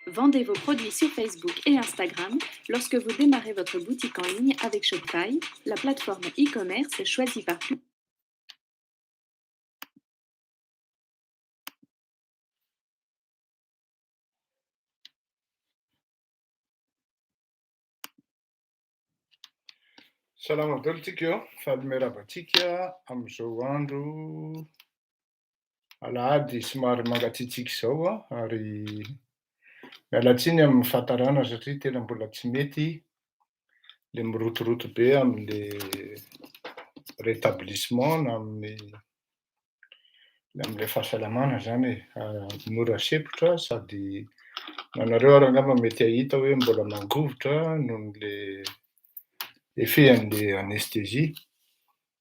Vendez vos produits sur Facebook et Instagram lorsque vous démarrez votre boutique en ligne avec Shopify, la plateforme e-commerce choisie par tout. Salama daholo tsika faly miarabantsika amin'izao andro alahady somary mangatsiatsiaka izao ary miala tsiny amin'ny fahatarana satria tena mbola tsy mety le mirotoroto be amin'le rétablissement na amin'le fahasalamana zany mora sepotra sady nanareo ary angamba mety ahita hoe mbola mangovotra nohon'le effet an'le anesthésie.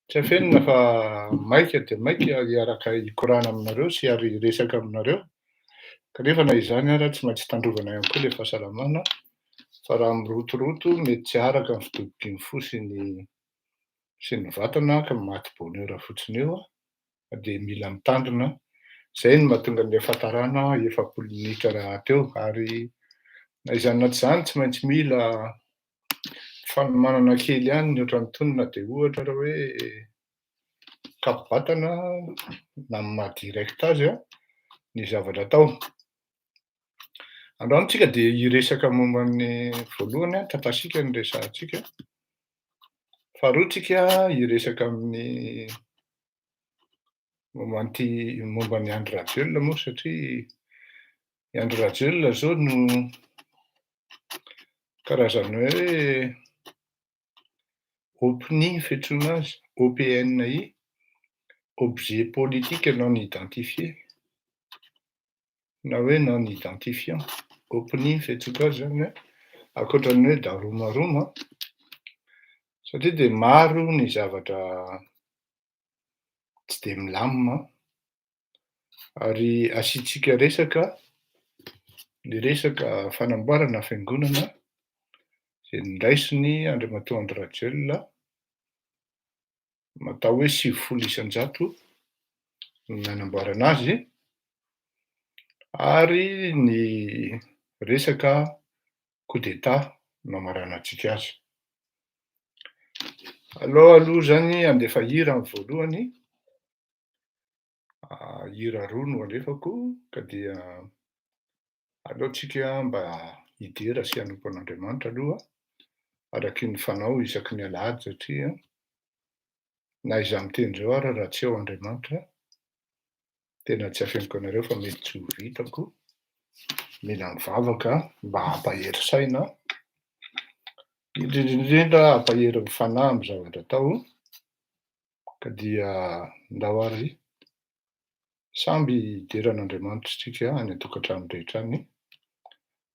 Tsy afenina fa maika dia maika hiaraka hikorana aminareo sy ary resaka aminareo kanefa na izany ary tsy maintsy tandrovana ihany koa le fahasalamana fa raha mirotoroto mety tsy araka ny fidobokin'ny fo sy ny vatana ka maty bonheur fotsiny eo dia mila mitandrina. Zay no mahatonga an'le fahatarana 7 minitra rahateo ary na izany na tsy izany tsy maintsy mila fanomanana kely ihany ny ohatran'ny tonona dia ohatra raha hoe kapo-batana na amin'ny maha direct azy ny zavatra atao. Androany tsika dia hiresaka momban'ny voalohany tapasika ny resahantsika. Faharoa tsika hiresaka amin'ny momban'ny Andry Rajoelina moa satria i Andry Rajoelina zao no karazana hoe OPNI fiantsoana azy, OPNI, objet politique non identifié na hoe non identifiant. OPNI fiantsoana azy zany ankoatran'ny hoe daromaroma satria dia maro ny zavatra tsy dia milamina ary asiantsika resaka le resaka fanamboarana fiangonana izay nondraisiny Andriamatoa Andry Rajoelina matao hoe 9 isan-jato no nanamboarana azy ary ny resaka coup d'état no amarana antsika azy. Aloha zany andefa hira amin'ny voalohany, hira roa no alefako ka dia aleontsika mba hidera sy hanompo an'Andriamanitra aloha araky ny fanao isaky ny alahady satria na izaho miteny izao ary raha tsy eo Andriamanitra tena tsy afeniko anareo fa mety tsy ho vitako. Mila mivavaka mba hampahery saina indrindra hampahery ny fanahy amin'ny zavatra atao ka dia ndao ary samby hideran'Andriamanitra isika any an-tokantrano rehetra any.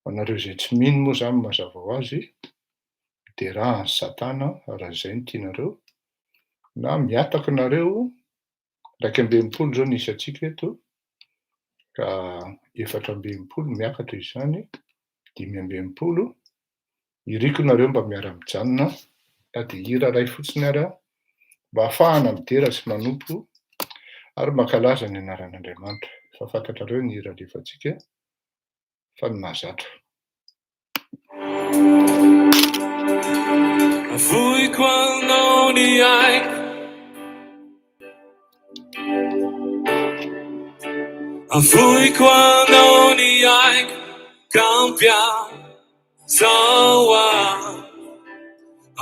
Anareo izay tsy mino moa zany mazava ho azy hiderahan'ny Satana raha izay no tianareo na miataka nareo 180 zao nisy antsika eto ka 480 miakatra izany 580 iriko nareo mba miara-mijanona dia hira iray fotsiny ary mba ahafahana midera sy manompo ary mankalaza ny anaran'Andriamanitra. Fa fantatrareo ny hira alefantsika fa ny mahazatra. Avoiko anao ny aiko, avoiko anao ny aiko, kampiazao aho.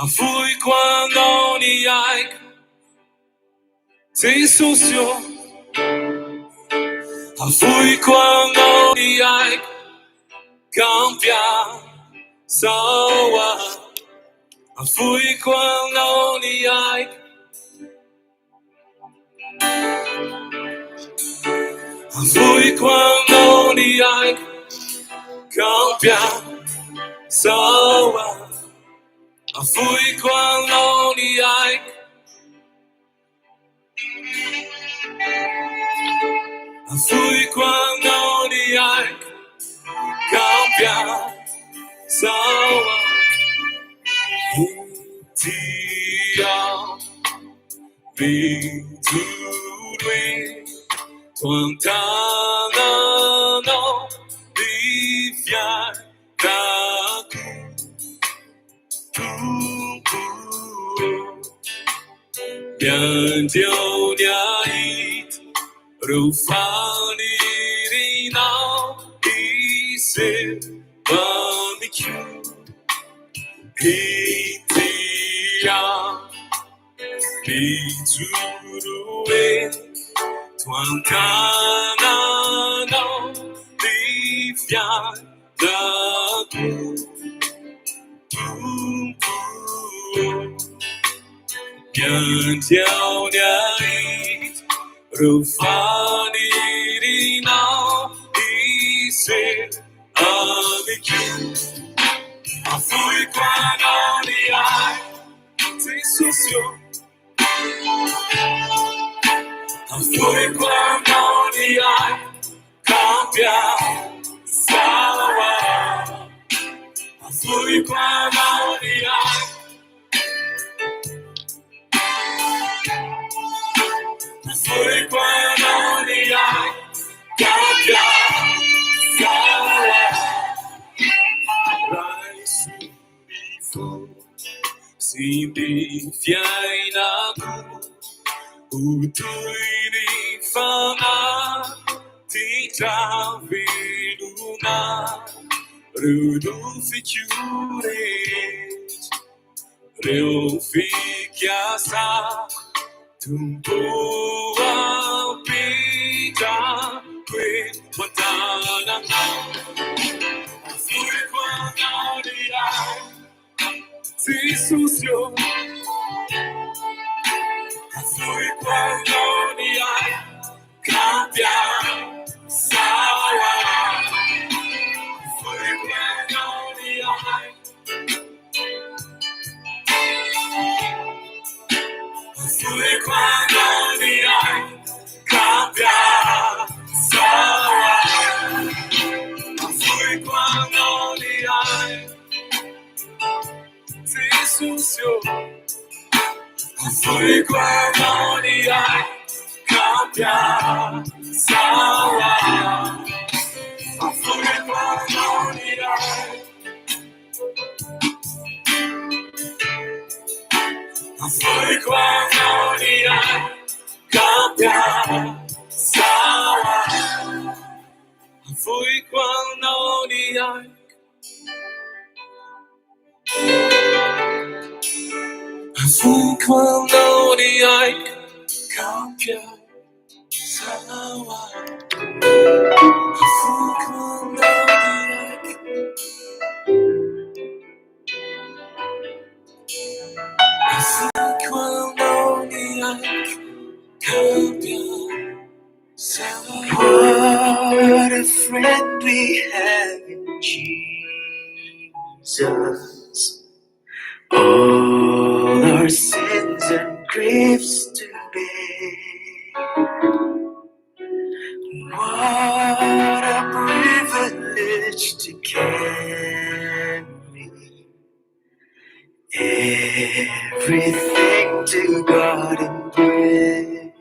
Avoiko anao ny aiko, Jesosy io. Avoiko anao ny aiko, kampiazao aho. Avoiko anao ny aiko, avoiko anao ny aiko, kampiazao aho. Avoiko anao ny aiko, avoiko anao ny aiko, kampiazao aho. Bitului tu-antanano di fianco Yandioniait, Rufanirina, Ise, Bamiku, Hitia, Biturue, Twantanano, Livia, Daku, Yandioniait, Rufanirina, Ise, Bamiku, Afui Quanonia, Tisucio, Afui Quanonia, Cambia, Sawa, Afui Quanonia, Afui Quanonia, Cambia, Sawa, Rise before, Simbi Fiainaku. Utuini fana tita viduna ruduficure reufikiasa tumpoa pita que matana fui quando si sucio fui quando cambia sawa fui quando fui quando cambia sawa fui quando si sucio fui quando cambia sawa fui quando fui quando cambia sawa fui quando fui quando cambia sawa fui quando cambia sawa. What a friend we have in Jesus. All our sins and griefs to bear. What a privilege to carry everything to God in prayer.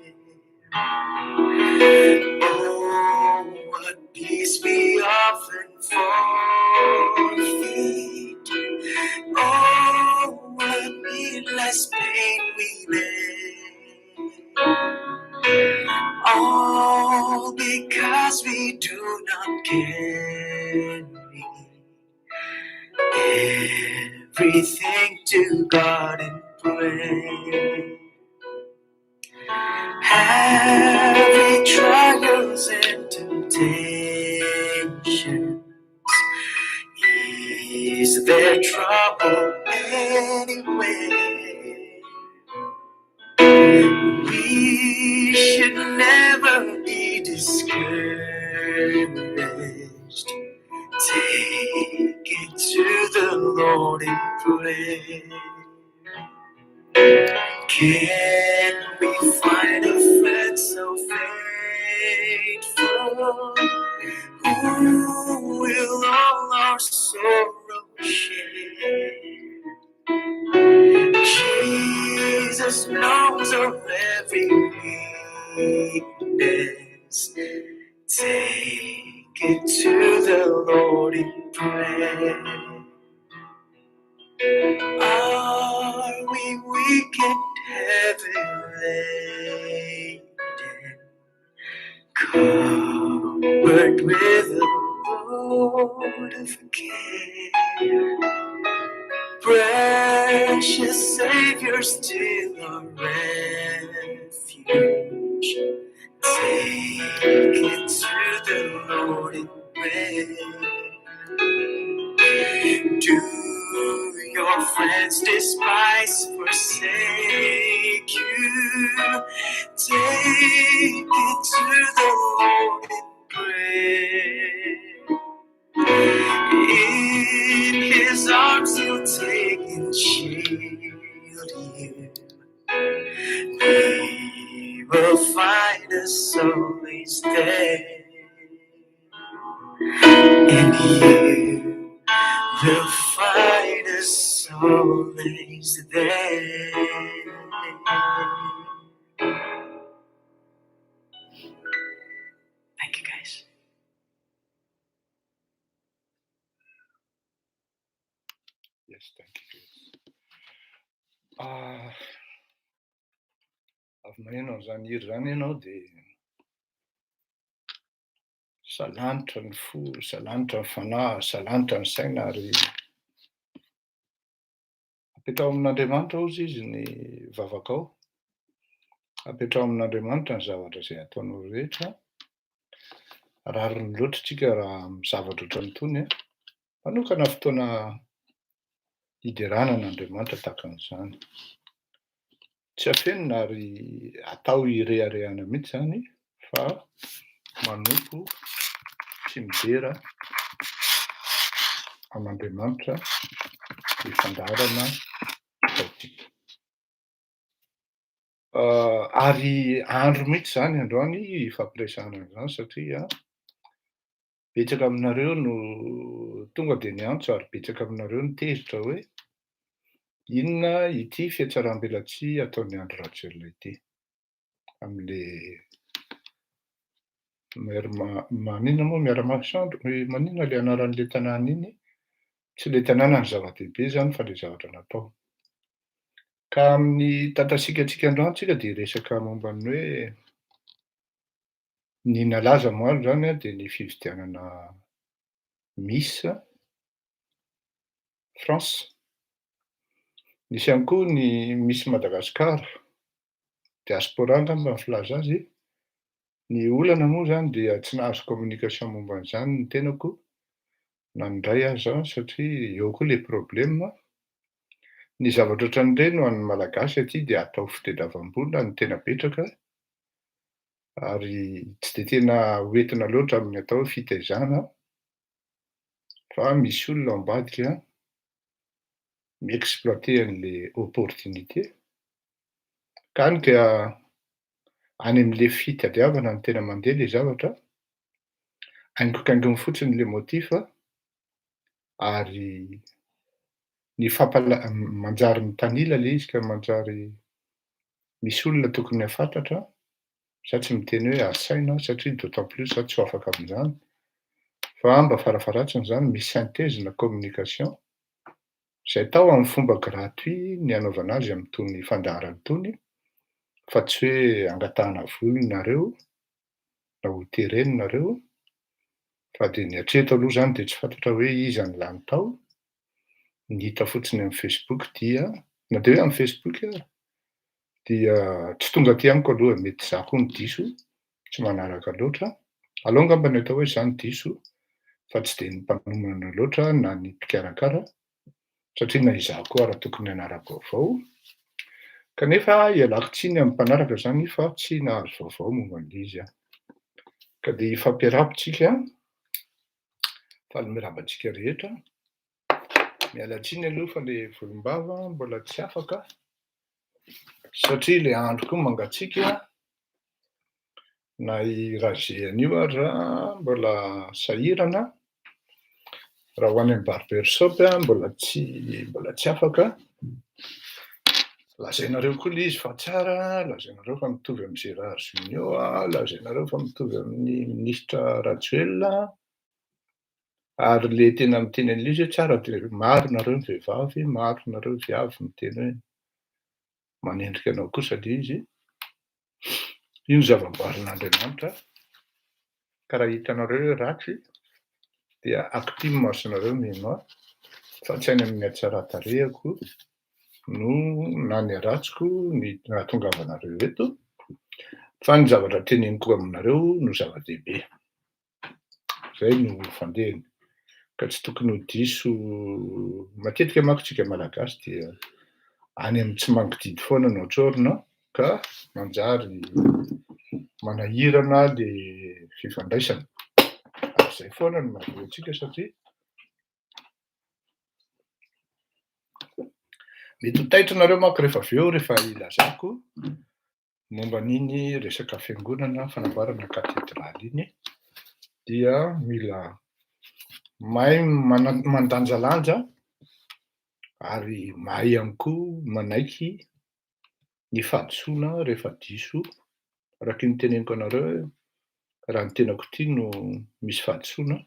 Oh, what peace we often forfeit. Oh, what needless pain we bear. All because we do not carry everything to God in prayer. Heavy trials and temptations, is there trouble anywhere? We should never be discouraged. Take it to the Lord in prayer. Can we find a friend so faithful, who will all our sorrow share? Jesus knows our every weakness. Take it to the Lord in prayer. Are we weak and heavy laden, covered with a load of care. Precious Savior, still a refuge. Take it to the Lord in prayer. Do your friends despise, forsake you? Take it to the Lord in prayer. In His arms He'll take and shield you. He will find a soul is there, and you will find a soul is there. Thank you, guys. Yes, thank you. Avy maheno an'izany hira zany ianao dia salanitra ny fo, salanitra ny fanahy, salanitra ny saina ary apetrao amin'Andriamanitra ozy izy ny vavakao. Apetrao amin'Andriamanitra ny zavatra izay ataonao rehetra. Rariny loatra tsika raha mizavatra ohatran'itony. Manokana fotoana hiderana n'Andriamanitra tahaka an'izany. Tsy afenina ary atao hireharehana mihitsy zany fa manompo sy midera amin'Andriamanitra ny fandarana ataotsika. Ary andro mihitsy zany androany ifampiresahana an'izany satria betsaka aminareo no tonga dia niantso ary betsaka aminareo no tezitra hoe inona ity fiatsaram-belatsia ataon'ny andro Rajoelina ity amin'le maninona moa miaramasoandro, maninona le anaran'le tanàna iny? Tsy le tanàna ny zava-dehibe zany fa le zavatra natao. Ka amin'ny tantasikatsika androany tsika dia resaka momba ny hoe ny nalaza moa zany dia ny fifidianana Miss France. Nisy ihany koa ny Miss Madagasikara, diaspora angamba ny filaza azy. Ny olana moa zany dia tsy nahazo communication momba an'izany ny tenako na indray aza satria eo koa le problème. Ny zavatra ohatran'ireny ho an'ny malagasy aty dia atao fitadiavam-bola ny tena petraka ary tsy dia tena hoentina loatra amin'ny atao fitaizana fa misy olona ambadika mi-exploiter an'le opportunité. Kanika any amin'le fitadiavana no tena mandeha le zavatra, haingokaingony fotsiny le motifa ary ny manjary mitanila le izy ka manjary misy olona tokony hafantatra. Za tsy miteny hoe asaina satria d'autant plus za tsy ho afaka amin'izany fa mba farafaratsiny zany misy synthèse na communication izay tao amin'ny fomba gratuit ny anaovana azy amin'itony fandaharana itony fa tsy hoe angatahana vola nareo na ho tereninareo fa dia ny hatreto aloha zany dia tsy fantatra hoe iza ny lany tao. Ny hita fotsiny amin'ny Facebook dia na dia hoe amin'ny Facebook ary dia tsy tonga aty amiko aloha mety za koa ny diso tsy manaraka loatra. Aleo angamba ny atao hoe za ny diso fa tsy dia ny mpanomana loatra na ny mpikarakara satria na izaho koa raha tokony hanaraka vaovao. Kanefa ialako tsiny amin'ny mpanaraka zany fa tsy nahazo vaovao momba an'ilay izy aho. Ka dia ifampiarahaba tsika faly mirabantsika rehetra. Miala tsiny aloha fa le volombava mbola tsy afaka satria le andro koa mangatsiaka na i Raze an'io ary raha mbola sahirana. Raha ho any amin'ny barber shop mbola tsy afaka. Lazainareo koa le izy fa tsara, lazainareo fa mitovy amin'ny Gérard Junior, lazainareo fa mitovy amin'ny ministra Rajoelina. Ary le tena miteny an'ilay izy hoe tsara dia maro nareo ny vehivavy, maro nareo viavy miteny hoe manendrika anao kosa le izy. io ny zavaboarin'Andriamanitra ka raha hitanareo hoe ratsy dia active masonareo mianoa fa tsy any amin'ny hatsaran-tarehako no na ny aratsiko ny nahatongavanareo eto fa ny zavatra teneniko aminareo no zava-dehibe. Zay no fandehany ka tsy tokony ho diso. Matetika manko tsika malagasy dia any amin'ny tsy mangididy foana no atsorina ka manjary manahirana le fifandraisana. Ary zay foana no mahabe antsika satria mety ho taitranareo manko rehefa avy eo rehefa ilazako momba n'iny resaka fiangonana fanamboarana katedraly iny dia mila mahay mandanjalanja ary mahay ihany koa manaiky ny fahadisoana rehefa diso. Araka ny teneniko anareo hoe raha ny tenako ity no misy fahadisoana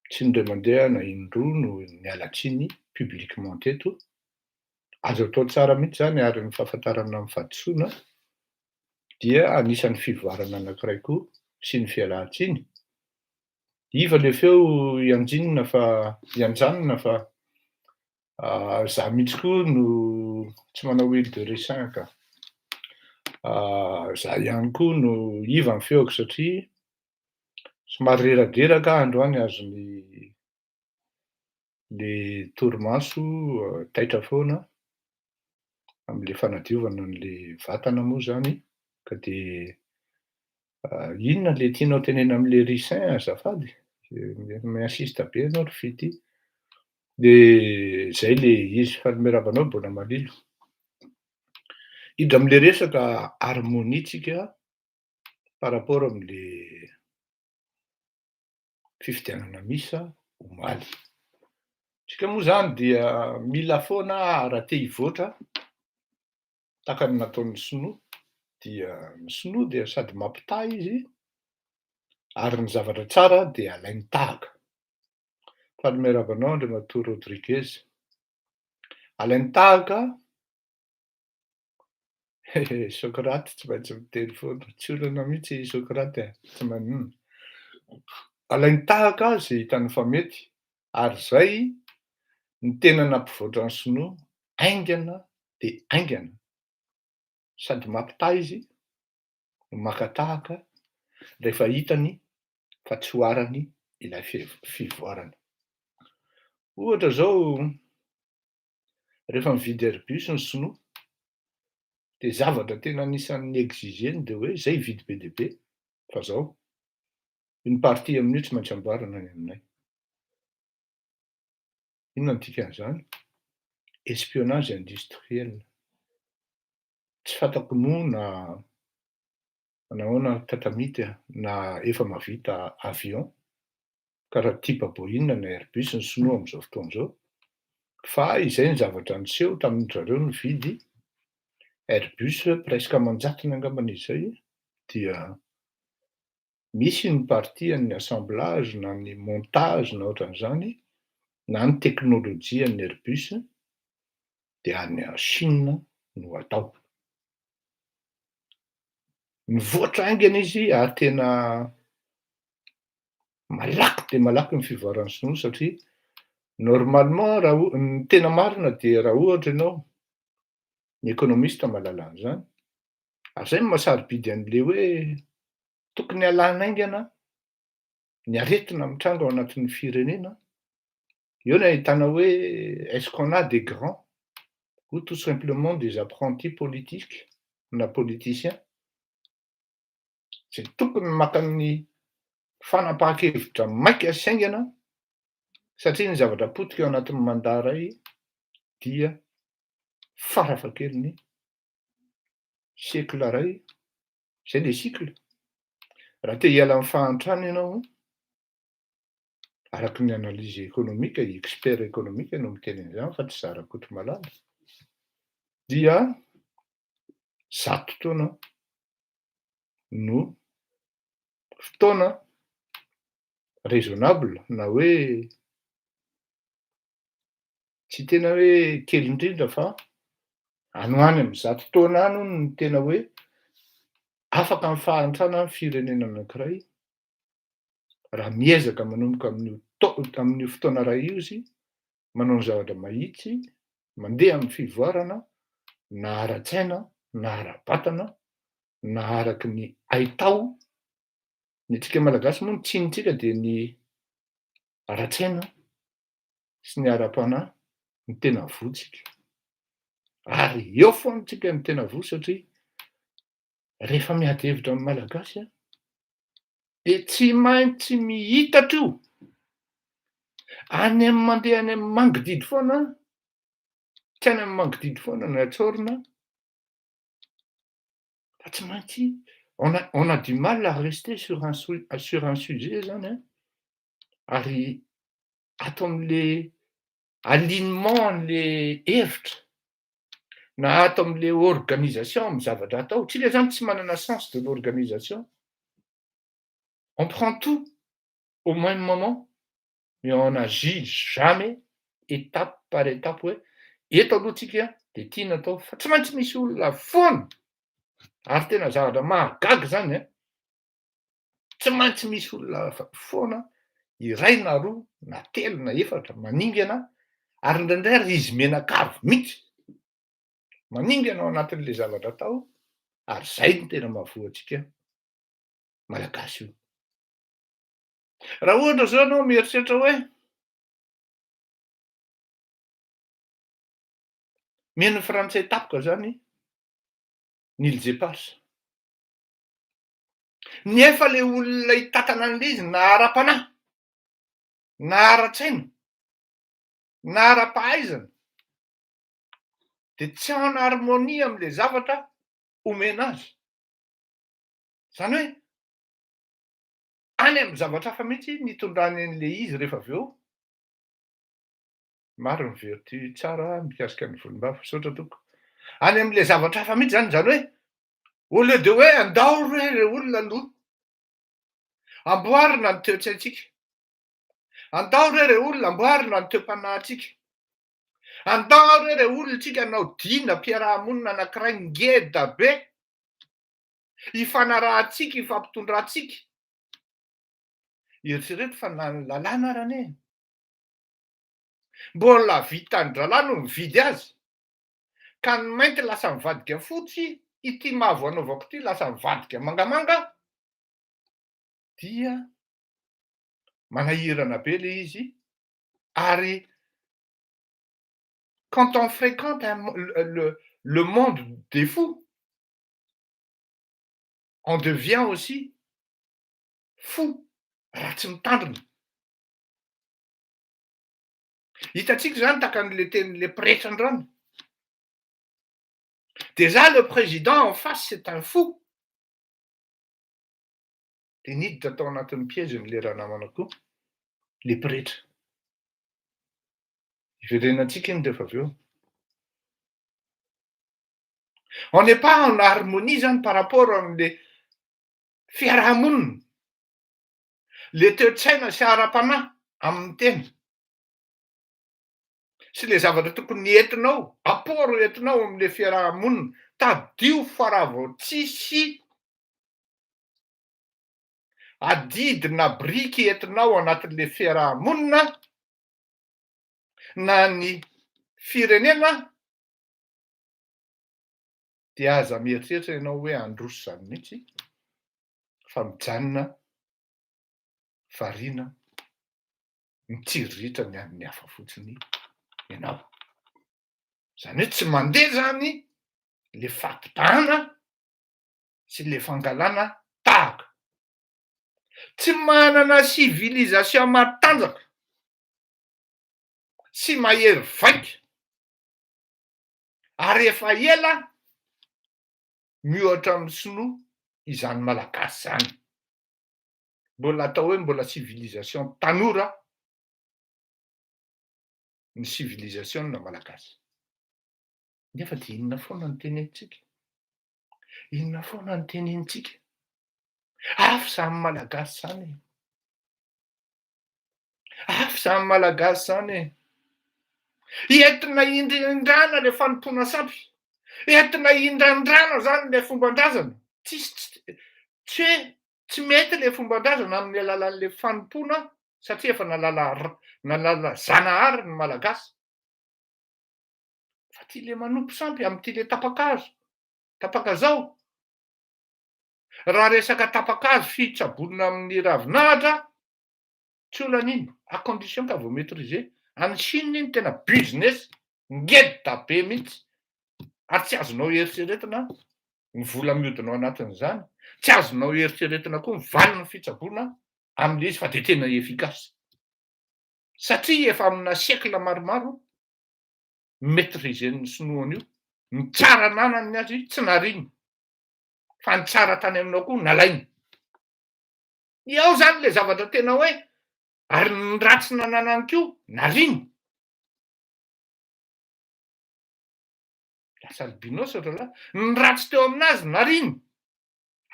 tsy indray mandeha na indroa no mialatsiny publiquement teto. Azo atao tsara mihitsy zany ary ny fahafantarana amin'ny fahadisoana dia anisan'ny fivoarana anankiray koa sy ny fialan-tsiny. Iva le feo ianjanona fa za mihitsy koa no tsy manao huile de ricin ka. Za ihany koa no iva ny feoko satria somary reraderaka androany azony le torimaso taitra foana am'le fanadiovana an'le vatana moa zany ka de inona le tianao tenena am'le ricin azafady? Miinsista be anao ry fity. De zay le izy fa ny miarabanao bona malilo. Indra am'le resaka harmonie tsika par rapport am'le fifidianana misa omaly. Tsika moa zany dia mila foana raha te hivoatra tahaka ny nataon'ny Sinoa dia ny Sinoa dia sady mampitahy izy ary ny zavatra tsara dia alainy tahaka. Fa ny miarabanao Andriamatoa Rodriguez, alainy tahaka Sokraty tsy maintsy miteny foana, tsy olana mihitsy Sokraty tsy maninona. Alainy tahaka zay hitany fa mety ary zay ny tena nampivoatra ny Sinoa, aingana de aingana sady mampitahy izy no maka tahaka rehefa hitany fa tsy hoarany ilay fivoarana. Ohatra zao rehefa mividy Airbus ny Sinoa de zavatra tena anisan'ny exigeny de hoe zay vidy be dia be fa zao une partie amin'io tsy maintsy amboarina any aminay. Inona no dikan'izany? Espionnage industriel. Tsy fantako moa na nahoana tatamity na efa mahavita avion karaha type Boeing na Airbus ny Sinoa am'zao fotoan'izao, fa izay ny zavatra niseho tamin-drareo nividy Airbus presque amanjatony angambany izay dia misy ny partie an'ny assemblage na ny montage na ohatran'izany na ny teknôlôjia an'ny Airbus dia any Chine no atao. Mivoatra aingana izy ary tena malaky de malaky ny fivoaran'ny Sinoa satria normalement raha ny tena marina dia raha ohatra ianao ny économiste mahalala an'izany, ary zay no mahasarobidy an'le hoe tokony alana aingana ny aretina mitranga ao anatin'ny firenena. Eo no ahitana hoe est-ce qu'on a des grands ou tout simplement des apprentis politiques na politiciens? Zay tokony maka ny fanapahan-kevitra maika sy aingana satria ny zavatra potika ao anatin'ny mandat iray dia farafahakeliny siècle iray, zay le cycle. Raha te hiala amin'ny fahantrana ianao araky ny analyse économique, expert économique no miteny an'izany fa tsy zara-kotry malala, dia 100 taona no fotoana raisonnable na hoe tsy tena hoe kely indrindra fa any ho any amin'ny 100 taona any hono ny tena hoe afaka mifahantrana amin'ny firenena anankiray raha miezaka manomboka amin'io fotoana iray io izy manao ny zavatra mahitsy, mandeha amin'ny fivoarana, na ara-tsaina, na ara-batana, na araky ny haitao. Ny antsika malagasy moa ny tsinontsika dia ny ara-tsaina sy ny ara-panahy ny tena votsika. Ary eo foana tsika ny tena vo satria rehefa miady hevitra amin'ny malagasy dia tsy maintsy mihitatra io. Any amin'ny mandeha any amin'ny mangididy foana, tsy any amin'ny mangididy foana no atsorina, fa tsy maintsy on a du mal à rester sur un sujet zany ary ato amin'le alignement an'le hevitra na ato amin'le organisation amin'ny zavatra atao. Tsika zany tsy manana sens de l'organisation. On prend tout au même moment, mais on n'agit jamais étape par étape hoe eto aloha tsika de ty natao, fa tsy maintsy misy olona foana. Ary tena zavatra mahagaga zany tsy maintsy misy olona foana iray na roa na telo na efatra maningana, ary indraindray ary izy menakavy mihitsy maningana ao anatin'le zavatra atao, ary zay no tena mahavoa antsika malagasy io. Raha ohatra zao ianao mieritreritra hoe mihaino frantsay tapoka zany Niljepas, nefa le olona hitantana an'le izy na ara-panahy, na ara-tsaina, na ara-pahaizana de tsy en harmonie amin'le zavatra omena azy. Zany hoe any amin'ny zavatra hafa mihitsy nitondrany an'le izy rehefa avy eo. Maro ny vertu tsara mikasika ny volombava, misaotra toko. Any amin'le zavatra hafa mihitsy zany hoe au lieu de hoe andao re olona aloha, amboarina ny toe-tsaintsika, andao re olona amboarina ny toe-panahintsika, andao re olona tsika hanao dina mpiarahamonina anankiray ngeda be, hifanarahantsika, hifampitondrantsika. Eritrereto fa na ny lalàna arane, mbola vitan-dralàna no mividy azy, ka ny mainty lasa mivadika fotsy, ity mavo anaovako ity lasa mivadika mangamanga, dia manahirana be le izy. Ary quand on fréquente le monde des fous, on devient aussi fou raha tsy mitandrina. Hitantsika zany takan'le tenin'le pretra androany. Déjà le président en face c'est un fou. De niditra tao anatin'ny piège-ny le raha namana koa le pretra. Iverenantsika iny rehefa avy eo. On n'est pas en harmonie zany par rapport amin'le fiarahamonina, le toe-tsaina sy ara-panahy amin'ny tena. Sy le zavatra tokony entinao, aporo entinao amin'le fiarahamonina, tadio faravao tsisy adidy na briky entinao anatin'le fiarahamonina na ny firenena, dia aza mieritreritra ianao hoe handroso zany mihitsy, fa mijanona, variana, mitsiriritra ny an'ny hafa fotsiny ianao. Zany hoe tsy mandeha zany le fampitana sy le fangalana tahaka. Tsy manana civilisation matanjaka sy mahery vaika, ary efa ela miohatra amin'ny sinoa izany malagasy zany. Mbola atao hoe mbola civilisation tanora ny civilisation na malagasy. Nefa dia inona foana ny tenenitsika? Inona foana ny tenenitsika? Afo samy malagasy zany. Afo samy malagasy zany. Entina indrindrana le fanompona sampy, entina indrandrana zany le fomban-drazana. Tsy hoe tsy mety le fomban-drazana amin'ny alalan'le fanompoana satria efa nalala zanahary ny malagasy. Fa tia le manompo sampy am'ty le tapaka zao. Raha resaka tapaka fitsabonina amin'ny ravinahitra, tsy olan'ino, à condition ka vao maîtriser. Any Chine iny tena business ngeda be mihitsy, ary tsy azonao eritreretina ny vola mihodina ao anatin'izany, tsy azonao eritreretina koa ny valiny fitsaboana am'le izy fa de tena efikasy. Satria efa amina siècle maromaro maîtriser-ny sinoa an'io, ny tsara nanany azy tsy nariany, fa ny tsara tany aminao koa nalainy. Ao zany le zavatra tena hoe ary ny ratsy nananany koa nariany. Lasa albinos ralahy, ny ratsy teo aminazy nariany.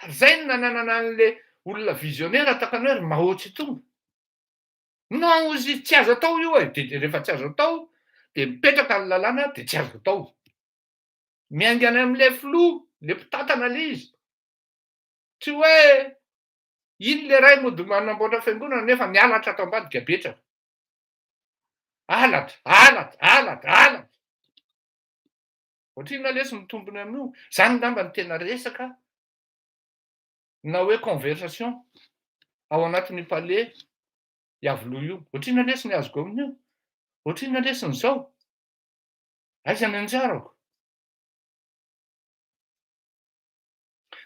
Ary zay no nananana an'le olona visionnaire tahaka ny hoe ry Mao Tse-tung. Non izy tsy azo atao io e, de rehefa tsy azo atao de mipetraka ny lalàna de tsy azo atao. Miaingana am'le filoha, le mpitantana le izy. Tsy hoe iny le ray mody manamboatra fiangonana nefa mihalatra ato ambadika betsaka. Halatra. Ohatrino lesy mitombina amin'io. Zany ngamba ny tena resaka na hoe conversation ao anatin'ny palais iavoloha io. Ohatrino lesy ny azoko amin'io. Ohatrino lesy ny zao. Aiza ny anjarako.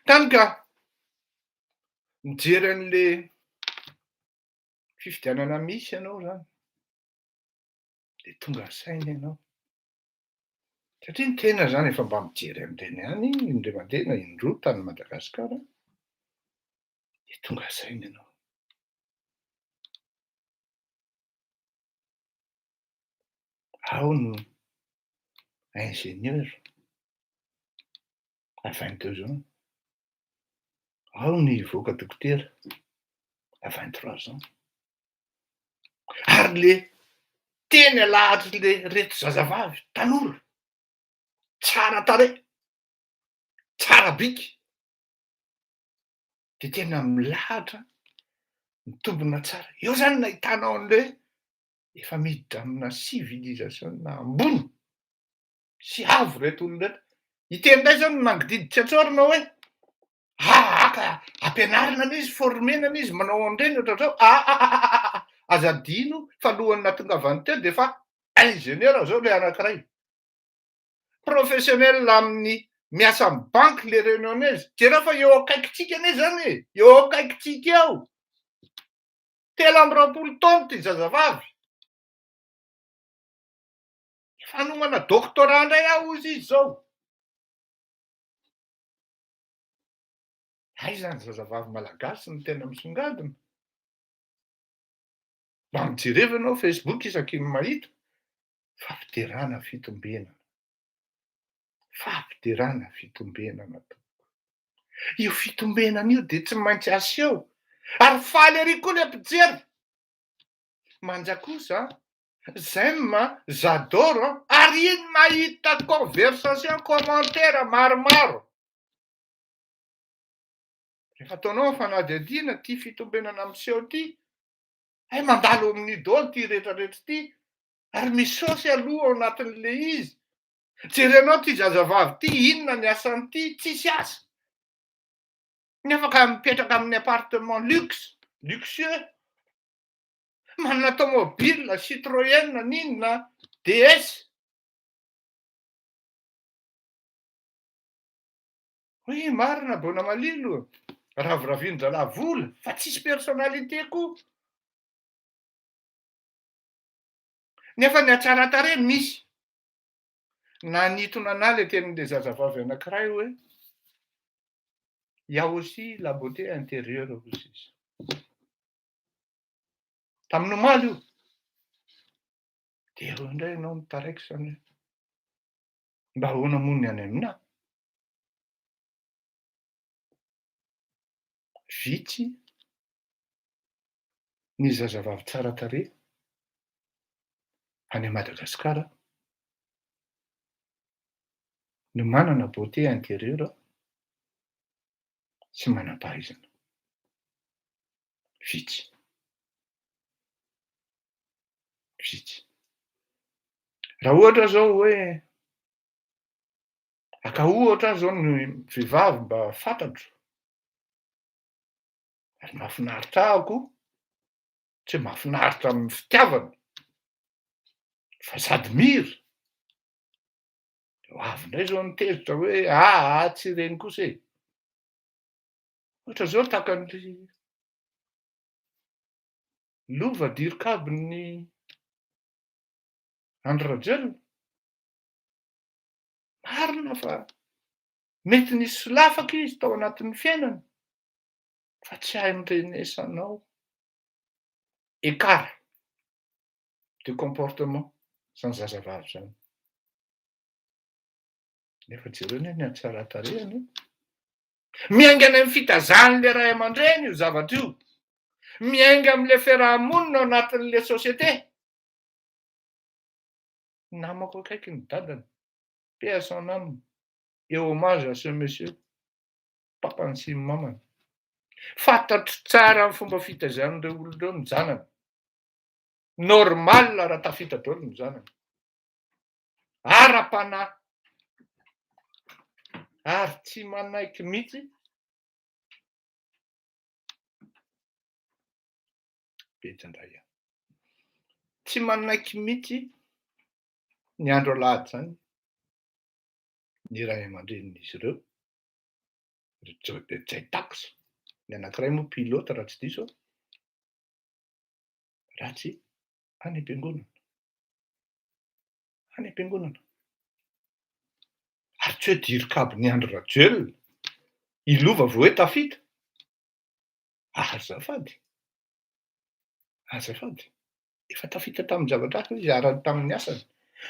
Tany ka mijery an'le fifidianana misy ianao zany de tonga saina ianao. Satria ny tena zany efa mba mijery an'ireny ihany indray mandeha na indroa tany Madagasikara de tonga saina ianao. Ao no ingénieur à 22 ans. Ao ny voaka dokotera à 23 ans. Ary le teny alahatry le reto zazavavy tanora, tsara tarehy, tsara bika, de tena milahatra, mitombina tsara. Eo zany nahitanao an'le efa miditra amina civilisation ambony sy avo reto olona reto. Iteny indray zao no mangididy Tsatsôrina hoe ka ampianarina an'izy, formena an'izy manao an'ireny ohatr'izao. Aza adino fa lohany nahatongavany teo de fa ingénieur zao le anankiray. Professionnel amin'ny miasa amin'ny banky le réunionnaise. Jereo fa eo akaikitsika anie zany e, eo akaikitsika eo. 13 taona ty zazavavy. Efa hanomana doctorat indray ao izy zao. Aiza ny zazavavy malagasy ny tena misongadina. Mba mijereva ianao Facebook isaky ny mahita. Fampiderana fitombenana. Fampiderana fitombenana. Io fitombenana io de tsy maintsy aseho. Ary faly ery koa le mpijery. Manjakosa, j'aime, j'adore, ary iny mahita conversation commentaire maromaro. Rehefa ataonao ny fanadihadiana ty fitombenana miseho ty, mandalo amin'ny idôly ty rehetrarehetra ty, ary misaosy aloha ao anatin'le izy. Jerenao ty zazavavy ty, inona ny asany ty, tsisy asa. Nefa ka mipetraka amin'ny appartement luxueux, manana tomobile, Citroën, n'inona, DS. Hoe marina bona malilo, raviravin-dralahy vola, fa tsisy personnalité koa. Nefa ny atsara tarehy misy. Nanitona anahy le tenin'le zazavavy anankiray hoe il y a aussi la beauté intérieure aussi. Tamin'ny omaly io. De eo indray ianao mitaraiky zany. Mba ahoana moa ny any aminahy. Vitsy ny zazavavy tsara tarehy any Madagasikara no manana beauté intérieure sy manam-pahaizana. Vitsy. Raha ohatra zao hoe aka ohatra zao ny vehivavy mba fantatro, ary mahafinaritra ahako, tsy mahafinaritra amin'ny fitiavana, fa sady mira. Ho avy indray zao nitezitra hoe tsy ireny kosa e. Ohatra zao takan'ny lova dirikabin'ny Andry Rajoelina. Marina fa mety nisy solafaka izy tao anatin'ny fiainany, fa tsy hay mirenesanao écart de comportement zany zazavavy zany. Nefa jerena ny tsara tarehany. Miainga any amin'ny fitazan'le ray aman-dreny io zavatra io. Miainga amin'le fiarahamonina ao anatin'le société. Namako akaiky ny dadany. Paix à son âme. Et hommage à ce monsieur. Papany sy mamany. Fantatro tsara ny fomba fitazan'ireo olon'ireo ny zanany. Normal raha tafita daholo ny zanany. Ara-panahy. Ary tsy manaiky mihitsy. Betandray. Tsy manaiky mihitsy ny andro alahady zany. Ny ray aman-drenin'izy ireo. Jay tax. Ny anankiray moa pilote raha tsy diso. Ratsy any am-piangonana. Any am-piangonana. Ary tsy hoe dirikabin'ny Andry Rajoelina. Ilova vao hoe tafita. Azafady. Azafady. Efa tafita tamin'ny zavatra izy arany tamin'ny asany.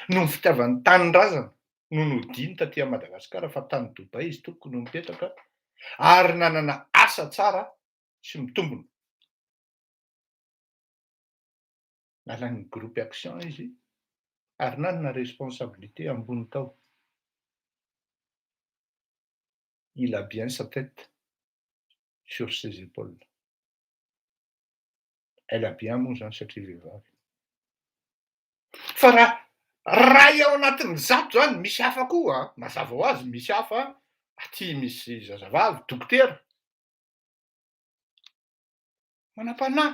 Noho ny fitiavany tanin-drazana no nodiny taty Madagasikara fa tany Dubai izy tokony mipetraka ary nanana asa tsara sy mitombona. Nalany groupe action izy ary nanana responsabilité ambony tao. Il a bien sa tête sur ses épaules. Elle a bien moa zany satria vehivavy. Fa raha ao anatin'ny zato zany misy hafa koa. Mazava ho azy misy hafa. Aty misy zazavavy, dokotera. Manam-panahy.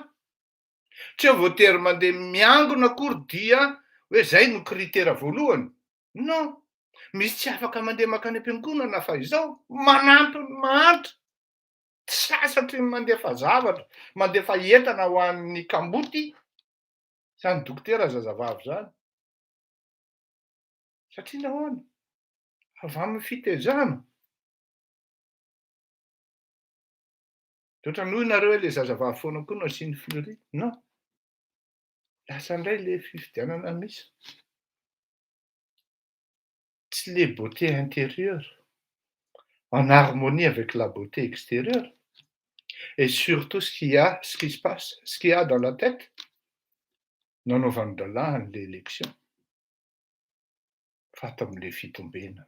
Tsy ho voatery mandeha miangona akory dia hoe zay no critère voalohany. Non. Misy tsy afaka mandeha makany am-piangonana fa izao manampy mahantra. Tsy sasatry mandefa zavatra, mandefa entana ho an'ny kamboty. Zany dokotera zazavavy zany. Satria nahoana? Avy amin'ny fitezana. Ohatrany hoy nareo hoe le zazavavy foana koa no asiany fleury. Non. Lasa indray le fifidianana misy. Tsy les beautés intérieures en harmonie avec la beauté extérieure. Et surtout ce qui se passe, ce qu'il y a dans la tête. Nanaovany dalàna l'élection. Fato amin'le fitombenana.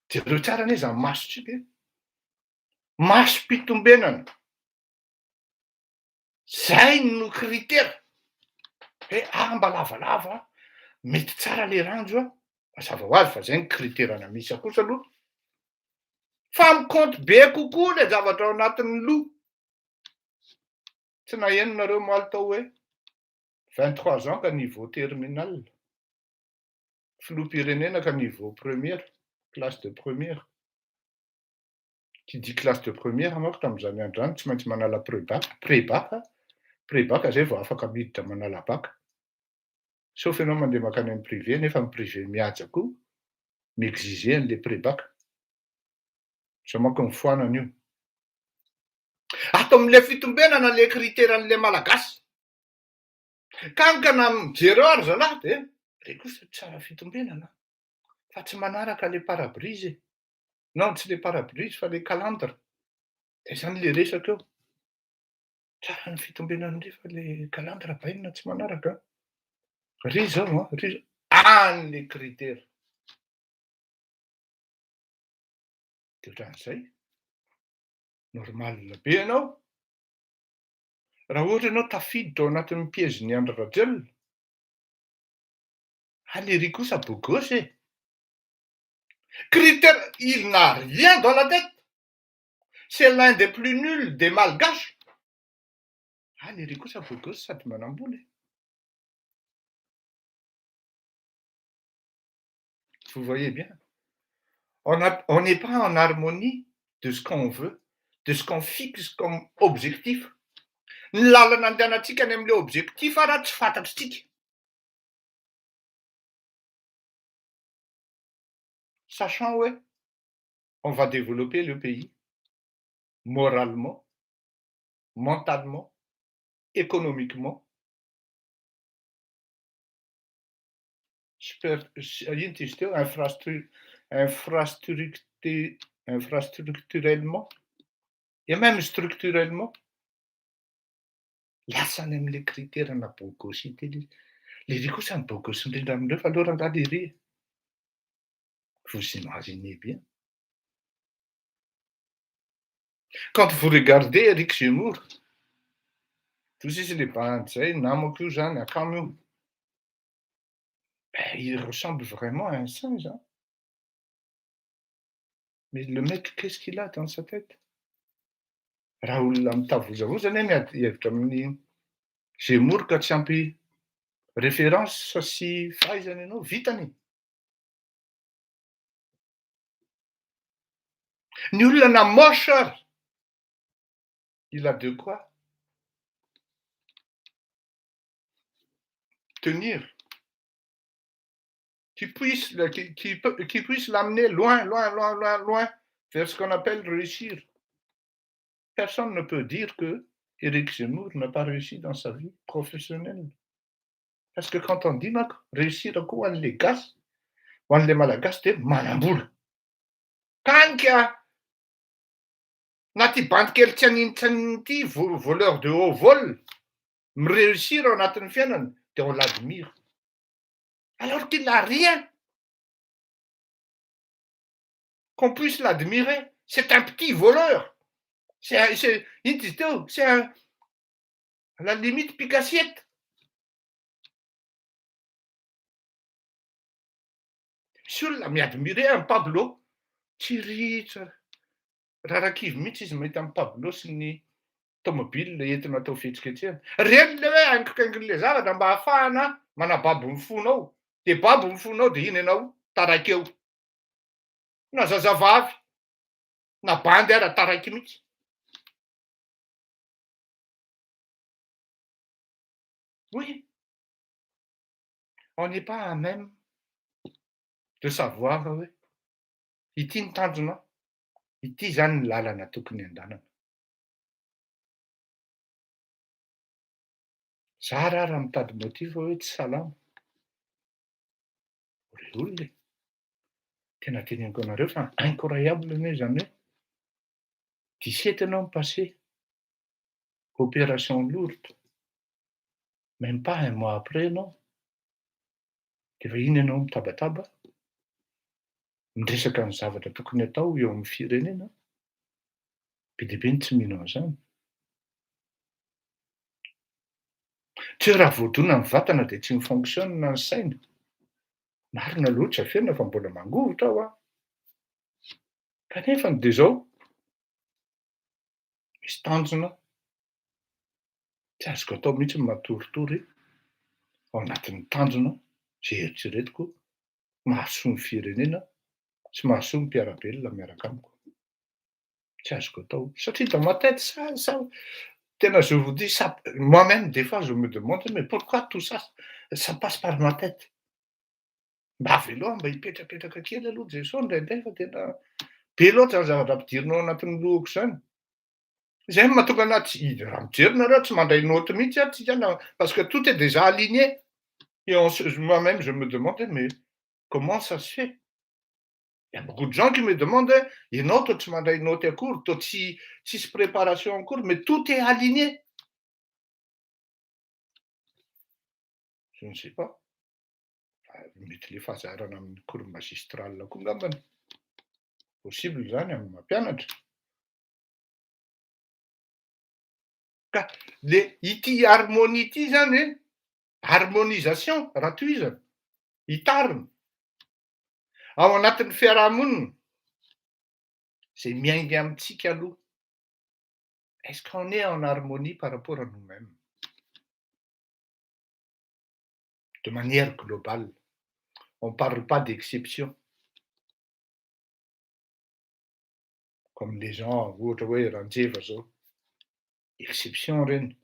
Jereo tsara anie zany masotsika. Masom-pitombenana. Zay no critère. Mba lavalava, mety tsara le ranjo a. Mazava ho azy fa zay ny critère-na misy kosa aloha. Fa mikompy be kokoa le zavatra ao anatin'ny loha. Tsy naheno nareo maly tao hoe 23 ans ka niveau terminal. Filoham-pirenena ka niveau première, classe de première. Qui dit classe de première manko tamin'izany andro zany tsy maintsy manala pré-bac zay vao afaka miditra manala bac. Sauf ianao mandeha makany amin'ny privé nefa amin'ny privé mihaja koa mi-exiger an'le pré-bac. Zao manko ny foanany io. Ato amin'le fitombenana le critère-n'le malagasy. Kankana mijery ary zalahy de re kosa tsara fitombenana. Fa tsy manaraka le pare-brise. Non, tsy le pare-brise fa le calandre. De zany le resaka eo. Tsara ny fitombenana fa le calandre bainina tsy manaraka. Ry zao, ry zao. Le critère. Dia ohatran'izay, normal be ianao. Raha ohatra ianao tafidy tao anatin'ny piège-n'ny Andry Rajoelina, Valérie kosa beau gosse e. Critère, il n'a rien dans la tête. C'est l'un des plus nuls des malgaches. Valérie kosa beau gosse sady manam-bola e. Vous voyez bien. On n'est pas en harmonie de ce qu'on veut, de ce qu'on fixe comme objectif. Ny lalana andehanantsika any amin'ilay objectif raha tsy fantatritsika. Sachant ouais, on va développer le pays moralement, mentalement, économiquement. Infrastructurellement et même structurellement. Lasa any amin'ilay critèrana beau gosse ity. Léry kosa ny beau gosse indrindra amin'ireo fa aloha rangaha Léry. Vous imaginez bien. Quand vous regardez Éric Zemmour, tous ces bandes, namako io zany, akamo io. Il ressemble vraiment à un singe. Hein. Mais le mec, qu'est-ce qu'il a dans sa tête? Raha olona mitavozavozana mihevitra amin'ny Zemmour ka tsy ampy référence sy fahaizana ianao, vitany. Ny olona moche ary, il a de quoi tenir, qui puisse l'amener loin vers ce qu'on appelle réussir. Personne ne peut dire que Éric Zemmour n'a pas réussi dans sa vie professionnelle. Parce que quand on dit réussir à quoi les gars, on les malagasy dia manam-bola. Kanika naty bandy kely tsy aninitsy ity voleur de haut vol réussir au anatin'ny fiainana dia on l'admire. Alors qu'il n'a rien. Qu'on puisse l'admirer. C'est un petit voleur. C'est à la limite pique-assiette. Solona miadmire un Pablo tsy ritra. Rarakivy mihitsy izy mahita amin'ny Pablo sy ny tomobile entina atao fihetsiketsehana. Reny le hoe haingokaingon'le zavatra mba ahafahana manababo ny fonao. Dia babo ny fonao dia iny ianao taraiky eo. Na zazavavy, na bandy ara taraiky mihitsy. Oui, on n'est pas à même de savoir hoe ity ny tanjona, ity zany ny lalana tokony andanana. Za raha mitady motif hoe tsy salama. Ore olona e. Tena teneniko anareo fa incroyable ne zany hoe 17 ans passés, opération lourde, même pas un mois après, non. Dia efa iny ianao mitabataba, miresaka ny zavatra tokony atao eo amin'ny firenena. Be dia be ny tsy mino an'izany. Tsy hoe raha voadona ny vatana dia tsy mifonctionne ny saina. Marina loatra fenina fa mbola mangovotra aho a. Kanefa dia izao misy tanjona tsy azoko atao mihitsy ny matoritory ao anatin'ny tanjona zay eritreretiko mahasoa ny firenena sy mahasoa ny mpiarabelona miaraka amiko. Tsy azoko atao satria dans ma tête ça tena je vous dis ça, moi-même des fois je me demande mais pourquoi tout ça ça passe par ma tête. Mba aveloa mba hipetrapetraka kely aloha Jesao indraindray fa tena be loatra ny zavatra ampidirinao anatin'ny lohako izany. Zay no mahatonga anahy raha mijery nareo tsy mandray note mihitsy aho tsika parce que tout est déjà aligné. Et moi-même je me demande mais comment ça se fait? Il y a beaucoup de gens qui me demandent ianao toa tsy mandray note akory, toa tsisy préparation akory, mais tout est aligné. Je ne sais pas. Mety le fahazarana amin'ny cours magistral koa ngambany. possible zany amin'ny mampianatra. Ka le ity harmonie ity zany hoe harmonisation raha tohizana, hitarina ao anatin'ny fiarahamonina zay miainga amintsika aloha. Est-ce qu'on est en harmonie par rapport à nous-mêmes? De manière globale. On ne parle pas d'exception. Comme les gens, ohatra hoe ranjeva zao. Exception reny.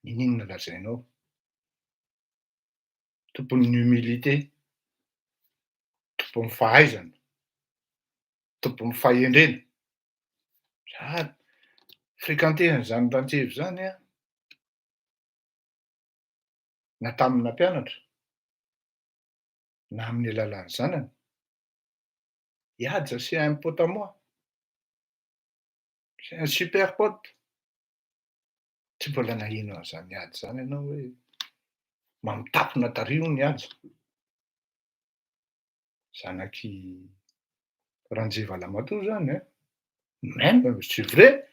Inona lazainao? Tompon'ny humilité, tompon'ny fahaizana, tompon'ny fahendrena. Za fréquenté an'izany ranjeva zany a, na tamina mpianatra, na amin'ny alalan'ny zanany. Ihaja, c'est un pote à moi. C'est un super pote. Tsy mbola nahino an'izany Ihaja zany ianao hoe mamitapona tario ny Ihaja. Zanaky ranjeva Lamatoa zany, hein. Même, c'est vrai,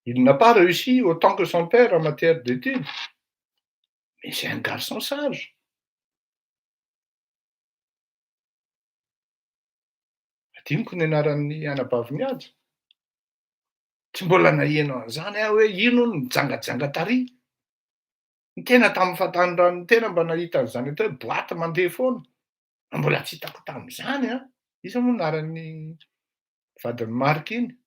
il n'a pas réussi autant que son père en matière d'études. Mais c'est un garçon sage. Adinoko ny anaran'ny anabaviny Ihaja. Tsy mbola naheno an'izany aho hoe ino no mijangajanga tary. Ny tena tamin'ny fahatanjahany tena mba nahita an'izany atao hoe boaty mandeha foana. Mbola tsy hitako tamin'izany a. Iza moa anaran'ny vadiny Marc iny.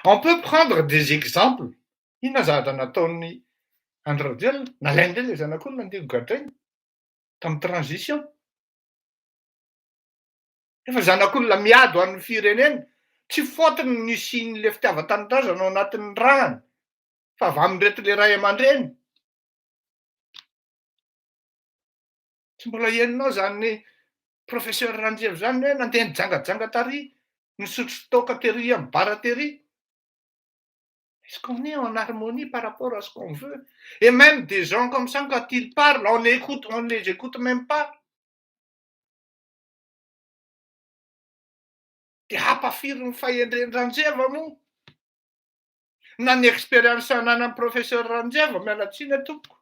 On peut prendre des exemples. Inona zavatra nataon'ny Andry Rajoelina, nalainy indray ilay zanak'olona nandeha gadrainy tamin'ny transition. Efa zanak'olona miady ho an'ny firenena, tsy fotony ny nisian'ilay fitiavan-tanindrazana ao anatin'ny rahany, fa avy amin'ireto ilay ray aman-dreny. Tsy mbola henonao zany professeur Ranjeva zany hoe nandeha nijangajanga tary, nisotro toaka tery amin'ny bara tery. Est-ce qu'on est en harmonie par rapport à ce qu'on veut? Et même des gens comme ça, quand ils parlent, on les écoute même pas. Dia hampafiry ny fahendren'ny Ranjeva moa. Na ny expérience ananan'ny professeur Ranjeva mialatsiny tompoko.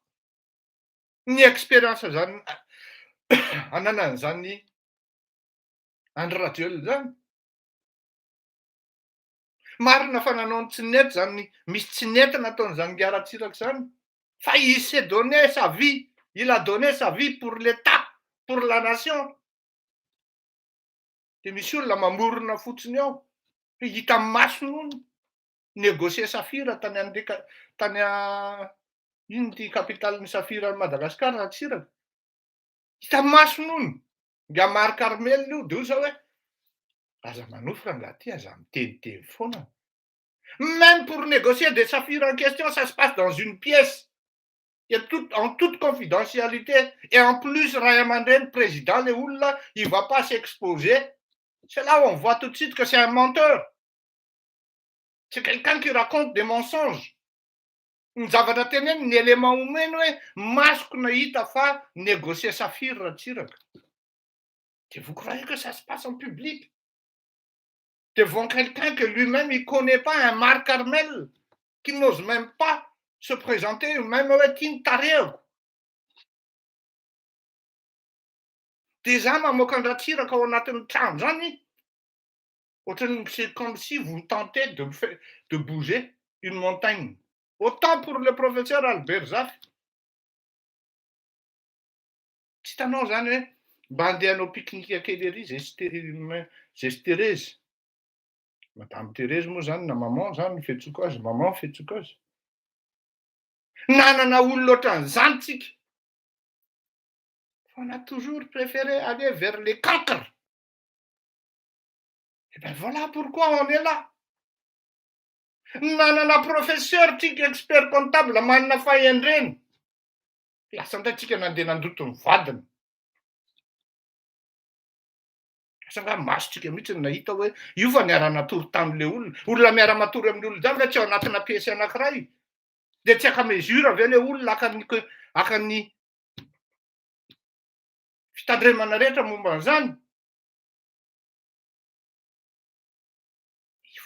Ny expérience zany ananan'izany Andry Rajoelina zany. Marina fa nanao ny tsinety zany, misy tsinety nataon'izany Ngaratsiraka zany. Fa il s'est donné sa vie, il a donné sa vie pour l'État, pour la nation. Dia misy olona mamorona fotsiny ao, hita amin'ny masony hono, négocier safira tany ino ty capitalen'ny safira ny Madagasikara, Ratsiraka. Hita amin'ny masony hono. Nga Marc Armel io, dia ozy hoe aza manofra nga ty, aza miteniteny foana. Même pour négocier des saphirs en question, ça se passe dans une pièce. Et en toute confidentialité. Et en plus, Ray Aman-dreny, président, les olona, il ne va pas s'exposer. C'est là où on voit tout de suite que c'est un menteur. C'est quelqu'un qui raconte des mensonges. Ny zavatra teneny, ny élément omeny hoe masoko nahita fa négocier safira Ratsiraka. Et vous croyez que ça se passe en public? Devant quelqu'un que lui-même il ne connaît pas, un Marc Armel, qui n'ose même pas se présenter, même avec une tareo. Déjà, mamoaka Ratsiraka ao anatin'ny trano zany, c'est comme si vous tentez de bouger une montagne. Autant pour le professeur Albert Zaf. Tsy hitanao zany hoe mba andeha hanao pique-nique kely ery zay Thérèse. Madame Thérèse moa zany na maman zany fihetsika azy, maman fihetsika azy. Nanana olona ohatran'izany tsika. On a toujours préféré aller vers les cancres. Et bien voilà pourquoi on est là. Nanana professeur tsika expert comptable manana fahendreny. Lasa indray tsika nandeha nandoto ny vadiny. Lasa nga masotsika mihitsy ny nahita hoe io fa niara-natory tamin'ilay olona. Olona miara-matory amin'ny olona zany fa tsy ao anatina piesy anankiray. Dia tsy aka-mesura ve ilay olona aka ny fitandremana rehetra momba an'izany.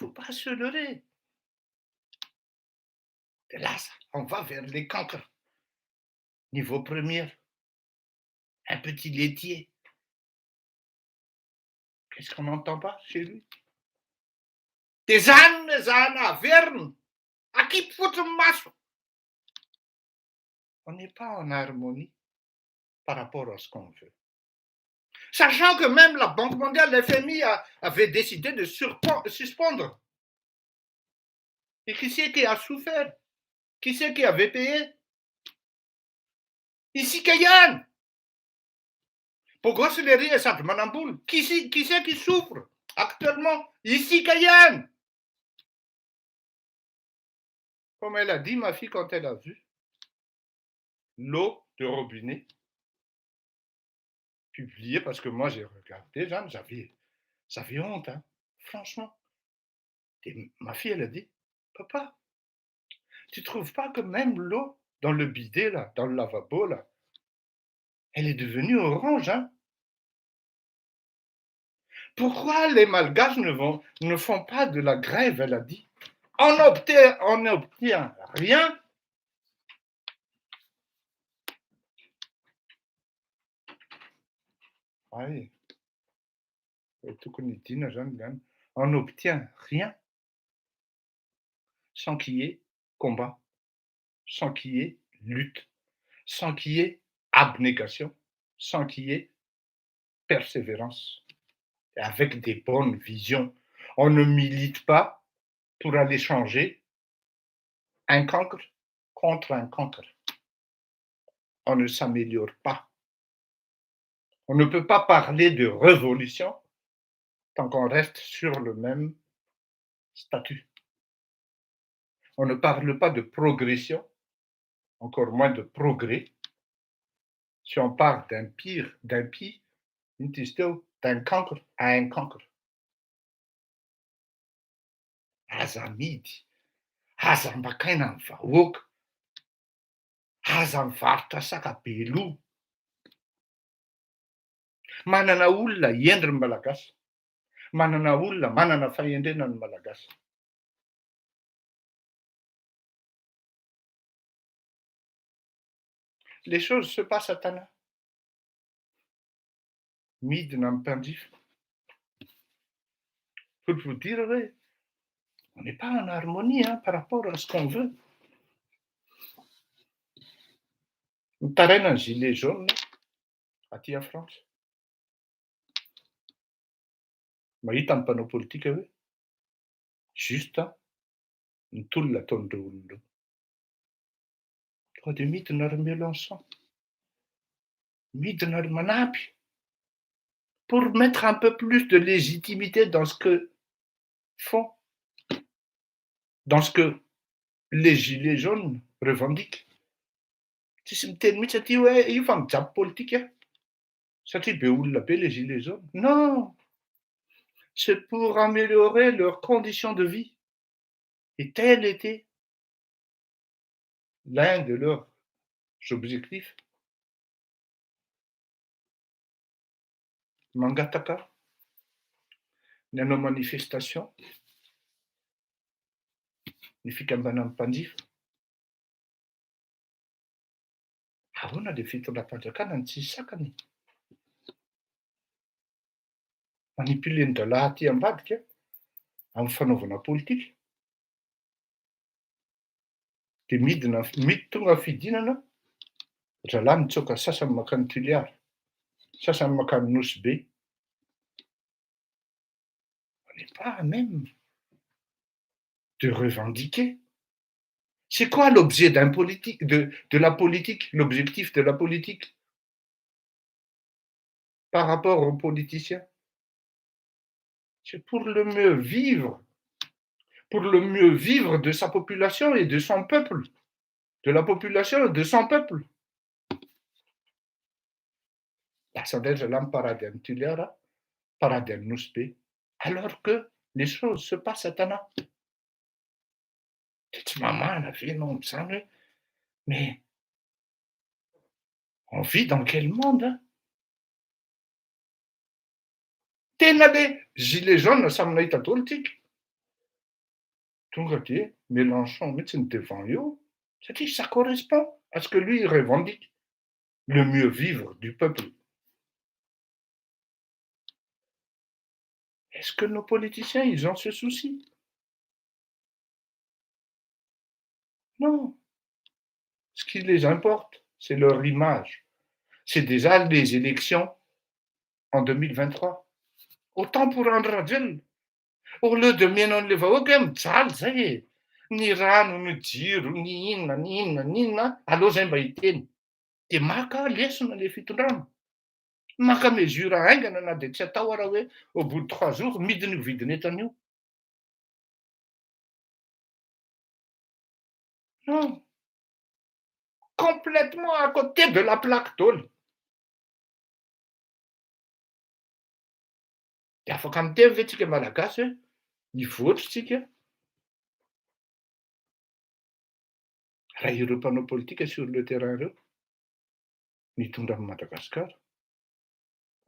faut pas se leurrer. Et là, on va vers les cancres. Niveau premier, un petit laitier. Qu'est-ce qu'on n'entend pas chez lui? Des ânes à Verne, à qui faut un masque? On n'est pas en harmonie par rapport à ce qu'on veut. Sachant que même la Banque mondiale, l'FMI avait décidé de suspendre. Et qui c'est qui a souffert? Qui c'est qui avait payé? Ici, Cayenne. Pourquoi c'est les riz et ça Manamboul? Qui c'est qui souffre actuellement? Ici, Cayenne. Comme elle a dit, ma fille, quand elle a vu l'eau de robinet publiée, parce que moi j'ai regardé, j'avais honte, hein, franchement. Et ma fille, elle a dit, papa, tu trouves pas que même l'eau dans le bidet, là, dans le lavabo, là, elle est devenue orange, hein? Pourquoi les Malgaches ne font pas de la grève, elle a dit. On n'obtient rien. Oui. On n'obtient rien sans qu'il y ait combat, sans qu'il y ait lutte, sans qu'il y ait abnégation, sans qu'il y ait persévérance, et avec des bonnes visions. On ne milite pas pour aller changer un cancre contre un cancre. On ne s'améliore pas. On ne peut pas parler de révolution tant qu'on reste sur le même statut. On ne parle pas de progression, encore moins de progrès, si on part d'un pire, d'un cancre à un cancre. Azamidi, Azambakaina Faouk, Azamfarta Sakapelu, Manana Ulla Yendr Malagas, Manana Ulla, Manana Fayendenan Malagas. Les choses se passent à Tana. Mid Nampandif. Pour vous dire, oui, on n'est pas en harmonie, hein, par rapport à ce qu'on veut. On t'arrête un gilet jaune à Tia France. Mais il t'en pas nos politiques, oui. Juste, tout la tonne de Undo. Toi, de mythes dans Mélenchon. Mythes dans Manapi. Pour mettre un peu plus de légitimité dans ce que font, dans ce que les gilets jaunes revendiquent. Ils font un job politique. Ça t'est où les gilets jaunes? Non, c'est pour améliorer leurs conditions de vie. Et tel était l'un de leurs objectifs. Mangataka, dans nos manifestations, il fait qu'un pandif. Ah, on a des filtres de la pandaka dans 6 sakani. Manipuler de la en bas, en fanaovana politique. Dia mity tonga fidinana, zalahy mitsoka sasany makany Tuliary, sasany makany Nosy Be. On n'est pas à même de revendiquer. C'est quoi l'objet d'un politique, de la politique, l'objectif de la politique par rapport aux politiciens? C'est pour le mieux vivre de sa population et de son peuple, de la population et de son peuple. La Sadej Paradem Tuliara, Paradem Nuspe, alors que les choses se passent à Tana. Maman, la fille, non, mais on vit dans quel monde, hein? T'es des gilets jaunes, ça me politique. tonga dia Mélenchon mihitsy ny devant io satria ça correspond à ce que lui il revendique, le mieux vivre du peuple. Est-ce que nos politiciens, ils ont ce souci? Non. Ce qui les importe, c'est leur image. C'est déjà les élections en 2023. Autant pour rendre Dieu. Au lieu de miainao vahoaka mijaly zay e. Ny rano, ny jiro, ny inona, aleo zay mba hiteny. De maka lesona le fitondrana. Maka mesure haingana na de tsy atao raha hoe au bout de 3 jours midiny io vidiny entan'io. Non. Complètement à côté de la plaque daholo. De afaka miteny ve tsika malagasy hoe hivoatra tsika raha ireo mpanao politika sur le terrain ireo mitondra amin'i Madagasikara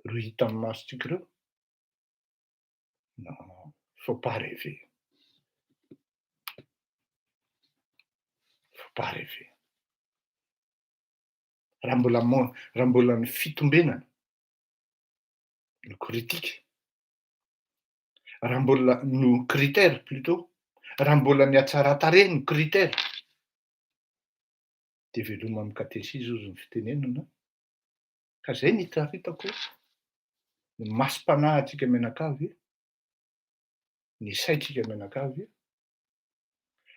ro hita amin'ny masontsika ireo. Non, faut pas rêver. Faut pas rêver. Raha mbola ny fitombenana no kritika, raha mbola no critère plutôt, raha mbola ny hatsaran-tarehy no critère, de veloma amin'ny katesizma ny fitenenana ka zay ny hitako ny masom-panahintsika mianakavy, ny saintsika mianakavy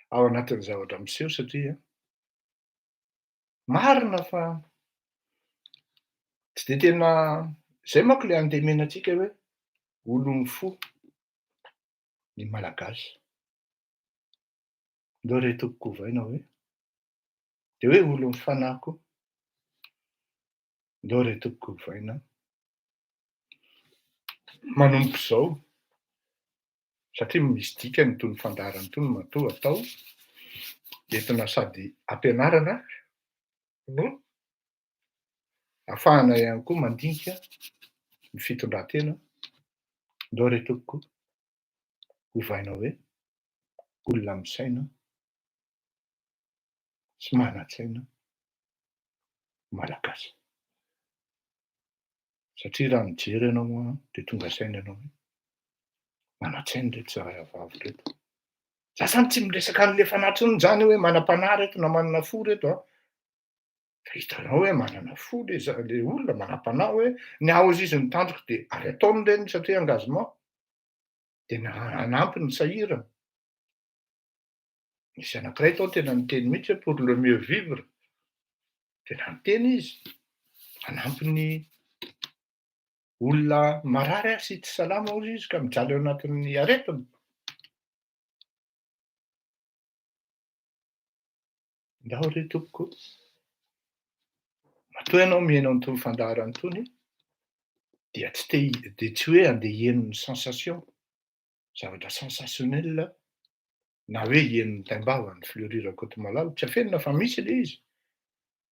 ao anatin'ny zavatra miseho satria marina fa tsy de tena zay manko le andemenantsika hoe olony fo ny malagasy. Ndao re tokoko ovaina hoe de hoe olony fanahy koa. Ndao re tokoko ovaina manomboka izao satria misy dikany tony fandaharany tony matoa atao entina sady ampianarana no ahafahana ihany koa mandinika ny fitondran-tena. Ndao re tokoko ovaina hoe olona misaina sy manan-tsaina malagasy. Satria raha mijery ianao de tonga saina ianao hoe manan-tsaina reto zahavavy reto. Za zany tsy miresaka an'le fanahy zany hoe manam-panahy reto na manana fo reto a. Fa hitanao hoe manana fo le olona manam-panahy hoe ny aozy izy ny tandroka de ary ataony reny satria engagement de hanampy ny sahirana. Misy anankiray tao tena niteny mihitsy hoe pour le mieux vivre. Tena niteny izy, hanampy ny olona marary sy tsy salama hozy izy ka mijaly ao anatin'ny aretina. Ndao re tompoko, matoa ianao miaino an'itony fandaharany itony dia tsy hoe andeha hieno ny sensation, zavatra sensationnel na hoe hieno ny taimbava ny fleurira Kodimalalo, tsy afenina fa misy le izy.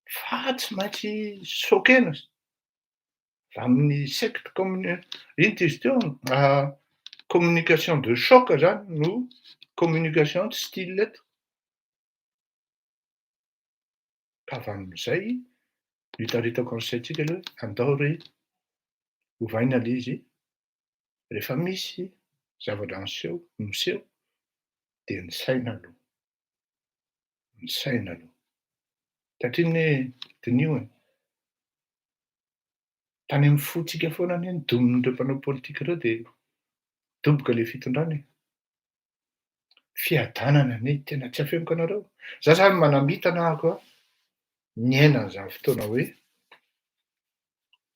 Fa tsy maintsy sokena amin'ny secte ino ty izy teo communication de choc zany no communication de style lettre. Ka avy amin'izay hitaritako ny saintsika aloha andao re ovaina le izy rehefa misy zavatra miseho de ny saina aloha. Ny saina aloha. Satria ne dinio e, tany amin'ny fontsika foana anie domin'ireo mpanao politika ireo de doboka le fitondrana e. Fiadanana anie tena tsy afenoko anareo. Za zany manamita ako niaina an'izany fotoana hoe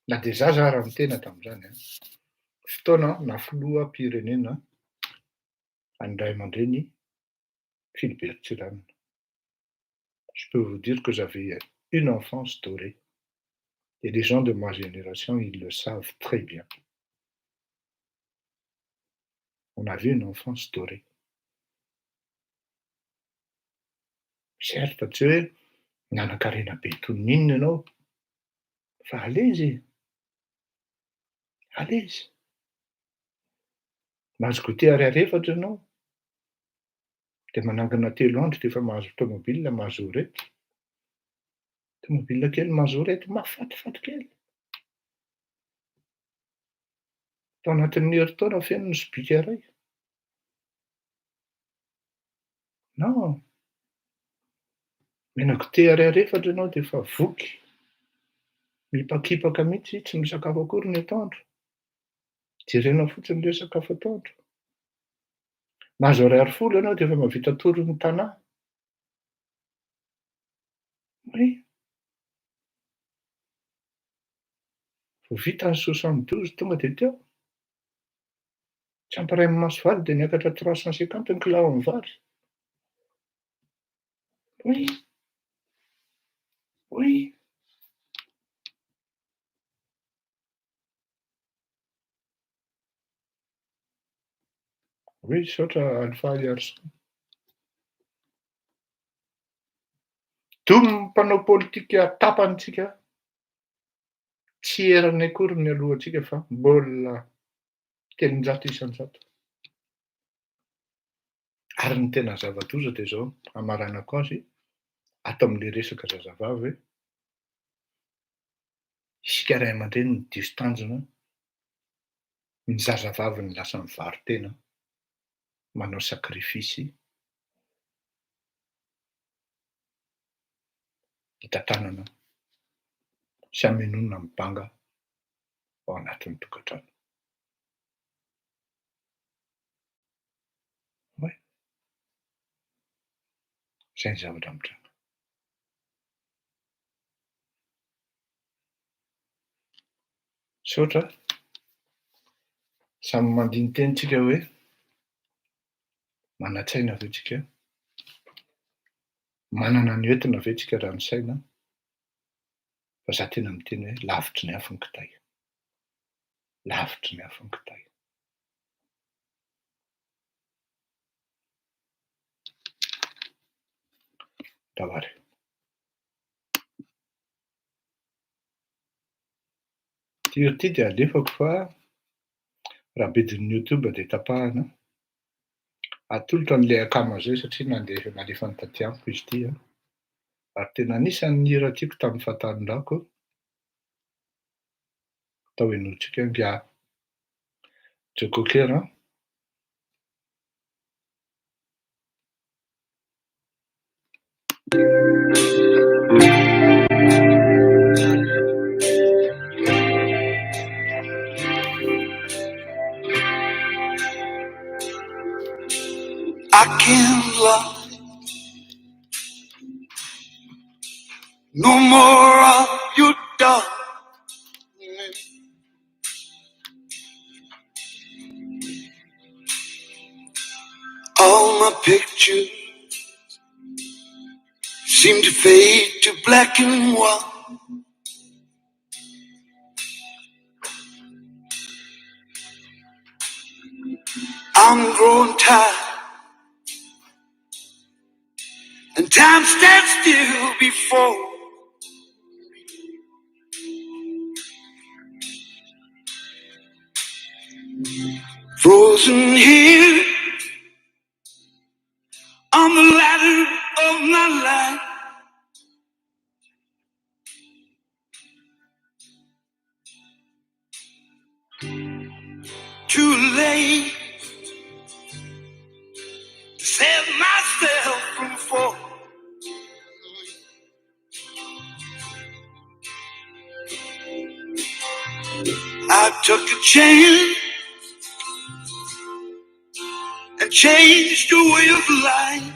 na de za raha mitena tamin'izany a, fotoana nafiloham-pirenena an'i Ray aman-dreny Philbert Tsiranana. Je peux vous dire que j'avais une enfance dorée. Et les gens de ma génération, ils le savent très bien. On avait une enfance dorée. Certes, tsy hoe nanan-karena be toy ny inona ianao, fa à l'aise e, à l'aise. Mahazo goûter ariary efatra ianao, dia manangana 3 andro dia efa mahazo tômôbilina mahazo reto. Tômôbilina kely mahazo reto mafatifaty kely. Tao anatin'ny herintaona feno ny sobika iray. Non, menako TRR efatra ianao dia efa voky. Mipakipaka mihitsy, tsy misakafo akory ny atoandro. Jerenao fotsiny ilay sakafo atoandro. Mahazo 2,10 ianao dia efa mahavita toro ny tanà. Oui. Vao vita ny 72 tonga dia teo. Tsy ampy iray amin'ny maso vary dia niakatra 350 ny kilao amin'ny vary. Oui. Oui. Oui, saotra Alpha Iarson. Domo mpanao politika tapantsika. Tsy erany akory ny alohantsika fa mbola 300 isan-jato. Ary ny tena zava-doza dia izao hamaranako azy ato amin'ilay resaka zazavavy hoe isika ray aman-dreny ny diso tanjona ny zazavavy ny lasa mivaritena manao sakrifisy hitantanana sy hamelona mibanga ao anatin'ny tokantrano. Ouais. Izay ny zavatra mitranga. Saotra samy mandiny tenitsika hoe mana-tsaina ve tsika? Manana ny entina ve tsika raha ny saina? Fa za tena miteny hoe lavitry ny afo ny kitay. Lavitry ny afo ny kitay. Davary. Ty dia alefako fa raha bedin'ny YouTube dia tapahana. Atolotra an'ilay akama zay satria nalefa ny taty amiko izy ity. Ary tena anisan'ny hira tiako tamin'ny fahatanorako. Atao enotsika ngia Joe Cocker. I can't love no more of your dark. All my pictures seem to fade to black and white. I'm growing tired, and time stands still before frozen here on the ladder of my life. Too late to save myself from fall. I took a chance and changed the way of life.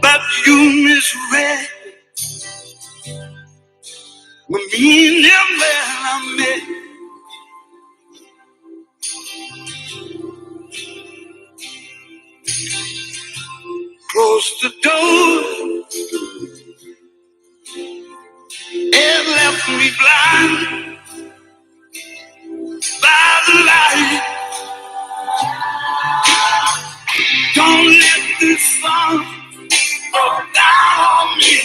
But you misread the meaning that I met. Closed the door and left me blind by the light. Don't let this sun go down on me.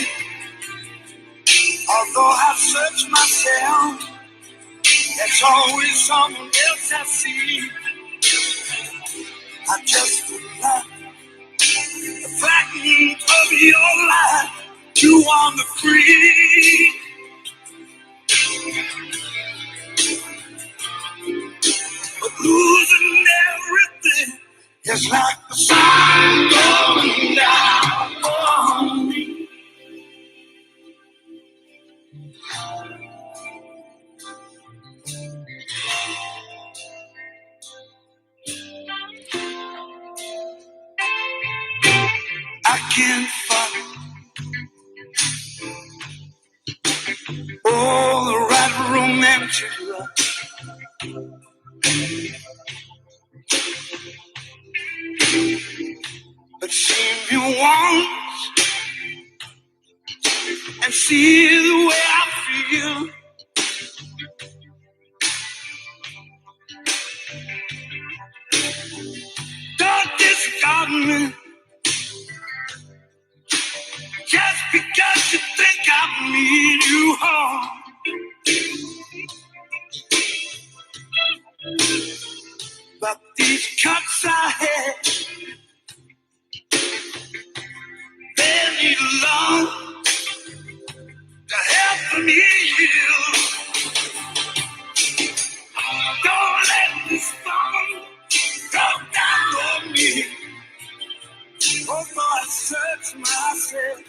Although I search myself There's always someone else I see. I just love the fragment of your life. You want the free. But losing everything is like the sun going down on me. I can't find all the right romantic love. But see me once and see the way I feel. Don't discard me just because you think I mean you harm. But these cuts I had, they need love to help me heal. Don't let this storm go down on me. Although I search myself,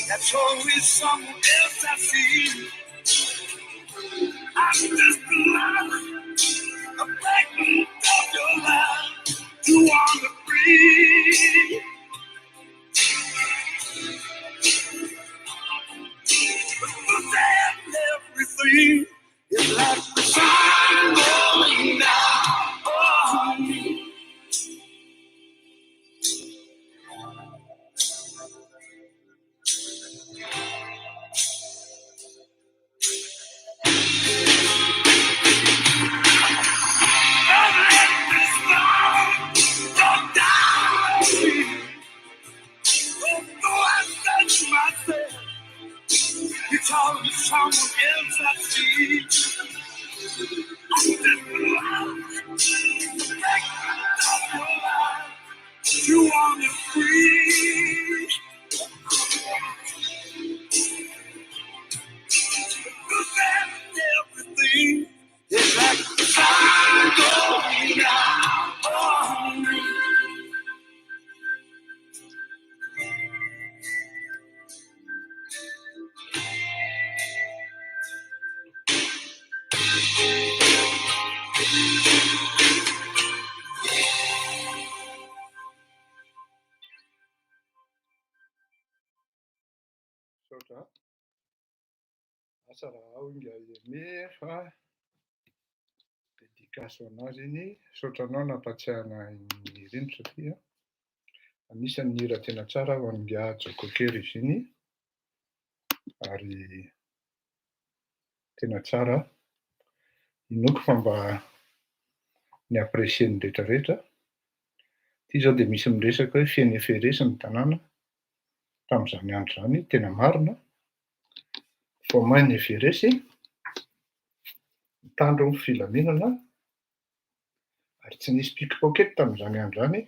that's always someone else I see. I'm just a fragment of your life. You want to breathe. And everything is like the sun going down on me. Don't let this storm go down on me. Although I touch myself, it's always someone else I see. I'm just a fragment of your life. You want it free. Everything is like the sun going down on me. Saotra asa raha ao inga ieme fa dedikasy ho anazy iny. Saotra anao nampatsiahana iny rindro satria anisan'ny hira tena tsara ho an'inga Jokokery izy iny ary tena tsara. Inoako fa mba niapresien'ny rehetrarehetra. Ity zao dia misy miresaka hoe feno eferesy ny tanàna tamin'izany andro izany. Tena marina, vao maina eferesy mitandro ny filaminana ary tsy nisy pickpocket tamin'izany andro izany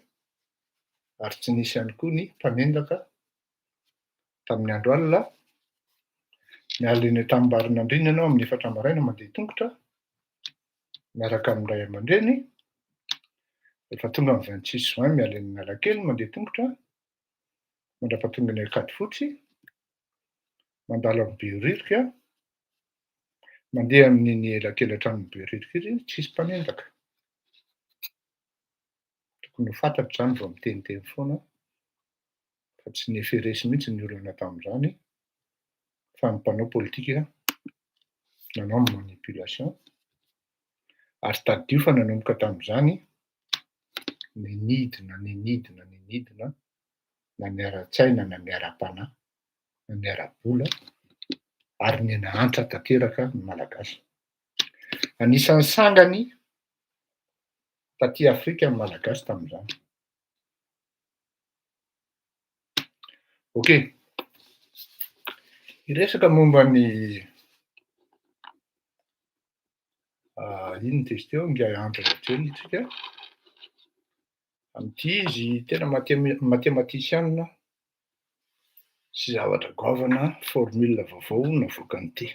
ary tsy nisy ihany koa ny mpanendaka tamin'ny andro alina. Miala eny an-tanimbary ianao amin'ny 4 maraina mandeha tongotra miaraka amin'ny ray aman-dreny. Rehefa tonga amin'ny 26 juin miala eny Analakely mandeha tongotra mandrapatonga eny Ankadifotsy mandalo amin'ny Behoririka mandeha amin'iny elakelatran'ny Behoririka iny tsisy mpanendaka. Tokony ho fantatro izany vao miteniteny foana fa tsy nieferesy mihitsy ny olana tamin'izany fa ny mpanao politika nanao manipulation ary tadio fa nanomboka tamin'izany nenidina na niara-tsaina na niara-panahy na niara-bola ary nena antitra tanteraka ny malagasy. Anisan'ny sangany taty Afrika ny malagasy tamin'izany. Okey. Hiresaka momba ny inona izy teo nga androlately tsika amin'ity izy tena mathématicienne sy zavatra goavana formule vaovao navoaka an'ity.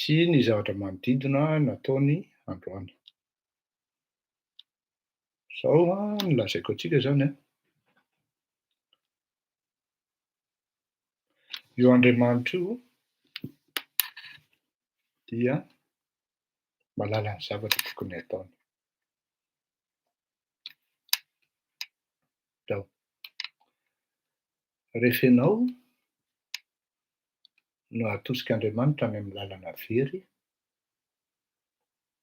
Sy ny zavatra manodidina nataony androany. Zao no lazaiko antsika zany a. Io Andriamanitra io dia mahalala ny zavatra tokony ataony. Zao. Rehefa ianao no atosika Andriamanitra any amin'ny lalana very,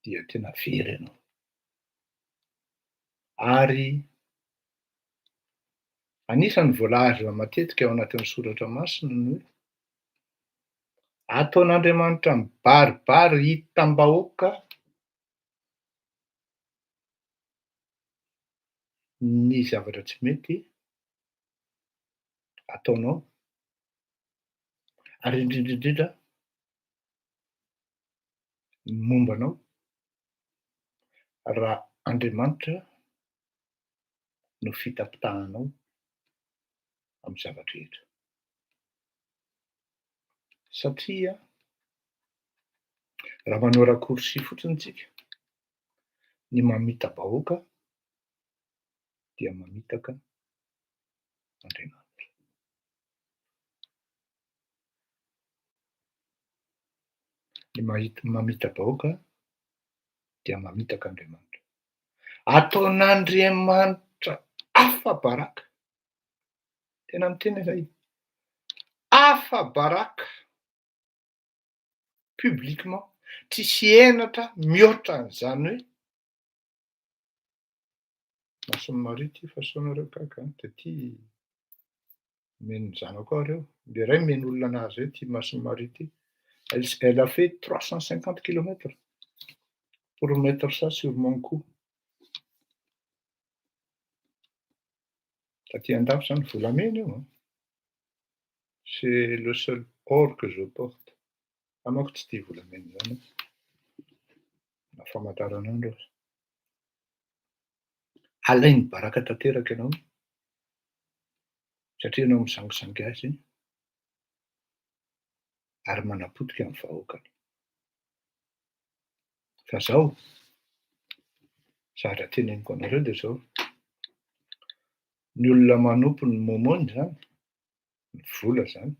dia tena very ianao. Ary anisan'ny voalahatra matetika ao anatin'ny soratra masina ny hoe ataon'Andriamanitra mibaribary hitam-bahoaka ny zavatra tsy mety ataonao, ary indrindraindrindra mombanao raha Andriamanitra no fitapitahanao amin'ny zavatra rehetra. Satria raha manao raccourci fotsiny tsika, ny mamita-bahoaka dia mamitaka Andriamanitra. Ny mamita-bahoaka dia mamitaka Andriamanitra. Ataon'Andriamanitra afa-baraka. Tena miteny izay. Afa-baraka publiquement, tsisy henatra mihoatra an'izany hoe Masony Maria ty fahasoanareo kaka de ty meno zanako aho reo. Le ray meno olona anazy hoe ty Masony Maria ty. Elle a fait 350 kilomètres pour mettre ça sur mon cou. Taty an-dafy zany volamena io. C'est le seul or que je porte. Amako tsy tia volamena zany. Na famantaranandro aza. Alainy baraka tanteraka ianao satria ianao misangisangy azy ary manapotika amin'ny vahoakany. Fa zao, zavatra teneniko anareo de zao. Ny olona manompo ny momony zany, ny vola zany,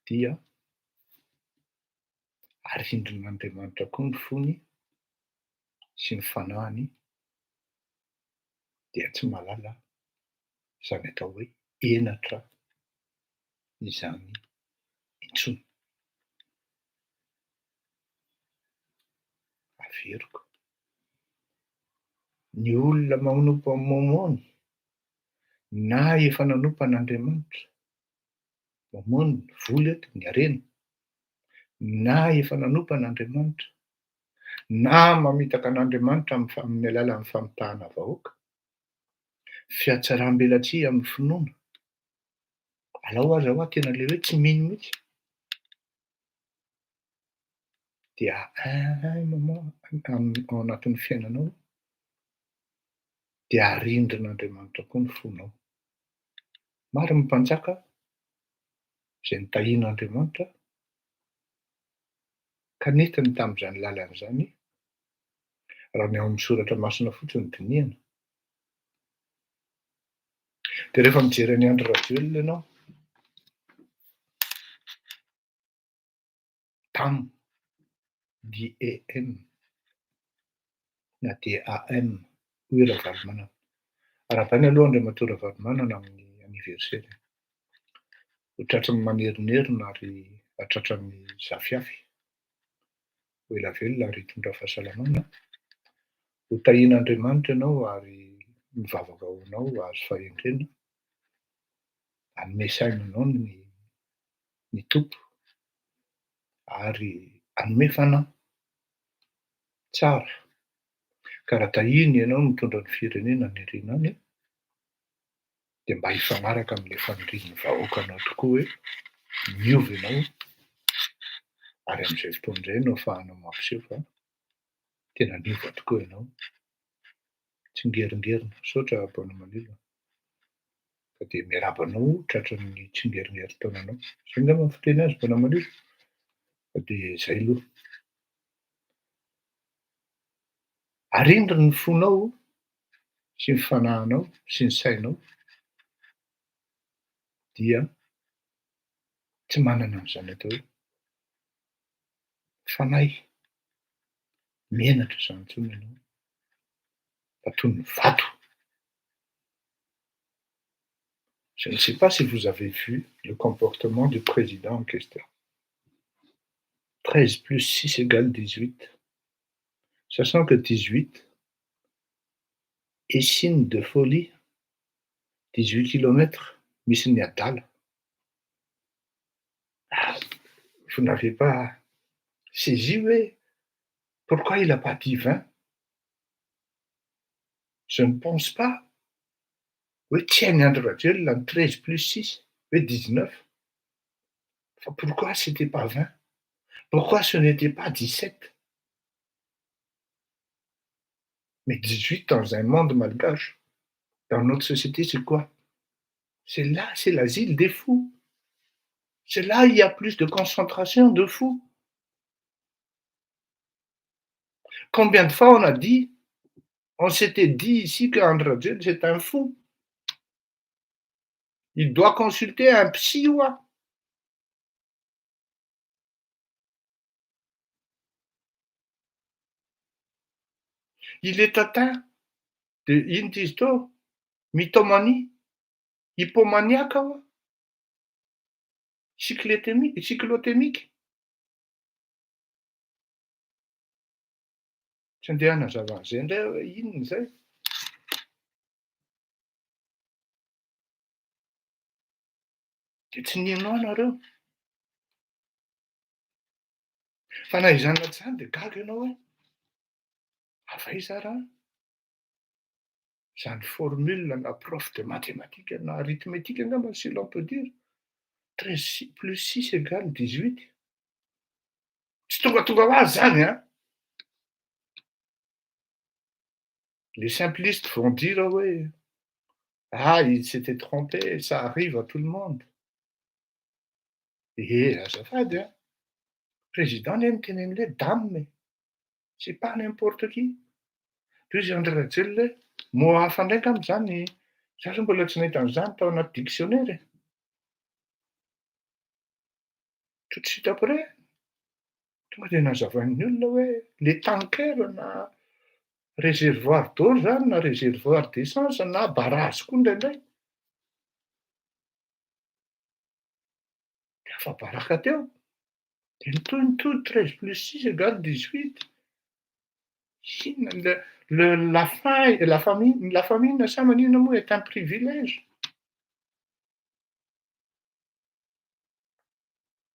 dia arindrin'Andriamanitra koa ny fony sy ny fanahiny dia tsy mahalala izany atao hoe henatra izany intsony. Averiko. Ny olona manompo amin'ny momony na efa nanompo an'Andriamanitra, momony, vola eto, ny harena, na efa nanompo an'Andriamanitra, na mamitaka an'Andriamanitra amin'ny alalan'ny famitahana vahoaka, fiatsaram-belatsia amin'ny finoana, alao aza ho aho tena le hoe tsy mino mihitsy, dia ao anatin'ny fiainanao dia arindrin'Andriamanitra koa ny fonao. Mariny mpanjaka izay nitahian'Andriamanitra ka nentiny tamin'izany lalan'izany raha ny ao amin'ny soratra masina fotsiny dinihana. Dia rehefa mijery ny Andry Rajoelina ianao, DAM, DEM na DAM, hoy Ravalomanana. Arabany aloha Andriamatoa Ravalomanana amin'ny anniversaire. Ho tratran'ny manerinnerina ary hatratran'ny zafiafy. Ho ela velona ary hitondra fahasalamana. Ho tahian'Andriamanitra ianao ary mivavaka honao azo fahendrena. Hanome saina anao ny tompo ary hanome fanahy tsara. Ka raha tahiny ianao mitondra ny firenena any aoriana any, dia mba hifanaraka amin'ilay fanirian'ny vahoaka anao tokoa hoe miova ianao ary amin'izay fotoana izay no ahafahanao mampiseho fa tena niova tokoa ianao. Tsy ngeringerina, misaotra Bona Malilo, fa dia miarahaba anao tratran'ny tsy ngeringerin-taonanao. Zay angamba ny fiteny azy Bona Malilo. Fa dia izay aloha. Arindry ny fonao sy ny fanahinao sy ny sainao dia tsy manana an'izany atao hoe fanahy, menatra izany intsony ianao, fa toy ny vato. Je ne sais pas si vous avez vu le comportement du président en question. 13 plus 6 égale 18. Sachant que 18 est signe de folie. 18 kilomètres, misy ny adala. Vous n'avez pas saisi, oui. Pourquoi il n'a pas dit 20? Je ne pense pas. Oui, tiens, André, 13 plus 6, oui, 19. Enfin, pourquoi c'était pas 20? Pourquoi ce n'était pas 17? Mais 18 dans un monde malgache, dans notre société, c'est quoi? C'est là, c'est l'asile des fous. C'est là où il y a plus de concentration de fous. Combien de fois on s'était dit ici qu'André c'est un fou. Il doit consulter un psywa. Il est atteint de intisto, mythomanie, hypomaniaque, cyclotémique. Tsy andeha hanazava an'izay indray hoe inona izay. Dia tsy ninao anareo. Fa na izany na tsy izany dia gaga ianao hoe avaiza raha izany formule na prof de mathématique na arithmétique angamba si l'on peut dire. 13 plus 6 égale 18. Tsy tonga ho azy zany, hein. Les simplistes vont dire oui, il s'était trompé, ça arrive à tout le monde. Azafady, hein. Président nenitenen'ilay dame, c'est pas n'importe qui. Toy izy André Rajoelina mot hafa ndraiky amin'izany, za zao mbola tsy nahita an'izany tao anaty dictionnaire. Tout de suite après, tonga dia nazavain'ny olona hoe les tankers na réservoir d'eau zany na réservoir d'essence na barrage koa indraindray. Dia afa-baraka teo. Dia nitohy 13 plus 6 égale 18. La faim et la famine, ça maninona moa est un privilège.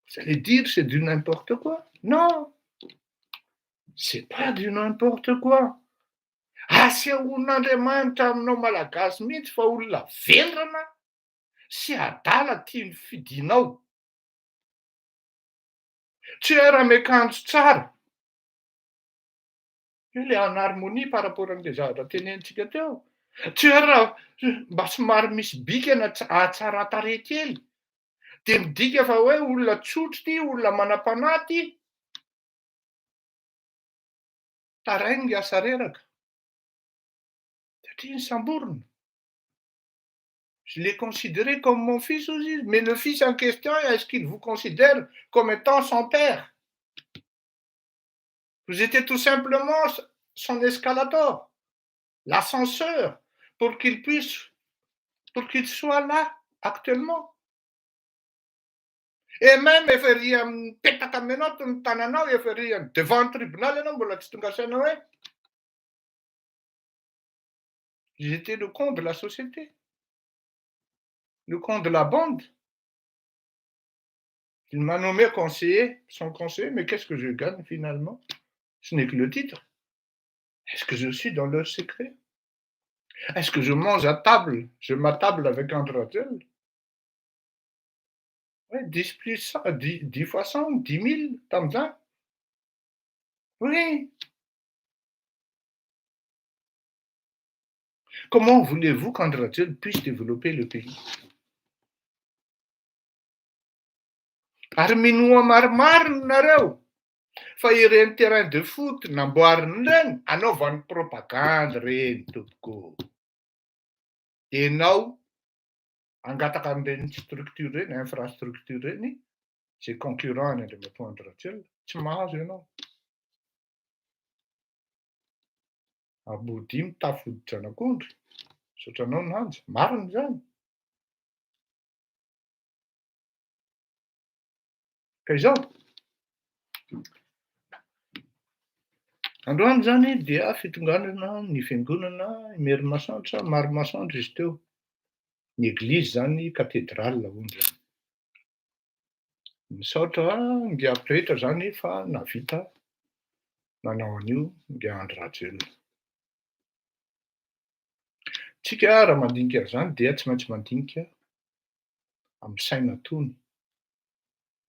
Vous allez dire c'est du n'importe quoi. Non, c'est pas du n'importe quoi. Asehoan'Andriamanitra aminao malagasy mihitsy fa olona vendrana sy adala tia ny fidinao. Tsy era miakanjo tsara. Ilay en harmonie par rapport an'ilay zavatra tenenitsika teo. Tsy era mba somary misy bikana tsara tarehy kely. Dia midika fa hoe olona tsotra ty, olona manam-panahy ty. Tarainga asa reraka. Satria samborina. Je l'ai considéré comme mon fils aussi, mais le fils en question, est-ce qu'il vous considère comme étant son père? Vous étiez tout simplement son escalator, l'ascenseur, pour qu'il soit là actuellement. Et même efa ery mipetaka aminao toy ny tananao efa ery devant tribunal ianao mbola tsy tonga saina hoe j'étais le con de la société, le con de la bande. Il m'a nommé conseiller, son conseiller, mais qu'est-ce que je gagne finalement? Ce n'est que le titre. Est-ce que je suis dans leur secret? Est-ce que je mange à table? Je m'attable avec André Rachel? Ouais, 10 plus 100, 10 fois 100, 10 000 times 1. Oui. Comment voulez-vous qu'André Rachel puisse développer le pays? Ary minoa maromaro nareo fa ireny terrain de foot namboarina reny anaovany propagande reny toko. Ianao angataka an'ireny structure reny, infrastructure reny, zay concurrent any Andriamatoa André Rachel, tsy mahazo ianao. Abody mitafoditranak'ondry, sotranao nanja, marina zany. Ka izao, androany zany dia fitonganana ny fiangonana Emery Masoandra, Mary Masoandra izy teo. Ny église zany cathédrale hono zany. Misaotra ngia ampirehitra zany fa navita nanao an'io ngia André Rachel. Tsika raha mandinika zany dia tsy maintsy mandinika amin'ny saina tony.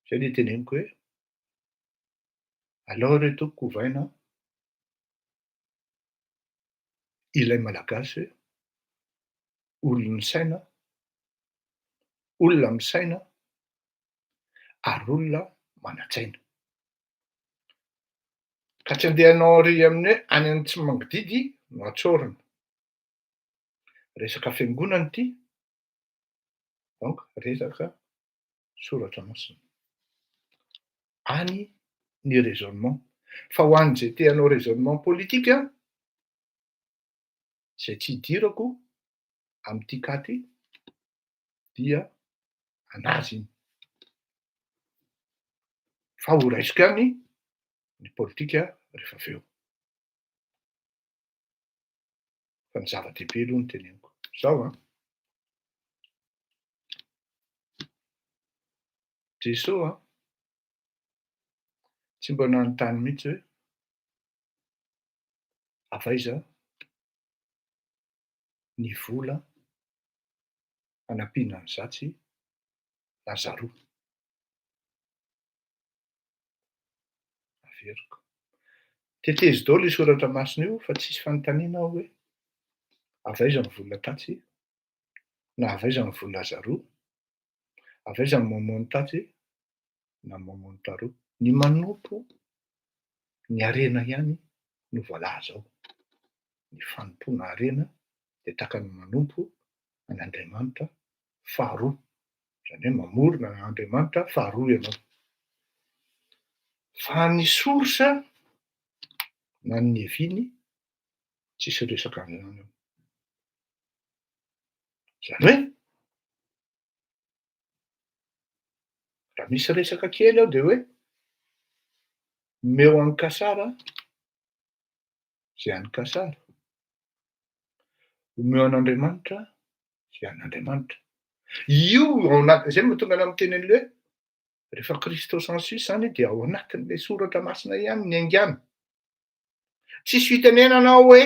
Zay le teneniko hoe aleo re tompoko ovaina ilay malagasy olona misaina, olona misaina ary olona manan-tsaina. Ka tsy andehanao ary amin'ny hoe any Antsimangididy no atsorina. Resaka fiangonana ity, donc resaka soratra masina. Any ny raisonnement. Fa ho an'izay te hanao raisonnement politika, zay tsy hidirako amin'ity katy dia anazy iny. Fa ho raisiko ihany ny politika rehefa avy eo. Fa ny zava-dehibe aloha no teneniko. Zao Jesosy tsy mba nanontany mihitsy hoe avaiza ny vola hanampiana ny zatsy Lazaro. Averiko. Teteza daholo io soratra masina io fa tsisy fanontaniana aho hoe avaiza ny vola tatsy na avaiza ny vola Lazaro, avaiza ny mamono tatsy na mamono taroa. Ny manompo ny harena ihany no voalaza ao. Ny fanompoana harena dia tahaka ny manompo an'Andriamanitra faharoa. Zany hoe mamorona an'Andriamanitra faharoa ianao. Fa ny sorsa na ny eviny tsisy resaka an'izany eo. Zany hoe raha misy resaka kely ao dia hoe meo an-kasara zay an-kasara, omeo an'Andriamanitra zay an'Andriamanitra. Io ao anaty zay mahatonga anao miteny an'ilay hoe rehefa Kristos en sus zany dia ao anatin'ilay soratra masina ihany ny aingana. Tsisy fitenenana ao hoe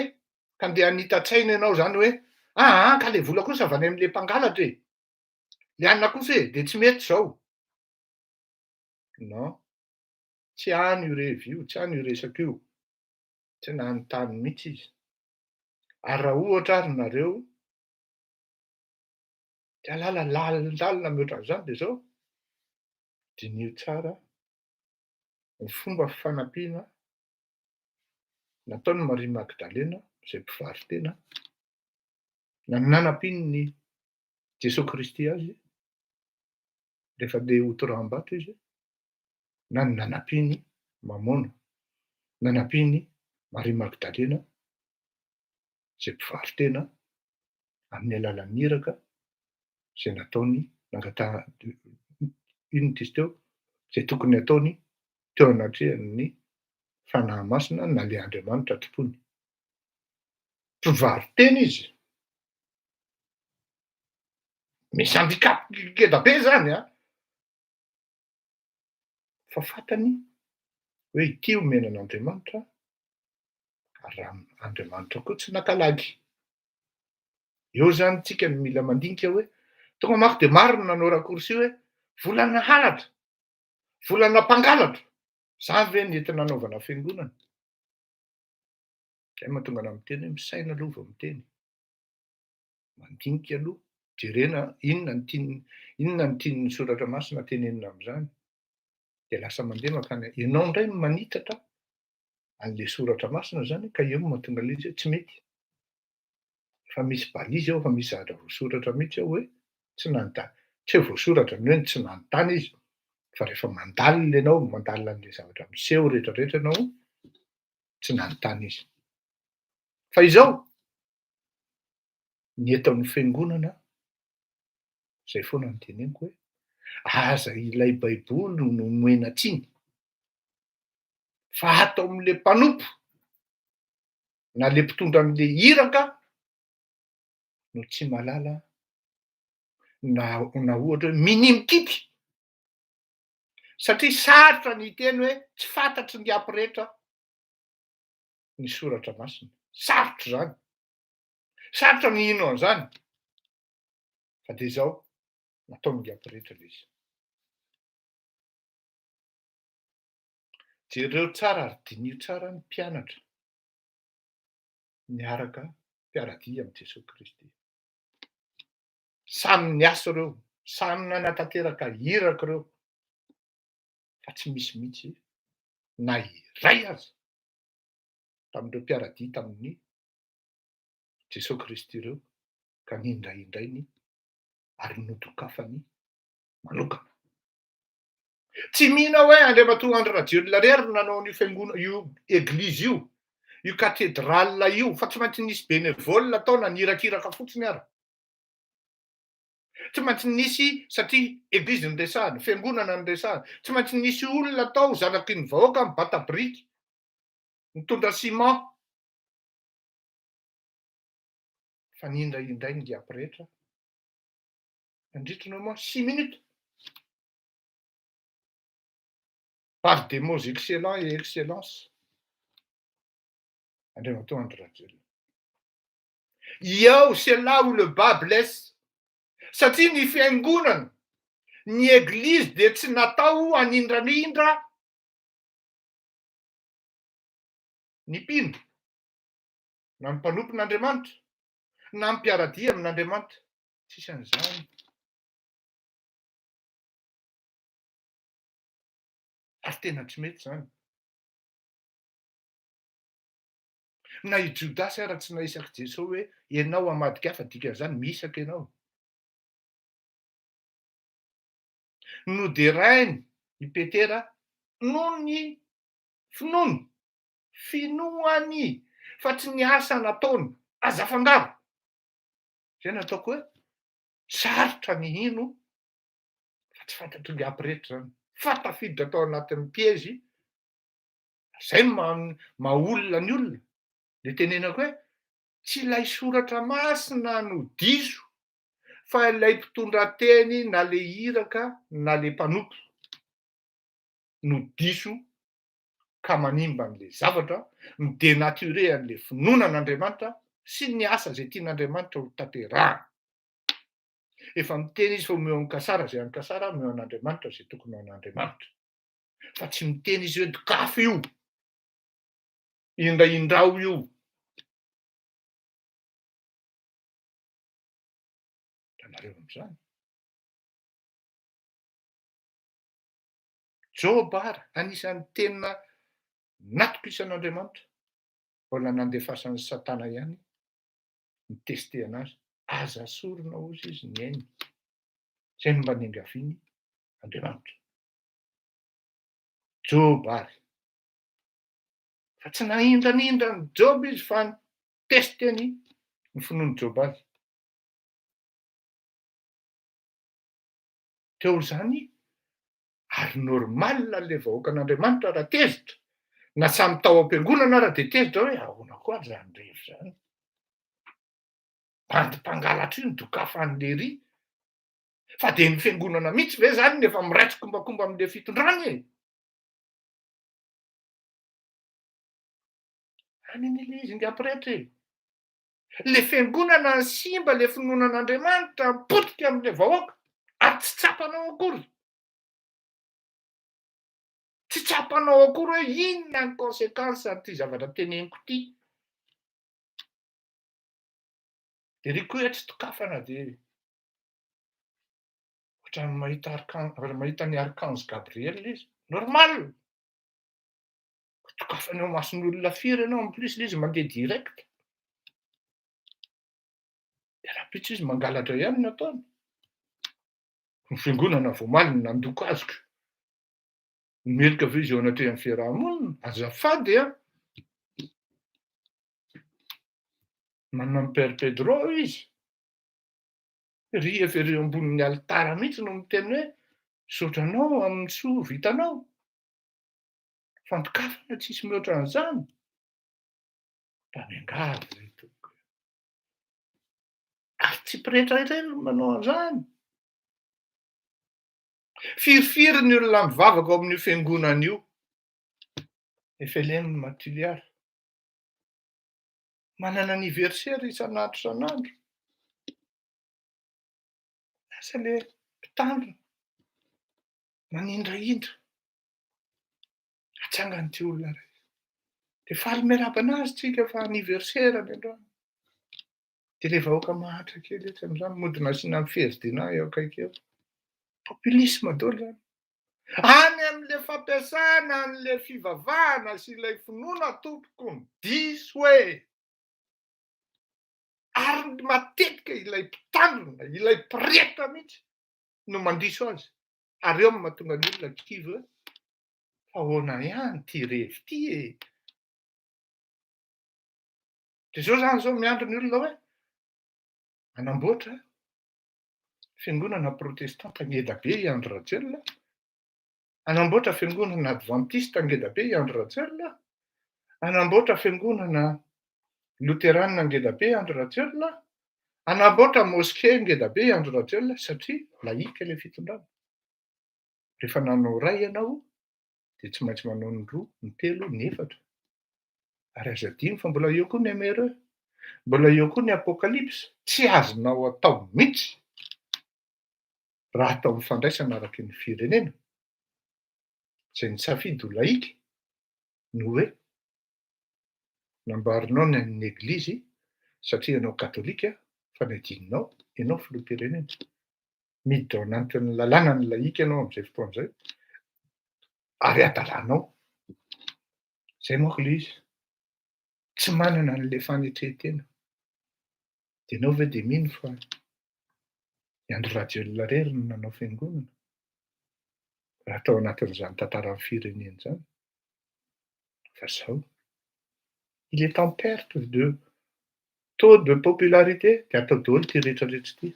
ka andeha hanita-tsaina ianao zany hoe ka le vola kosa avy any amin'ilay mpangalatra e. Le anona kosa e dia tsy mety zao. Non, tsy hany io revy io, tsy hany io resaka io. Tsy nanontany mihitsy izy. Ary raha ohatra ary nareo te hahalala lalina mihoatra an'izany dia zao, dinio tsara ny fomba fifanampiana nataon'i Maria Magdalena izay mpivarotena na nanampiany Jesosy Kristy azy rehefa andeha ho toram-bato izy, na ny nanampiany mamona, nanampiany Maria Magdalena izay mpivarotena amin'ny alalan'ny iraka izay nataony inona diso teo, izay tokony ataony teo anatrehan'ny fanahy masina na le Andriamanitra tompony. Mpivarotena izy. Misy handicap ngeda be zany fa fantany hoe ity omena an'Andriamanitra ary raha Andriamanitra koa tsy nankalagy. Eo zany tsika no mila mandinika hoe tonga mako de marina nanao rakory sy hoe volana halatra, volana mpangalatra. Zany ve ny entina nanaovana fiangonana? Zay mahatonga ana miteny hoe misaina aloha vao miteny. Mandinika aloha, jerena inona no tian'ny soratra masina tenenina am'zany. De lasa mandeha makany ianao indray no manitatra an'le soratra masina zany ka eo no mahatonga an'izy hoe tsy mety. Fa misy balizy ao, fa misy zavatra voasoratra mihitsy ao hoe tsy tsy hoe voasoratra ny hoe tsy nanontany izy, fa rehefa mandalina ianao, mandalina an'le zavatra miseho rehetrarehetra ianao, tsy nanontany izy. Fa izao, ny eto amin'ny fiangonana, zay foana no teneniko hoe aza ilay baiboly no nomena tsiny, fa ato am'le mpanompo na le mpitondra an'le iraka no tsy malala na ohatra hoe minimikity. Satria sarotra ny hiteny hoe tsy fantatry ny apo rehetra ny soratra masina. Sarotra zany. Sarotra ny hino an'zany. Fa de zao, nataon'ny apo rehetra le izy. Jereo tsara ary dinio tsara ny mpianatra miaraka mpiaradia am' Jesosy Kristy. Samy niasa reo, samy nanatanteraka iraka reo, fa tsy misy mihitsy na iray aza tam'ireo mpiaradia tamin'ny Jesosy Kristy reo ka nindraindrainy ary nodokafany manokana. Tsy mihina hoe Andriamatoa Andry Rajoelina no nanao an'io io eglizy io, io katedrala io, fa tsy maintsy nisy bénévole tao nanirakiraka fotsiny ary. Tsy maintsy nisy, satria eglizy no resahana, fiangonana no resahana, tsy maintsy nisy olona tao zanaky ny vahoaka mibata briky, mitondra ciment. Fa nindraindray ny apo rehetra, nandritranao moa 6 minutes. Par des mots excellents et excellence. Andriamatoa Andry Rajoelina. Io, c'est là où le bas blesse. Satria ny fiangonana, ny eglizy de tsy natao hanindranindra ny mpino, na ny mpanompon'Andriamanitra, na ny mpiaradia amin'Andriamanitra. Tsisy an'izany. Ary tena tsy mety zany. Na i Jodasy ara tsy nahisaky Jesosy hoe ianao hamadika afa dikan'izany mihisaka ianao. Noderainy i Petera noho ny finoany, fa tsy ny asa nataony aza fangaro. Zay nataoko hoe sarotra ny hino, fa tsy fantatry ny apo rehetra zany. Fa tafiditra tao anatin'ny piège, zay maha-olona ny olona. Le tenenako hoe tsy ilay soratra masina no diso, fa ilay mpitondra teny na le iraka na le mpanompo no diso ka manimba an'le zavatra, midenaturé an'le finoanan'Andriamanitra sy ny asa zay tian'Andriamanitra ho tanterahana. Efa miteny izy fa omeo ankasara zay ankasara, omeo an'Andriamanitra zay tokony ho an'Andriamanitra. Fa tsy miteny izy hoe dokafy io, indraindrao io. Tanareo am'zany. Joba ary anisan'ny tena natokisan'Andriamanitra, mbola nandefasany Satana ihany miteste anazy. Aza sorona ozy izy ny ainy. Zay no mba niangaviany Andriamanitra. Joba ary. Fa tsy nahindrandra ny Joba izy fa nitesteny ny finoany Joba azy. Teo zany, ary normal le vahoaka an'Andriamanitra raha tezitra, na samy tao am-piangonana raha de tezitra hoe ahoana koa zany rehefa zany. Bandimpangalatra io dokafa an'le ry. Fa de ny fiangonana mihitsy ve zany nefa miraitsim-kombakomba am'le fitondrany e? Any an'ile izy ny apo rehetra e. Le fiangonana ny simba le finoanan'Andriamanitra mipotika amin'le vahoaka ary tsy tsapanao akory. Tsy tsapanao akory hoe inona ny conséquence an'ity zavatra teneniko ity. De ry koa tsy tokafana de ohatran'ny mahita ny arkange Gabriel izy. Normal. Tokafana eo mason'olona firy ianao en plus izy mandeha direct. De rapitsa izy mangalatra ihany no ataony. Ny fiangonana vao maliny nandoko azoko. Melika ve izy eo anatrehan'ny fiarahamonina? Azafady a. Manana ny Père Pedro izy. Ry efa ry ambonin'ny alitara mihitsy no miteny hoe sotranao amin'ny soa vitanao. Fandokafana tsisy mihoatra an'izany. Miangavy zay tompoko. Ary tsy piretraretra no manao an'izany. Firifiry ny olona mivavaka ao amin'io fiangonana io. Efa ilainy matiliara. Manana anniversaire isan'andro isan'andro. Asa le mpitandrina. Manindrahindra. Atsangan'ity olona iray. De faly miarahaba anazy tsika fa anniversaire ny androany. De le vahoaka mahatra kely etsy amin'izany mody asiana amin'ny fihetsidina eo akaiky eo. Populisme daholo zany. Any amin'le fampiasana an'le fivavahana sy ilay finoana tompoko ny diso hoe. Ary matetika ilay mpitandrina, ilay pretra mihitsy no mandiso azy. Ary eo mahatonga ny olona kivy hoe ahoana ihany ty revy ty e. De zao zany zao miandry ny olona hoe anamboatra fiangonana protestanta ngeda be i Andry Rajoelina. Anamboatra fiangonana adventiste ngeda be i Andry Rajoelina. Anamboatra fiangonana luterana ngeda be i Andry Rajoelina. Anamboatra moskea ngeda be i Andry Rajoelina satria laïque ilay fitondrana. Rehefa nanao ray ianao de tsy maintsy manao ny roa, ny telo, ny efatra. Ary aza adino fa mbola eo koa ny hébreu. Mbola eo koa ny apocalypse. Tsy azonao atao mihitsy. Raha atao mifandraisana araky ny firenena. Izay nisafidy ho laïque no hoe nambarinao ny an'ny eglizy satria ianao katolika fa ny adininao ianao filoham-pirenena. Miditra ao anatin'ny lalàna ny laïque ianao amin'izay fotoana izay. Ary adalanao. Zay manko le izy. Tsy manana an'le fanetrehantena. De ianao ve de mino fa i Andry Rajoelina irery no nanao fiangonana. Raha atao anatin'izany tantaran'ny firenena izany. Fa zao. Il est en perte de taux de popularité. De atao daholo ty rehetrarehetra ity.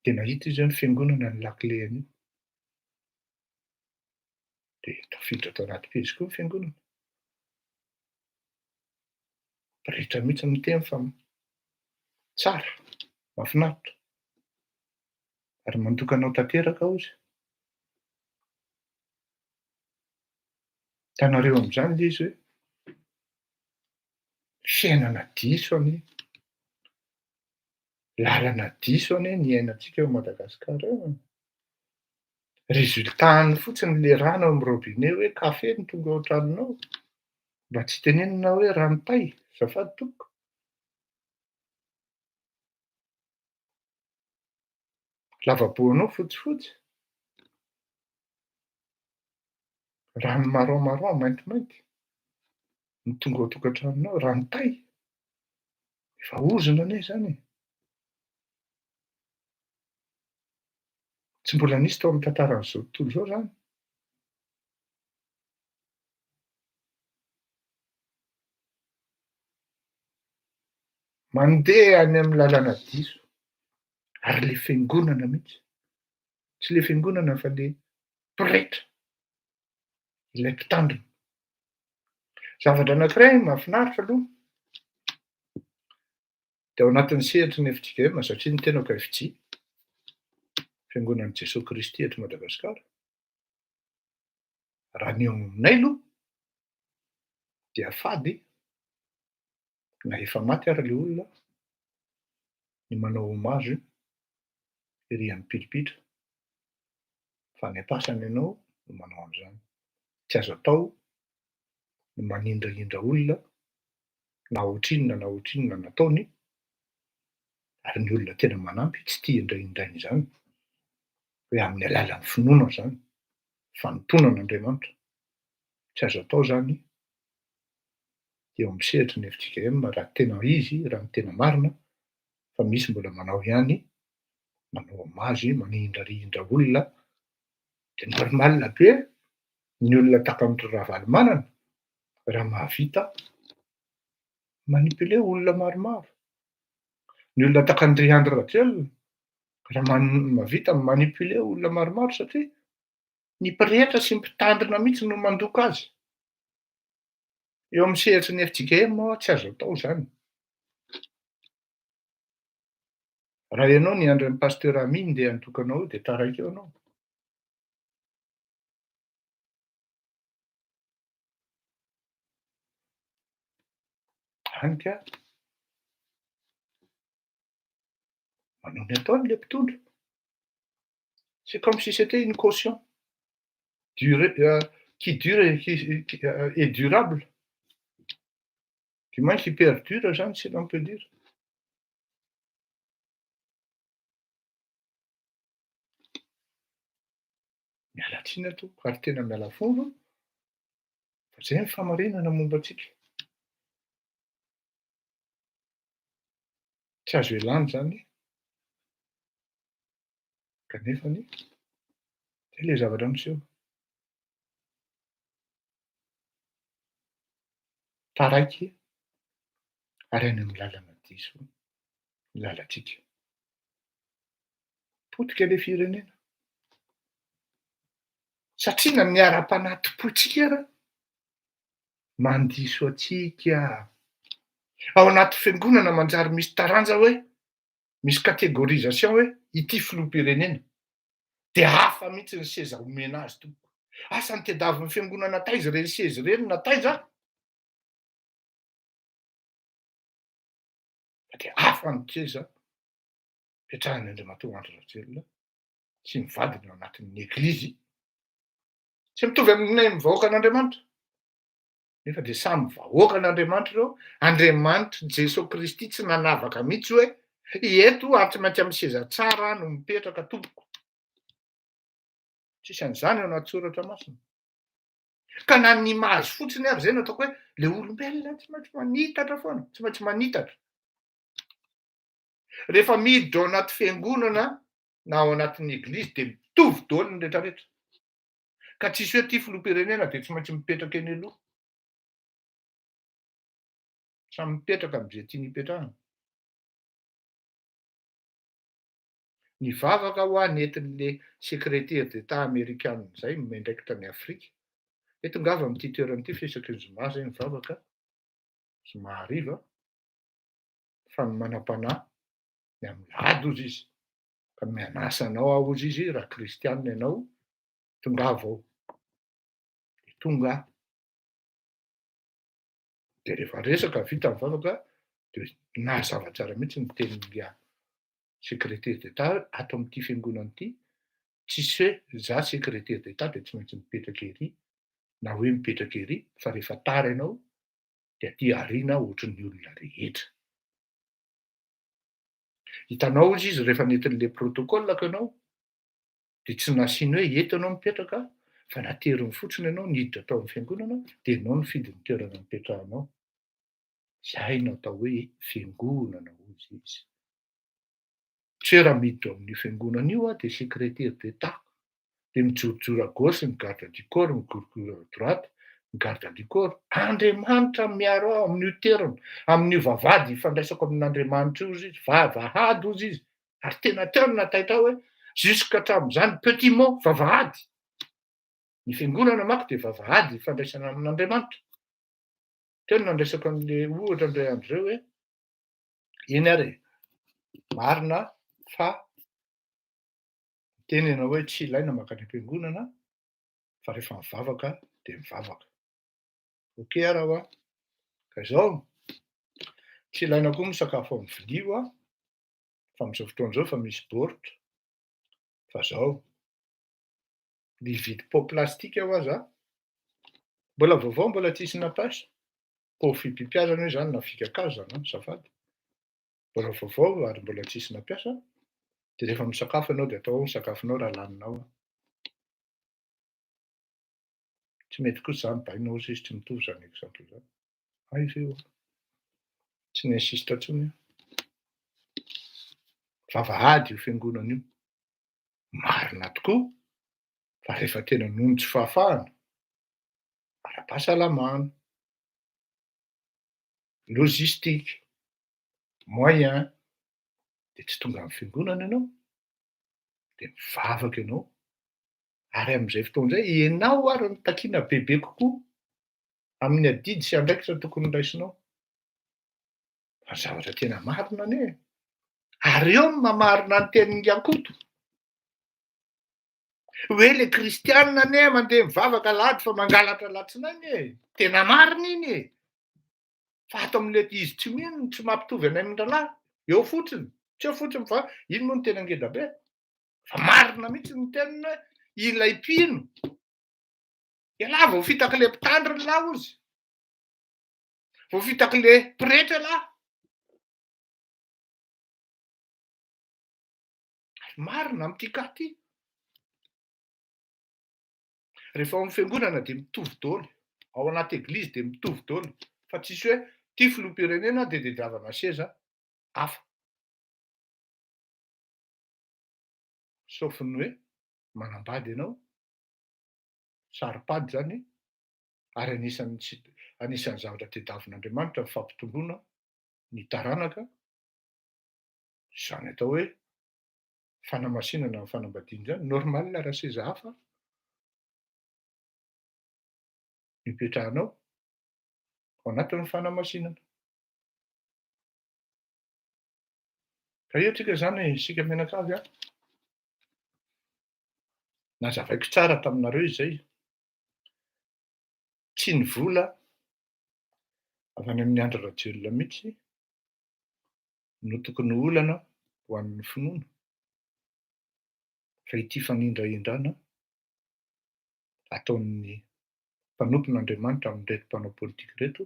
De nahita izy ny fiangonana ny lakileny io. De tafiditra tao anaty pejy koa ny fiangonana. Rehetra mihitsy miteny fa tsara, mahafinaritra. Ary mandoka anao tanteraka hozy. Hitanareo amin'izany le izy hoe fiainana diso anie. Lalana diso anie ny iainantsika eo Madagasikara eo. Résultat-ny fotsiny le rano amin'ny robinet hoe kafe no tonga ao an-tranonao. Mba tsy tenenina hoe ranontay, azafady tompoko. Lavaboanao fotsifotsy. Rano marron maintimainty. Ny tonga ao tokantranonao ranontay. Efa ozona anie zany. Tsy mbola nisy tao amin'ny tantaran'izao tontolo izao zany. Mandeha any amin'ny lalàna diso. Ary le fiangonana mihitsy. Tsy le fiangonana fa le pretra. Ilay mpitandrina. Zavatra anankiray mahafinaritra aloha. De ao anatin'ny sehatry ny FJKM satria ny tenako FJ. Fiangonan'i Jesosy Kristy eto Madagasikara. Raha ny ao aminay aloha dia fady. na efa maty ary le olona ny manao hommage ery amin'ny pilipitra fa ny am-pasany ianao no manao an'izany. Tsy azo atao ny manindrahindra olona na ohatrinona nataony ary ny olona tena manampy tsy tia indraindrainy izany hoe amin'ny alalan'ny finoana izany, fanotonan'Andriamanitra. Tsy azo atao izany eo amin'ny sehatry ny FJKM raha tena izy, raha ny tena marina fa misy mbola manao ihany, manao hommage, manindrarindra olona dia normal be ny olona tahaka ny Ravalomanana raha mahavita manipuler olona maromaro. Ny olona tahaka ny Ry Andry Rajoelina raha mahavita manipuler olona maromaro satria ny mpirehitra sy ny mpitandrina mihitsy no mandoko azy. Eo amin'ny sehatry ny FJKM tsy azo atao izany. Raha ianao niandry an'i pasteur Amine dia handoko anao eo dia taraiky eo anao. Hany ka manao ny ataony le mpitondra. C'est comme si c'était une caution qui dure et durable. Du moins qui perdure zany si l'on peut dire. Miala tsiny ato ary tena miala fondro fa zay ny famarinana momba antsika. Tsy azo ialany zany kanefany zay le zavatra miseho. Taraiky ary any amin'ny lalana diso ilalantsika. Potika ilay firenena. Satria na miara-panatym-potsika ara mandiso atsika. Ao anaty fiangonana manjary misy taranja hoe misy catégorisation hoe ity filoham-pirenena dia hafa mihitsy ny seza omena azy tompoko. Asa ny tediavin'ny fiangonana taiza ireny seza ireny na taiza? Dia hafa ny seza petrahan'Andriamatoa Andry Rajoelina sy ny vadiny ao anatin'ny eglizy. Tsy mitovy aminay mivahoaka an'Andriamanitra. Nefa dia samy vahoaka an'Andriamanitra ireo. Andriamanitra Jesosy Kristy tsy nanavaka mihitsy hoe eto ary tsy maintsy amin'ny seza tsara no mipetraka tompoko. Tsisy an'izany ao anaty soratra masina. Ka na ny mahazo fotsiny ary zay no ataoko hoe le olombelona tsy maintsy manitatra foana, tsy maintsy manitatra. Rehefa miditra ao anaty fiangonana na ao anatin'ny eglizy dia mitovy daholo ny rehetrarehetra. Ka tsisy hoe ity filoham-pirenena dia tsy maintsy mipetraka eny aloha. Samy mipetraka amin'izay tiany hipetrahana. Nivavaka ho aho nentin'ilay secrétaire d'État américain izay mendraikitra ny Afrika. Eto ngava amin'ity toerana ity fisaky ny zoma zay nivavaka. Zoma hariva fa ny manam-panahy ny amin'ny ady ozy izy. Ka mianasa anao aho ozy izy raha kristianina ianao tongava ao. Dia tonga aho. Dia rehefa resaka vita mivavaka dia nahazava tsara mihitsy ny tenin'ilay secrétaire d'État ato amin'ity fiangonana ity. Tsisy hoe za secrétaire d'État dia tsy maintsy mipetraka ery na hoe mipetraka ery fa rehefa tara ianao dia aty aoriana ohatran'ny olona rehetra. Hitanao ozy izy rehefa nentin'ilay protocole ka ianao dia tsy nasiany hoe eto ianao mipetraka fa nateriny fotsiny ianao niditra tao amin'ny fiangonana dia ianao nifidy ny toerana nipetrahanao. Izay no atao hoe fiangonana ozy izy. Tsy hoe raha miditra ao amin'io fiangonana io aho dia secrétaire d'État dia mijorojoro à gauche ny garde du corps, migorogoro à droite ny garde du corps. Andriamanitra miaro aho amin'io toerana, amin'io vavahady ifandraisako amin'Andriamanitra io izy, vavahady ozy izy. Ary tena teona tahita hoe jusqu'hatramin'izany petit mot vavahady. Ny fiangonana manko dia vavahady ifandraisana amin'Andriamanitra. Teo no nandraisako an'ilay ohatra indray andro ireo hoe eny ary marina fa tenena hoe tsy ilaina mankany am-piangonana fa rehefa mivavaka dia mivavaka. Ok ara ho aho. Ka izao Tsy ilaina koa misakafo amin'ny vilia fa amin'izao fotoan'izao fa misy baoritra. Fa zao, mividy pot plastika aho aza, mbola vaovao mbola tsisy nampiasa. Pot fipimpiazana hoe zany na fikakazo zany azafady. Mbola vaovao ary mbola tsisy nampiasa, de rehefa misakafo ianao de atao ao ny sakafonao raha laninao. Tsy mety kosa zany bainao sisy tsy mitovy zany exemple zany. Ay ve tsy n'insista intsony aho. Vavahady io fiangonana io. Marina tokoa fa rehefa tena noho tsy fahafahana, ara-pahasalamana, logistique, moyen, de tsy tonga amin'ny fiangonana ianao, de mivavaka ianao, ary amin'izay fotoana izay ianao ary no takiana bebe kokoa amin'ny adidy sy andraikitra tokony raisinao. Fa zavatra tena marina anie. Ary eo ny mamarina ny tenin'ny Akoto. Hoe le kristianina anie mandeha mivavaka lahady fa mangalatra alatsinainy e. Tena marina iny e. Fa ato amin'le izy tsy mino tsy mampitovy anay amin-dralahy. Eo fotsiny. Tsy eo fotsiny fa iny moa no tena ngeda be. Fa marina mihitsy ny teniny hoe ilay mpino. Ialahy vao fitaka le mpitandriny lahy ozy. Vao fitaka le pretra lahy. Marina amin'ity ka ty. Rehefa ao amin'ny fiangonana dia mitovy daholo, ao anaty eglizy dia mitovy daholo, fa tsisy hoe ty filoham-pirenena dia tadiavana seza hafa. Sauf ny hoe manambady ianao, saripady zany, ary anisan'ny zavatra tadiavin'Andriamanitra ny fampitomboana ny taranaka, izany atao hoe fanamasinana amin'ny fanambadiana zany, normal raha seza hafa mipetrahanao ao anatin'ny fanamasinana. Ka io tsika zany isika mianakavy nazavaiko tsara taminareo izay. Tsy ny vola avy any amin'ny andro rajolona mihitsy no tokony olana ho an'ny finoana. Fa ity fanindrahindrana ataon'ny mpanompon'Andriamanitra amin'ireto mpanao politika ireto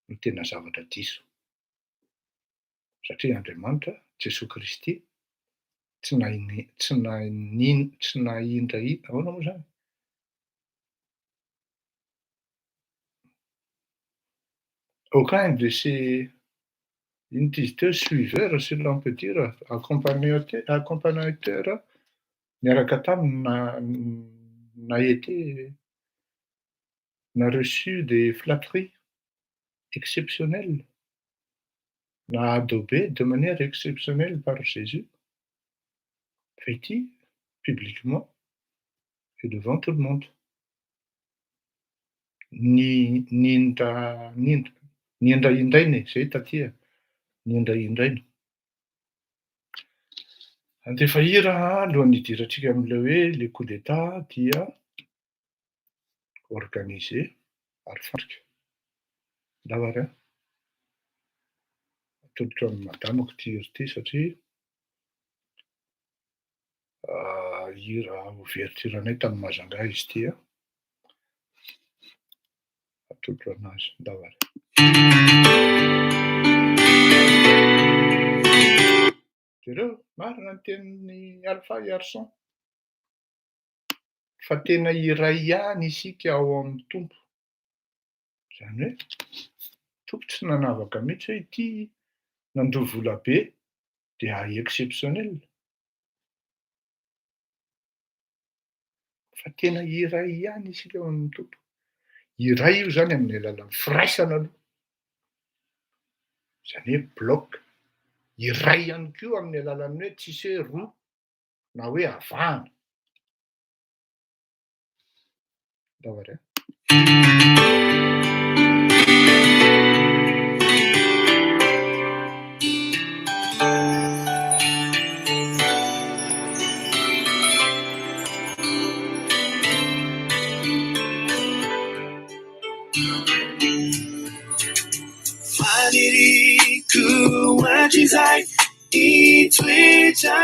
no tena zavatra diso. Satria Andriamanitra, Jesosy Kristy, tsy nahindra ahoana moa zany? Aucun de ces, ino ty izy teo, suiveurs, si l'on peut dire, accompagnateurs niaraka taminy n'a reçu des flatteries exceptionnelles, n'a adobé de manière exceptionnelle par Jésus. Fait-il publiquement et devant tout le monde. Niindraindrainy zay taty niindraindraina. Andefa hira alohan'ny hidirantsika amin'ilay hoe le coup d'état dia organisé ary fandrika. Davara atolotra amin'ny madamako ty hira ty satria hira overture-nay tamin'ny Majanga izy ty atolotra anazy. Davara. Jereo marina ny tenin'ny Alpha Iarson. Fa tena iray ihany isika ao amin'ny tompo. Zany hoe tompo tsy nanavaka mihitsy hoe ity nandoro vola be dia exceptionnel. Fa tena iray ihany isika ao amin'ny tompo. Iray io zany amin'ny alalan'ny firaisana aloha. Zany hoe bloc. Iray ihany koa amin'ny alalan'ny hoe tsisy hoe roa na hoe avahana. Davara. Vanity Akizai, itwita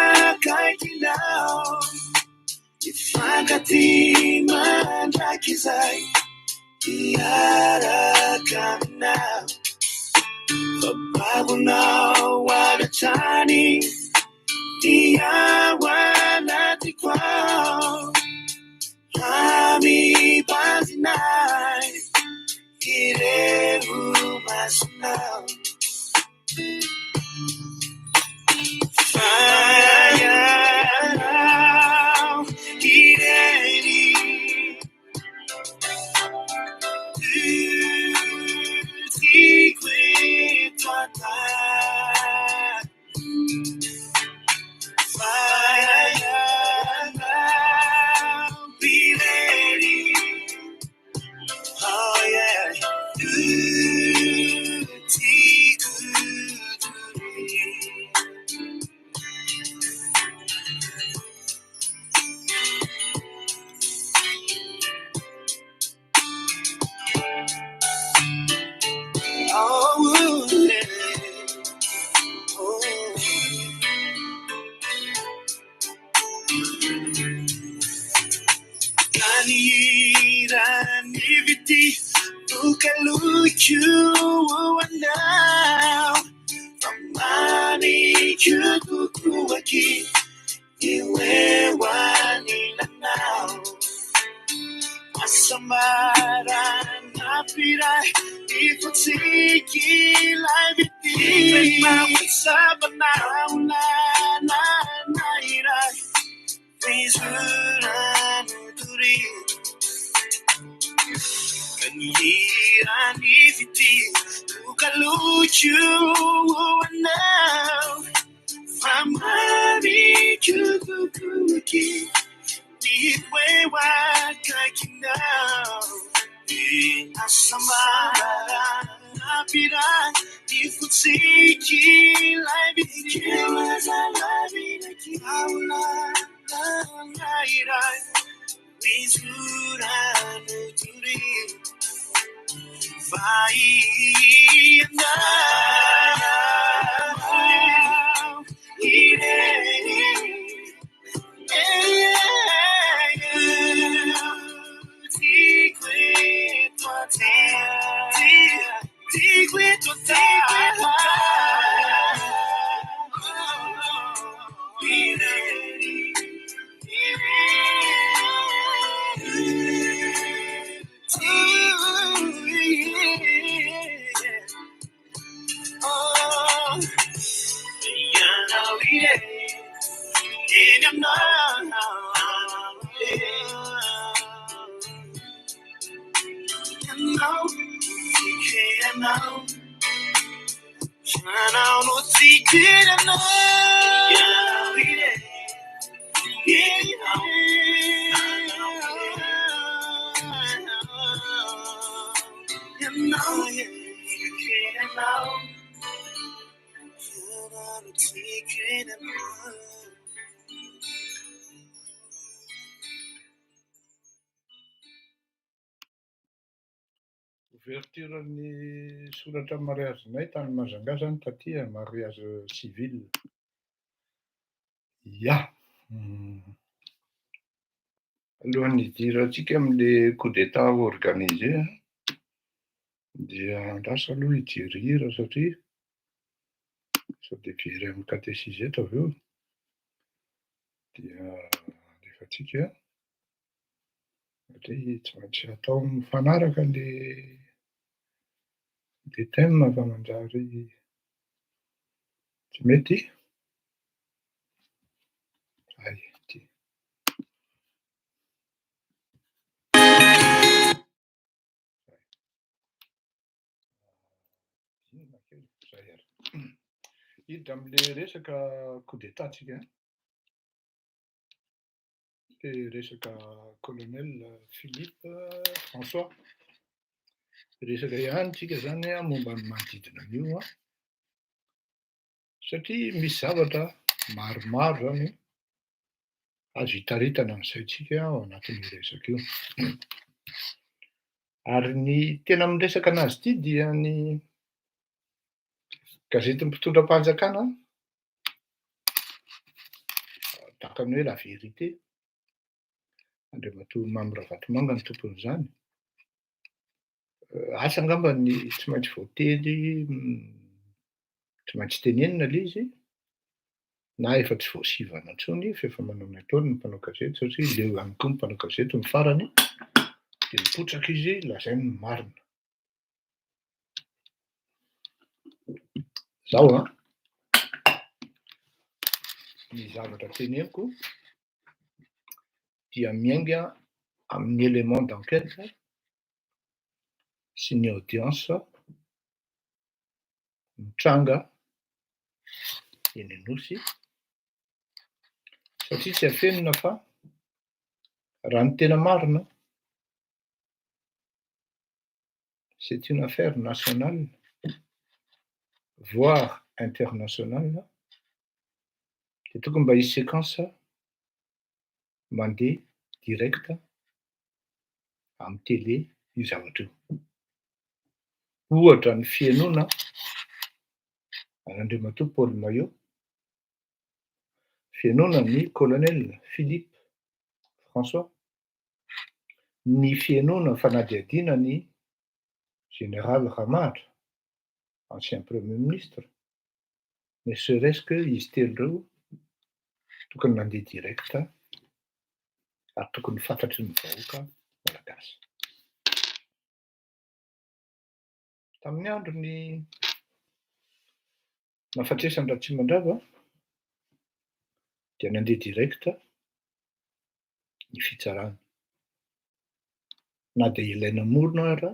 kaikinao. Ifakati mandakizai, iarakamina. Babuna wagatani, dia wanati kwao. Ami bazinai, irehu masunao. Fire now, ireni. Secret tata. Fire now, be ready. Oh yeah. Oh, yeah. Oh. Raniviti, Lukaluchu, now. Amani, Kukuaki, Iwe Wanila now. Asamara, Napira, Ifotiki, Liviti, Sabana, Naira, Rizurani, Kanyiraniviti, Lukaluchu, now. Amani, Kukuaki, Iwe Wakakina. Asamara, Napira, Ifutiki, Liviti, Aula, Naira, Rizurani, Vai now, Ouverturan'ny soratra mariazinay tany Majunga zany taty mariage civil. Ia. Alohan'ny hidirantsika amin'le coup d'état organisé dia lasa aloha hijery hira satria sao dia very amin'ny catéchisète avy eo dia alefatsika satria tsy maintsy atao mifanaraka le thème fa manjary tsy mety. Ay, ty. Hiditra amin'le resaka coup d'état tsika. Le resaka colonel Philippe François. Resaka ihany tsika zany momba ny manodidina an'io satria misy zavatra maromaro zany azo hitaritana amin'izay ao anatin'io resaka io. Ary ny tena miresaka anazy ity dia ny Gazety mpitondram-panjakana, tahaka ny hoe la vérité. Andriamatoa Mamy Ravatomanga ny tompon'izany. Asa angamba ny tsy maintsy voately, tsy maintsy tenenina le izy, na efa tsy voasivana intsony fa efa manao ny ataony ny mpanao gazety satria leo ihany koa ny mpanao gazety ny farany dia mipotsaka izy lazainy ny marina. Zao ny zavatra teneniko dia miainga amin'ny élément d'enquête sy ny audience mitranga eny Anosy satria tsy afenina fa raha ny tena marina, c'est une affaire nationale voire internationale, dia tokony mba hisy séquence mandeha direct amin'ny télé io zavatra io. Ohatra ny fihainoana an'Andriamatoa Paul Maillot, fihainoana ny colonel Philippe François, ny fihainoana fanadihadiana ny général Ramatra, ancien premier ministre, ne serait-ce que izy telo ireo tokony mandeha direct ary tokony fantatry ny vahoaka malagasy. Tamin'ny androny nafatresan'ny Ratsimandrava dia nandeha direct ny fitsarana. Na dia ilaina morona ara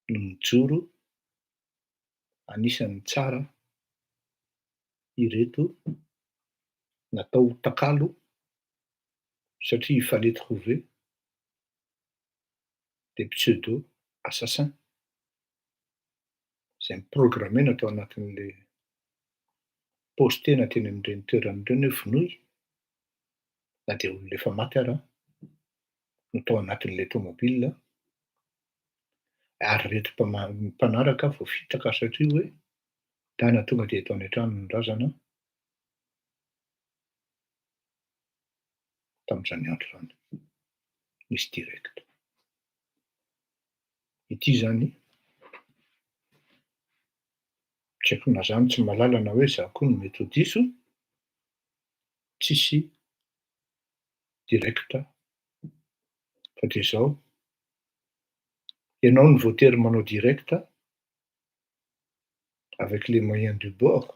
no mijoro anisan'ny tsara ireto natao takalo satria il fallait trouver des pseudo-assassins izay miprogramme natao anatin'ilay postena teny amin'ireny toeran'ireny hoe vonohy na dia olona efa maty ara no tao anatin'ilay tômôbilina ary reto mpanaraka voafitaka satria hoe dana tonga dia eto any an-trano ny razana tamin'izany andro izany. Misy direct. Ity zany tsy haiko na zany tsy mahalala na hoe izaho koa no mety ho diso, tsisy direct satria izao ianao no vao tery manao direct avec les moyens du bord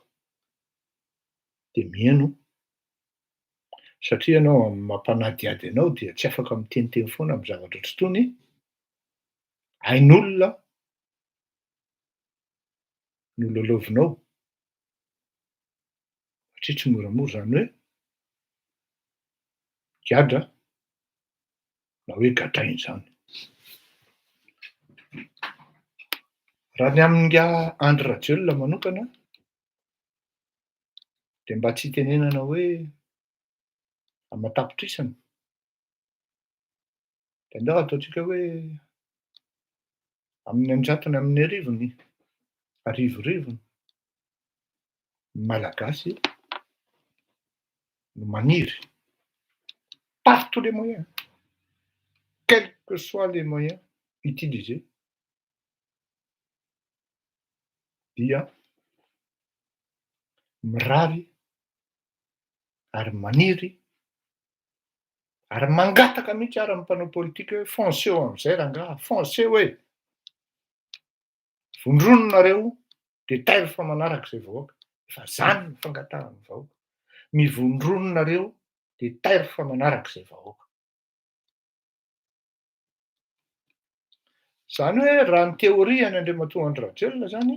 dia mihaino satria ianao mampanadihady anao dia tsy afaka miteniteny foana amin'ny zavatra ohatr'itony, hain'olona no lalaovinao satria tsy moramora zany hoe giadra na hoe gadrainy zany. Raha ny amin'ny Andry Rajoelina manokana dia mba tsy hitenenana hoe amatapitrisana dia andao ataontsika hoe amin'ny anjatony amin'ny arivorivony malagasy no maniry par tous les moyens, quels que soient les moyens utilisés, dia mirary ary maniry ary mangataka mihitsy ary amin'ny mpanao politika hoe foncez amin'izay rangaha, foncez hoe vondrononareo dia tairo fa manaraka izay vahoaka. Efa zany ny fangatahan'ny vahoaka, mivondrononareo dia tairo fa manaraka izay vahoaka. Zany hoe raha ny teoria any Andriamatoa Andry Rajoelina zany,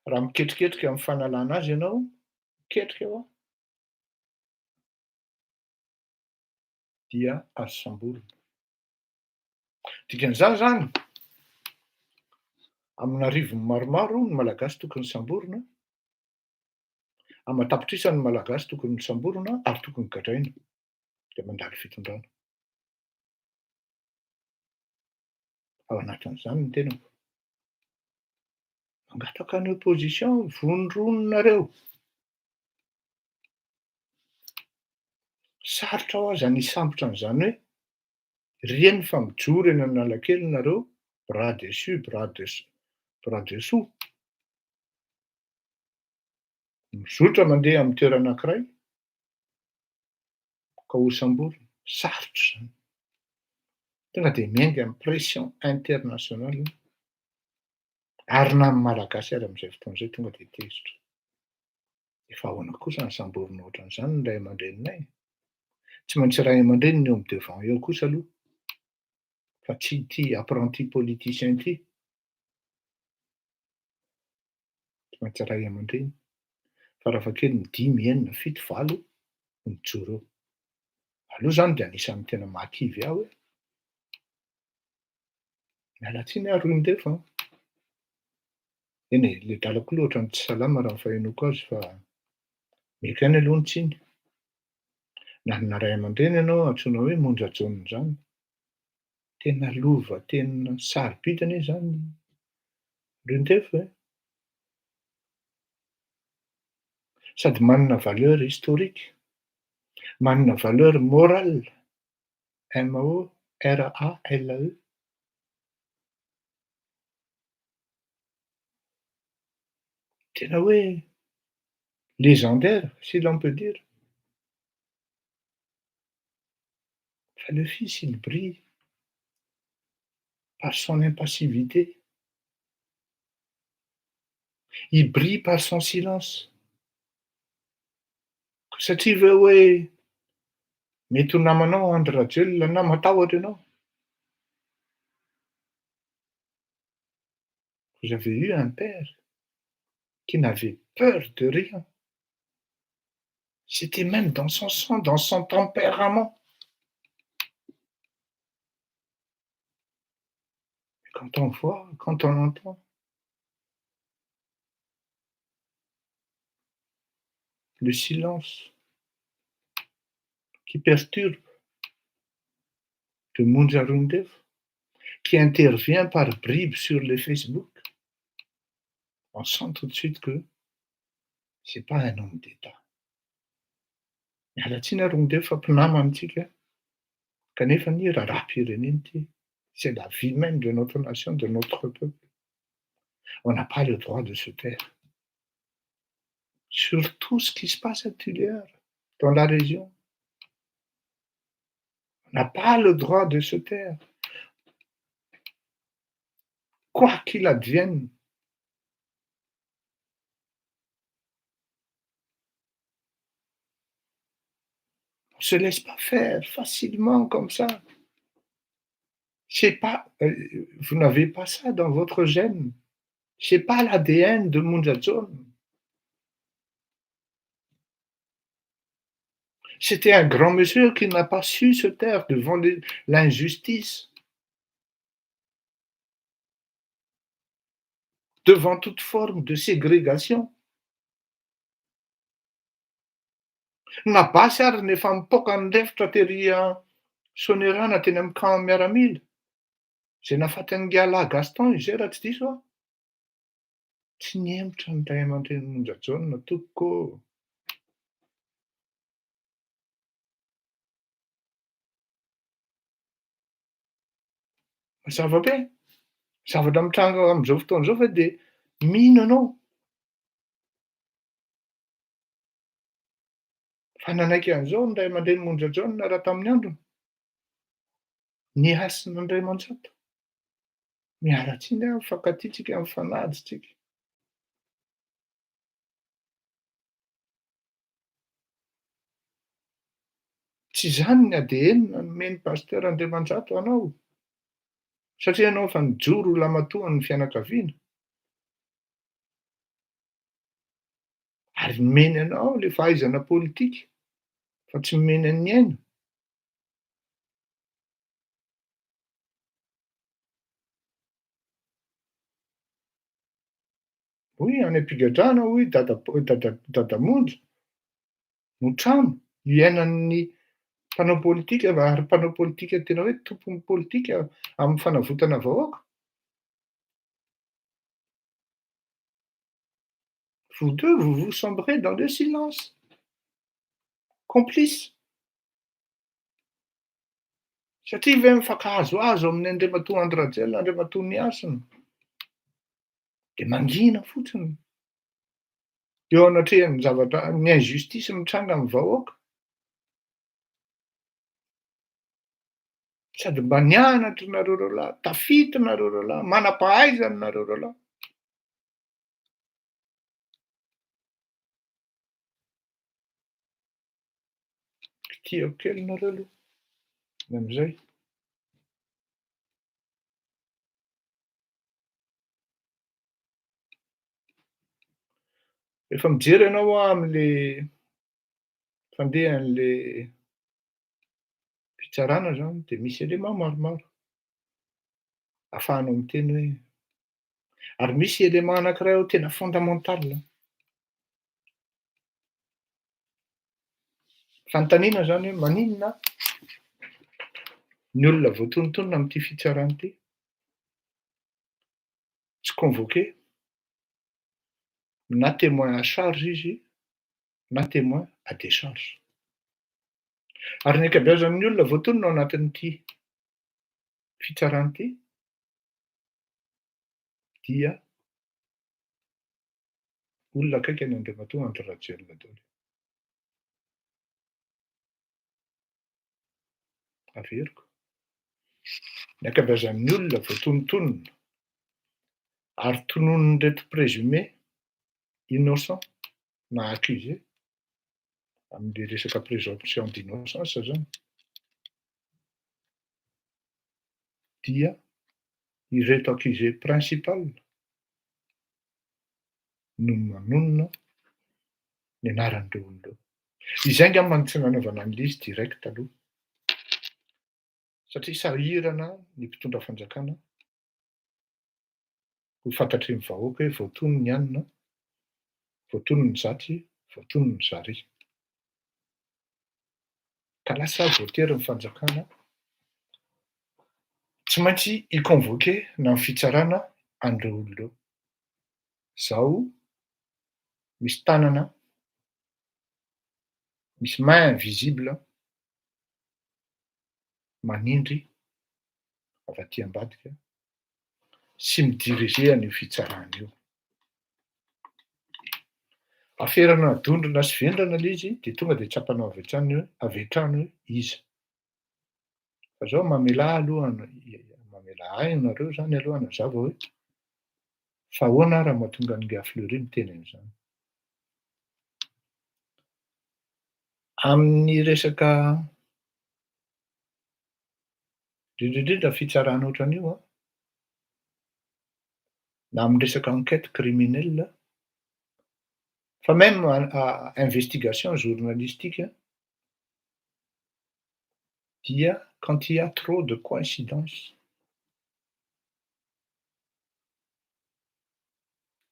raha miketriketrika amin'ny fanalana azy ianao, miketrika eo dia azo samborina. Dikan'izany zany amin'arivony maromaro ny malagasy tokony samborina, amatapitrisana ny malagasy tokony samborina ary tokony gadraina dia mandalo fitondrana. ao anatin'izany ny tenako. Mangataka ny opposition vonrononareo. Sarotra ho aza ny hisambotra an'izany hoe rieny fa mijoro eny Analakely nareo, bras dessus, bras dessous. Mizotra mandeha amin'ny toerana anankiray ka hosamborina, sarotra izany. Tonga de miainga amin'ny pression internationale io. Ary na ny malagasy ary amin'izay fotoana izay tonga de tezitra. Efa ahoana kosa ny samborina ohatran'izany ny ray aman-dreninay? Tsy maintsy ray aman-dreny ny eo am-devant eo kosa aloha, fa tsy ity apprenti politicien ity. Tsy maintsy ray aman-dreny. Farafahakeliny 5, 6, 7, 8 no mijoro eo. Aloha izany de anisan'ny tena mahakivy ahy hoe miala tsiny aho Roindefo an. Eny e, le dalako aloha ohatran'ny tsy salama raha ny fahenoko azy fa meka ainy aloha ny tsiny. Na nina ray aman-dreny ianao antsoina hoe Monja John zany. Tena lova, tena sarobidana izy zany Roindefo e. Sady manana valeur historique, manana valeur morale, MORALE. Tena hoe légendaire, si l'on peut dire. Fa le fils, il brille par son impassivité. Il brille par son silence. Satria ve hoe mety ho namanao Andry Rajoelina na matahotra ianao. Vous avez eu un père qui n'avait peur de rien. C'était même dans son sang, dans son tempérament. Et quand on voit, quand on entend le silence qui perturbe de Monja Roindefo, qui intervient par bribes sur les Facebook, on sent tout de suite que c'est pas un homme d'État. Miala tsiny a Roindefo fa mpinama antsika, kanefa ny raharaham-pirenena ity. C'est la vie même de notre nation, de notre peuple. On n'a pas le droit de se taire. Sur tout ce qui se passe à Tuléar, dans la région. On n'a pas le droit de se taire. Quoi qu'il advienne, on ne se laisse pas faire facilement comme ça. C'est pas, vous n'avez pas ça dans votre gène. C'est pas l'ADN de Monja John. C'était un grand monsieur qui n'a pas su se taire devant l'injustice, devant toute forme de ségrégation. Nabasy ary nefa mipoaka ny lefitra tery Sonerana teny amin'ny camp miaramila. Zay nahafaty Ngala Gaston izay raha tsy diso aho. Tsy nihemotra ny ray aman-dreny Monja John tompoko. Mazava be, zavatra mitranga amin'izao fotoana izao fa de mino anao. Fa nanaiky an'izao ny ray aman-dreny Monja John raha tamin'ny androny. Niasa n'Andriamantsika. Miala tsiny aho, mifankatia tsika, mifanaja tsika. Tsy izany ny ADN nomeny pasteur Andriamanjato anao. Satria anao efa nijoro ho lamatoan'ny fianakaviana. Ary nomeny anao le fahaizana politika, fa tsy nomeny an'ny aina. Hoy any am-pigadrana hoy Dada Monja no trano iainan'ny Mpanao politika ary mpanao politika tena hoe tompon'ny politika amin'ny fanavotana vahoaka. Vous deux, vous vous sombrez dans le silence. Complice. Satria ve mifankahazoazo amin'ny Andriamatoa Andry Rajoelina, Andriamatoa Niasina. De mangina fotsiny. Eo anatrehan'ny zavatra ny injustice mitranga amin'ny vahoaka. Sady mba nianatra nareo roalahy, tafity nareo roalahy, manam-pahaizana nareo roalahy. Kitiako kely nareo aloha. Am'zay. Rehefa mijery ianao am'le fandehan'le fitsarana zany de misy élément maromaro ahafahanao miteny hoe ary misy élément anankiray ao tena fondamental. Fanontaniana zany hoe maninona ny olona voatonontonona am'ty fitsarana ty tsy convoqué na témoin à charge izy na témoin à décharge. Ary ny ankabeazan'ny olona voatonona ao anatin'ity fitsarana ty dia olona akaiky any Andriamatoa Andry Rajoelina daholo. Averiko. Ny ankabeazan'ny olona voatonontonona ary tononon'ireto présumé innocent na accusé amin'le resaka présomption d'innocence zany dia ireto accusé principal no manonona ny anaran'ireo olona. Izay angamba no tsy nanaovana an'le izy direct aloha. Satria sahirana ny mpitondra fanjakana ho fantatry ny vahoaka hoe voatonony ny anona, voatonony zatsy, voatonony zary. Ka lasa voatery ny fanjakana tsy maintsy hiconvoqué na ny fitsarana an'ireo olona ireo. Zao misy tanana, misy main invisible manindry avy aty ambadika sy midiriger an'io fitsarana io. Aferana dondrona sy vendrana le izy de tonga de tsapanao avy hatrany hoe avy hatrany hoe iza. Fa zao mamelahy aloha mamelahy nareo zany aloha hanazava hoe fa ahoana raha mahatonga an'i Nga Fleury miteny an'izany. Amin'ny resaka indrindrindrindra fitsarana ohatran'io na amin'ny resaka enquête criminelle fa même investigation journalistique dia quand il y a trop de coïncidences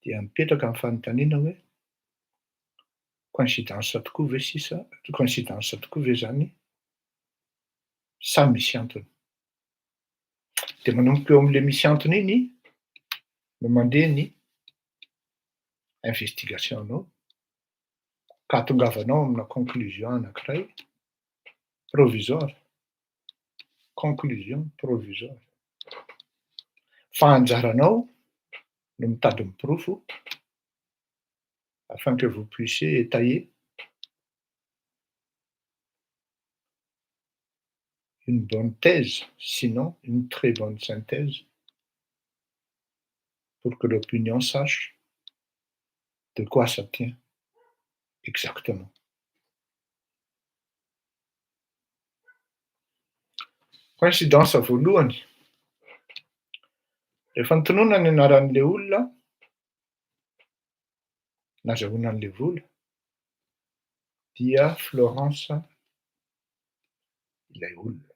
dia mipetraka amin'ny fanontaniana hoe coïncidence tokoa ve sisa, coïncidence tokoa ve zany sa misy antony. De manomboka eo am'le misy antony iny no mandeha ny investigation-nao ka ahatongavanao amina conclusion anankiray provisoire. Conclusion provisoire. Fa anjaranao no mitady miporofo afin que vous puissiez étayer une bonne thèse, sinon une très bonne synthèse, pour que l'opinion sache de quoi ça tient exactement. Coïncidence voalohany, rehefa notonona ny anaran'le olona nazahoana an'le vola dia Florence ilay olona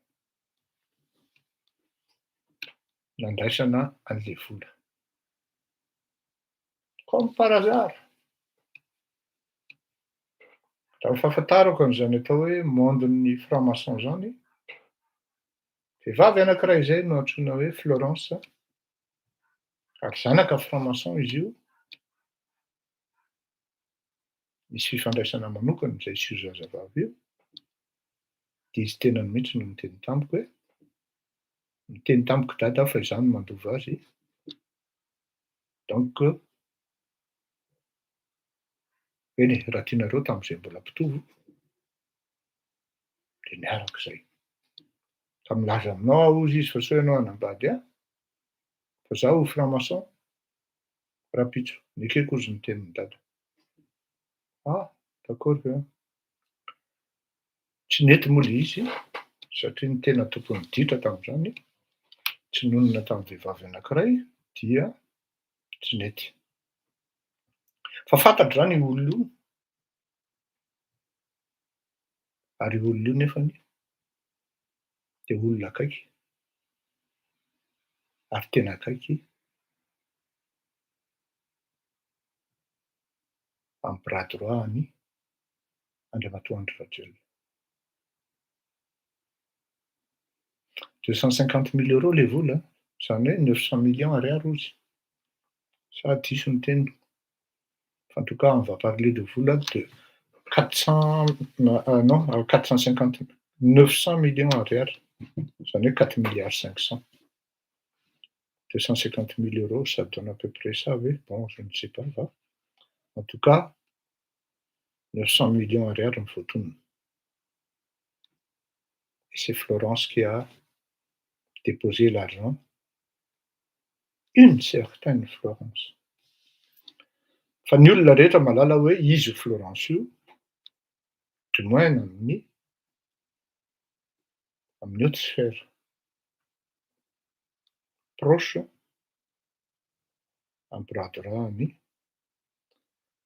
nandraisana an'le vola. Comme par hasard. Raha ny fahafantarako an'izany atao hoe mondon'ny franc-maçon zany, vehivavy anankiray izay no antsoina hoe Florence, ary zanaka franc-maçon izy io. Misy fifandraisana manokana izay sy io zazavavy io. Dia izy tenany mihitsy no niteny tamiko hoe niteny tamiko dada fa izaho no mandova azy. Donc eny e, raha tianareo tamin'izay mbola mpitovo dia niaraka izay. Ka milaza aminao aho ozy izy fa sao ianao hanambady ahy, fa izaho franc-maçon, rapitso, nikeko ozy ny tenin'ny dada. Ah, d'accord ve? Tsy nety moa ilay izy satria ny tena tokony ditra tamin'izany tsy nonona tamin'ny vehivavy anankiray dia tsy nety. Fa fantatro izany io olona io, ary io olona io nefany dia olona akaiky, ary tena akaiky amin'ny bras droit any Andriamatoa Andry Rajoelina. 250 000 € ilay vola, izany hoe 900 millions ariary ozy. Ça diso ny teniny. En tout cas, on va parler de vola de 450, 900 millions ariary, izany hoe 4 milliards 500. 250 000 €, ça donne à peu près ça, oui. Bon, je ne sais pas, va. En tout cas, 900 millions ariary ny voatonony. Et c'est Florence qui a déposé l'argent. Une certaine Florence. Fa ny olona rehetra malala hoe izy Florence io, du moins amin'ny autre sphère proche amin'ny bras droit any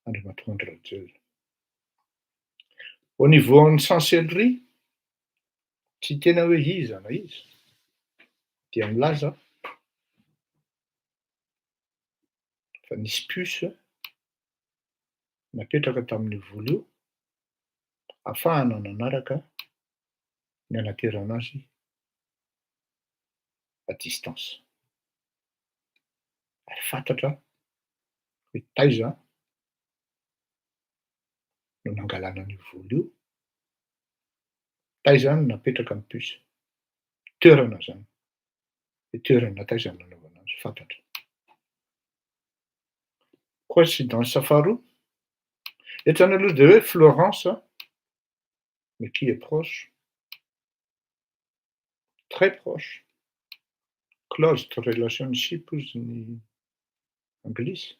Andriamatoa Andry Rajoelina. Au niveau ny chancellerie, tsy tena hoe iza na iza dia milaza fa nisy puce napetraka tamin'io vola io ahafahana nanaraka ny anaterana azy à distance. Ary fantatra hoe taiza no nangalana an'io vola io, taiza no napetraka ny puce, toerana zany, hoe toerana taiza no nanaovana azy, fantatra. Coïncidence faharoa, eto zany aloha dia hoe Florence, mais qui est proche, très proche, close relationship ozy ny anglisy,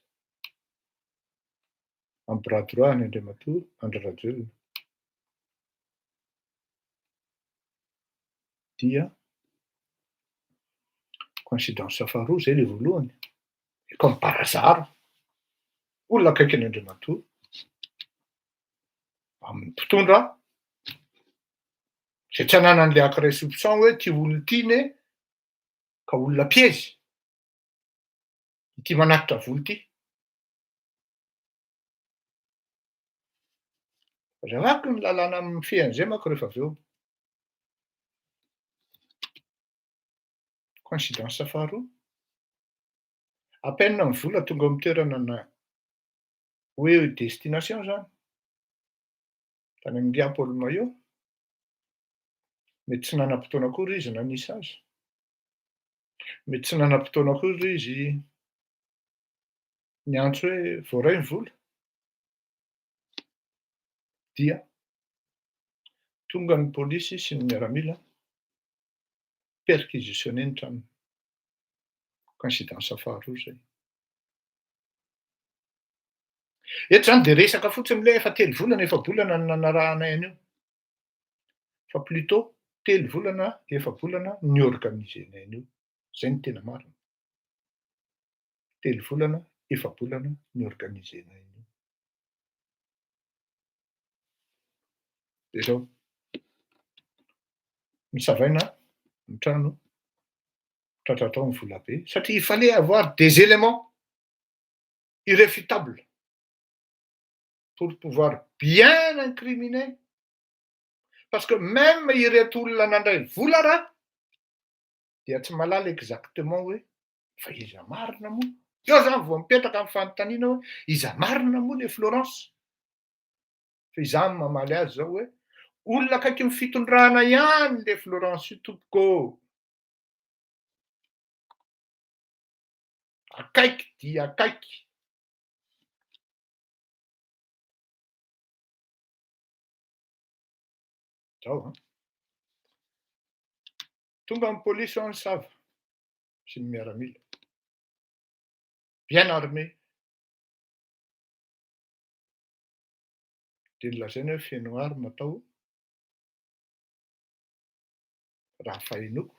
amin'ny bras droit ny Andriamatoa Andry Rajoelina. Dia coïncidence faharoa zay ilay voalohany. Et comme par hasard, olona akaiky an'Andriamatoa amin'ny mpitondra zay tsy hanana an'ilay ankiray soupçon hoe ty olona ity ne ka olona piège, ity manatitra vola ity. Zavako ny lalàna amin'ny fean'izay manko rehefa avy eo. Coïncidence faharoa, à peine ny vola tonga amin'ny toerana na hoe destination zany, tany amin'ny Guillaume Paul Maillot, mety tsy nanam-potoana akory izy nanisy azy, mety tsy nanam-potoana akory izy niantso hoe voaray ny vola, dia tonga ny pôlisy sy ny miaramila perquisitionné ny tranony. Coïncidence faharoa zay. Eto zany dia resaka fotsiny ilay efa 3 volana 4 bolana no nanarahanay an'io, fa plutôt 3 volana 4 bolana niorganisenay an'io, zay no tena marina. 3 volana 4 bolana niorganisenay an'io. Dia zao, nisavaina ny trano, tratra tao ny vola be, satria il fallait avoir des éléments irréfutables pour pouvoir bien incriminer. Parce que même ireto olona nandray volana dia tsy malala exactement hoe fa iza marina moa. Eo zany vao mipetraka amin'ny fanontaniana hoe iza marina moa le Florence. Fa izany mamaly azy zao hoe olona akaiky ny fitondrana ihany le Florence io tompoko. Akaiky dia akaiky. Zao tonga amin'ny polisy ao ny sava sy ny miaramila. Bien armé. Dia nilazaina hoe feno arma tao raha fahinoko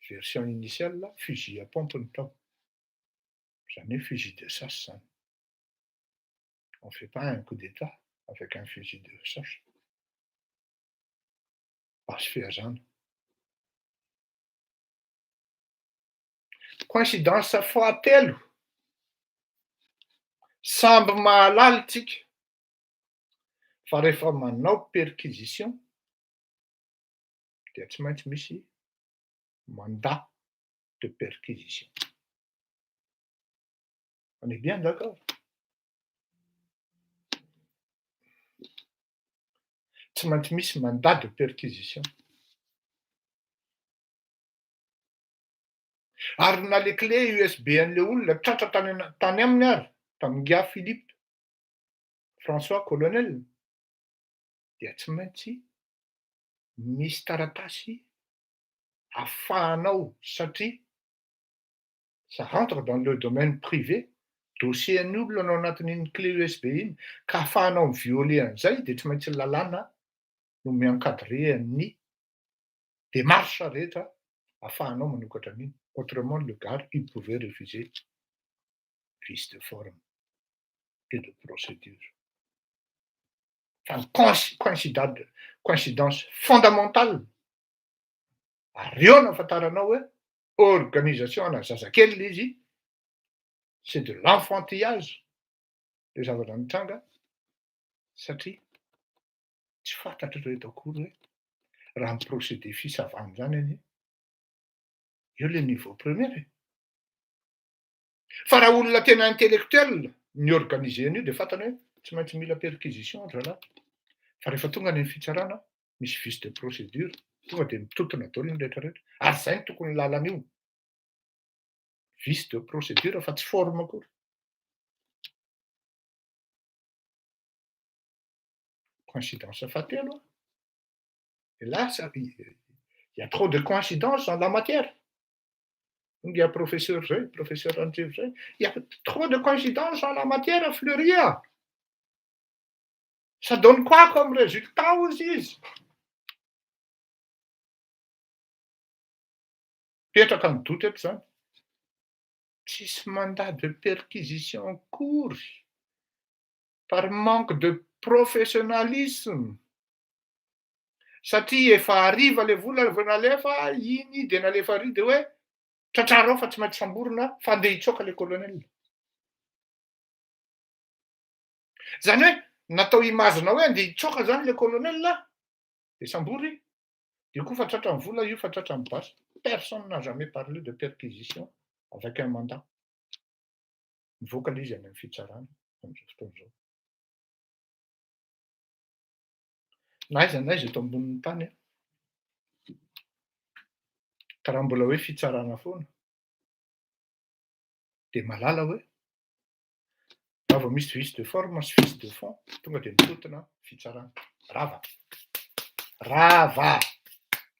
version initiale fusil à pompe ny tao. Zany hoe fusil de chasse zany. On ne fait pas un coup d'état avec un fusil de chasse. Basy fehazana. Coïncidence fahatelo. Samby mahalala tsika fa rehefa manao perquisition dia tsy maintsy misy mandat de perquisition. On est bien d'accord? Tsy maintsy misy mandat de perquisition. Ary na le clé USB an'le olona tratra tany aminy ary tamin'ny Philippe François Colonel dia tsy maintsy misy taratasy ahafahanao satria ça rentre dans le domaine privé. Dossier an'olona ao anatin'iny clé USB iny ka ahafahanao mivioler an'izay dia tsy maintsy lalàna no miankadre amin'ny démarche rehetra ahafahanao manokatra an'iny. Autrement, le gars, il pouvait refuser vice de forme et de procédure. Enfin, coïncidence fondamentale. Ary eo nafantaranao hoe organisation ana zazakely ilay izy, c'est de l'enfantillage. Le zavatra mitranga satria tsy fantatra reto akory hoe raha miprocédé fisavana zany any eo le niveau premier. Fa raha olona tena intellectuel ny organiser an'io dia fantany hoe tsy maintsy mila perquisition zalahy. Fa rehefa tonga ny fitsarana misy vice de procédure tonga dia mitotona daholo ny rehetrarehetra. Ary zay no tokony lalan'io. Vice de procédure fa tsy forme akory. Coïncidence fahatelo. Et là, il y a trop de coïncidences en la matière. Il y a professeur Zay, professeur André Zay. Il y a trop de coïncidences en la matière à Fleuria. Ça donne quoi comme résultat aussi? Petraka ny doute eto zany. Tsisy mandat de perquisition en cours par manque de professionnalisme. Satria efa hariva le vola vao nalefa, iny dia nalefa ary dia hoe tratrarao fa tsy maintsy samborina fa andeha hitsoaka le colonel. Zany hoe natao imazina hoe andeha hitsoaka zany le colonel dia sambory. Io koa fa tratra ny vola, io fa tratra ny basy. Personne n'a jamais parlé de perquisition avec un mandat. Mivoaka ilay izy any amin'ny fitsarana amin'izao fotoana izao. N'aiza eto ambonin'ny tany ka raha mbola hoe fitsarana foana dia malala hoe raha vao misy vice de forme sy vice de fond tonga dia mitotona fitsarana. Rava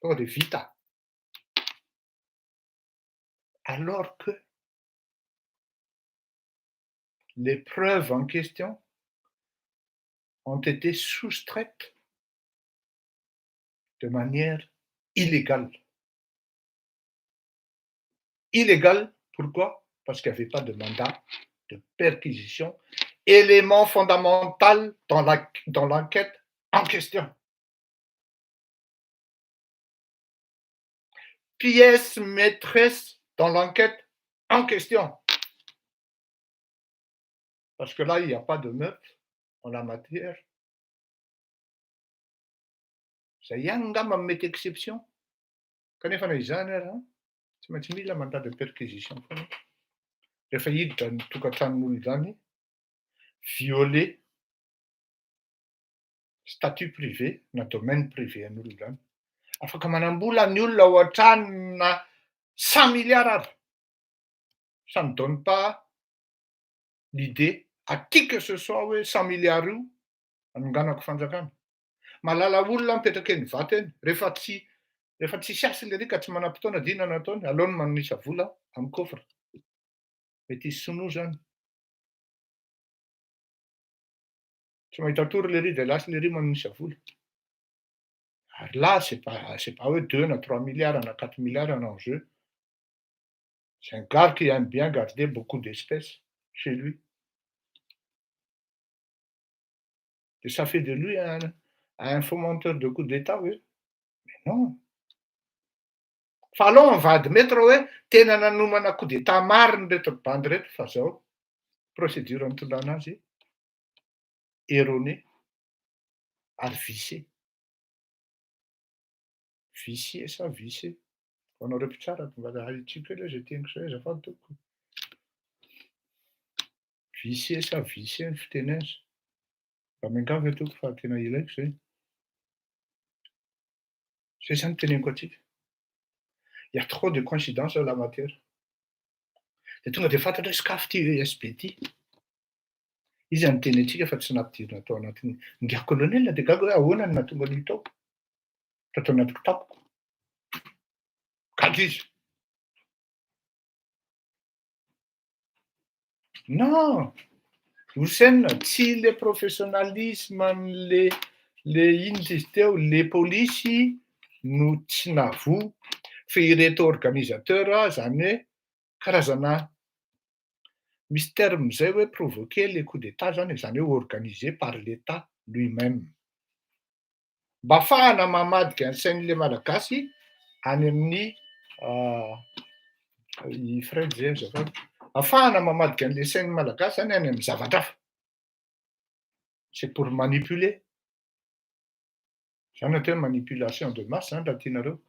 tonga dia vita. Alors que les preuves en question ont été soustraites de manière illégale. Illégale, pourquoi? Parce qu'il n'y avait pas de mandat de perquisition, élément fondamental dans l'enquête en question. Pièce maîtresse dans l'enquête en question. Parce que là, il n'y a pas de meurtre, en la matière. Zay ihany angamba mety exception. Kanefa na izany ary tsy maintsy mila mandady perquisition foana. Rehefa hiditra ny tokantranon'olo zany, violer statut privé na domaine privé an'olo zany. Afaka manambola ny olona ao an-tranona 100 milliards ary. Ça ne donne pas l'idée à qui que ce soit hoe 100 milliards io anonganako fanjakana. Malala olona mipetraka eny vato eny, rehefa tsy asy le rika tsy manam-potoana dia inona nataony? Aleony manisa vola amin'ny coffre. Mety hisy sinoa zany. Tsy mahita tory le riz dia lasa le riz manisa vola. Alors là, c'est pas 2 na 3 milliards na 4 milliards en jeu. C'est un gars qui aime bien garder beaucoup d'espèces chez lui. Et ça fait de lui un fomenteur de coup d'État, oui. Mais non. Fa aloha on va admettre hoe tena nanomana coup d'État mariny reto bandy reto fa zao procédure nitondràna azy erroné ary vicié. Vicié sa vicié. Hoanao rehetra tsara mba ahitsika aloha zay teniko zay azafady tompoko. Vicié sa vicié ny fiteny azy. Mba miangavy atoko fa tena ilaiko zay. Zay zany teneniko atsika. Il y a trop de coïncidences dans la matière. Dia tonga dia fantatra hoe sakafo ty USB ty. Izy anoteny antsika fa tsy nampidirina tao anatin'ny guerre coloniale dia gaga hoe ahoana no nahatonga an'io tao? Tatao anaty kitapoko. Gaga izy. Non, Hussein, tsy le professionnalisme le inona izy teo, le polisy no tsy navoa fa ireto organisateur zany hoe karazana misy terme zay hoe provoquer les coups d'État zany hoe organisé par l'État lui-même. Mba ahafahana mamadika ny sain'le malagasy any amin'ny i Fred zay azafady. Ahafahana mamadika an'le sain'ny malagasy any amin'ny zavatra hafa. C'est pour manipuler. Zany atao hoe manipulation de masse zany raha tianareo.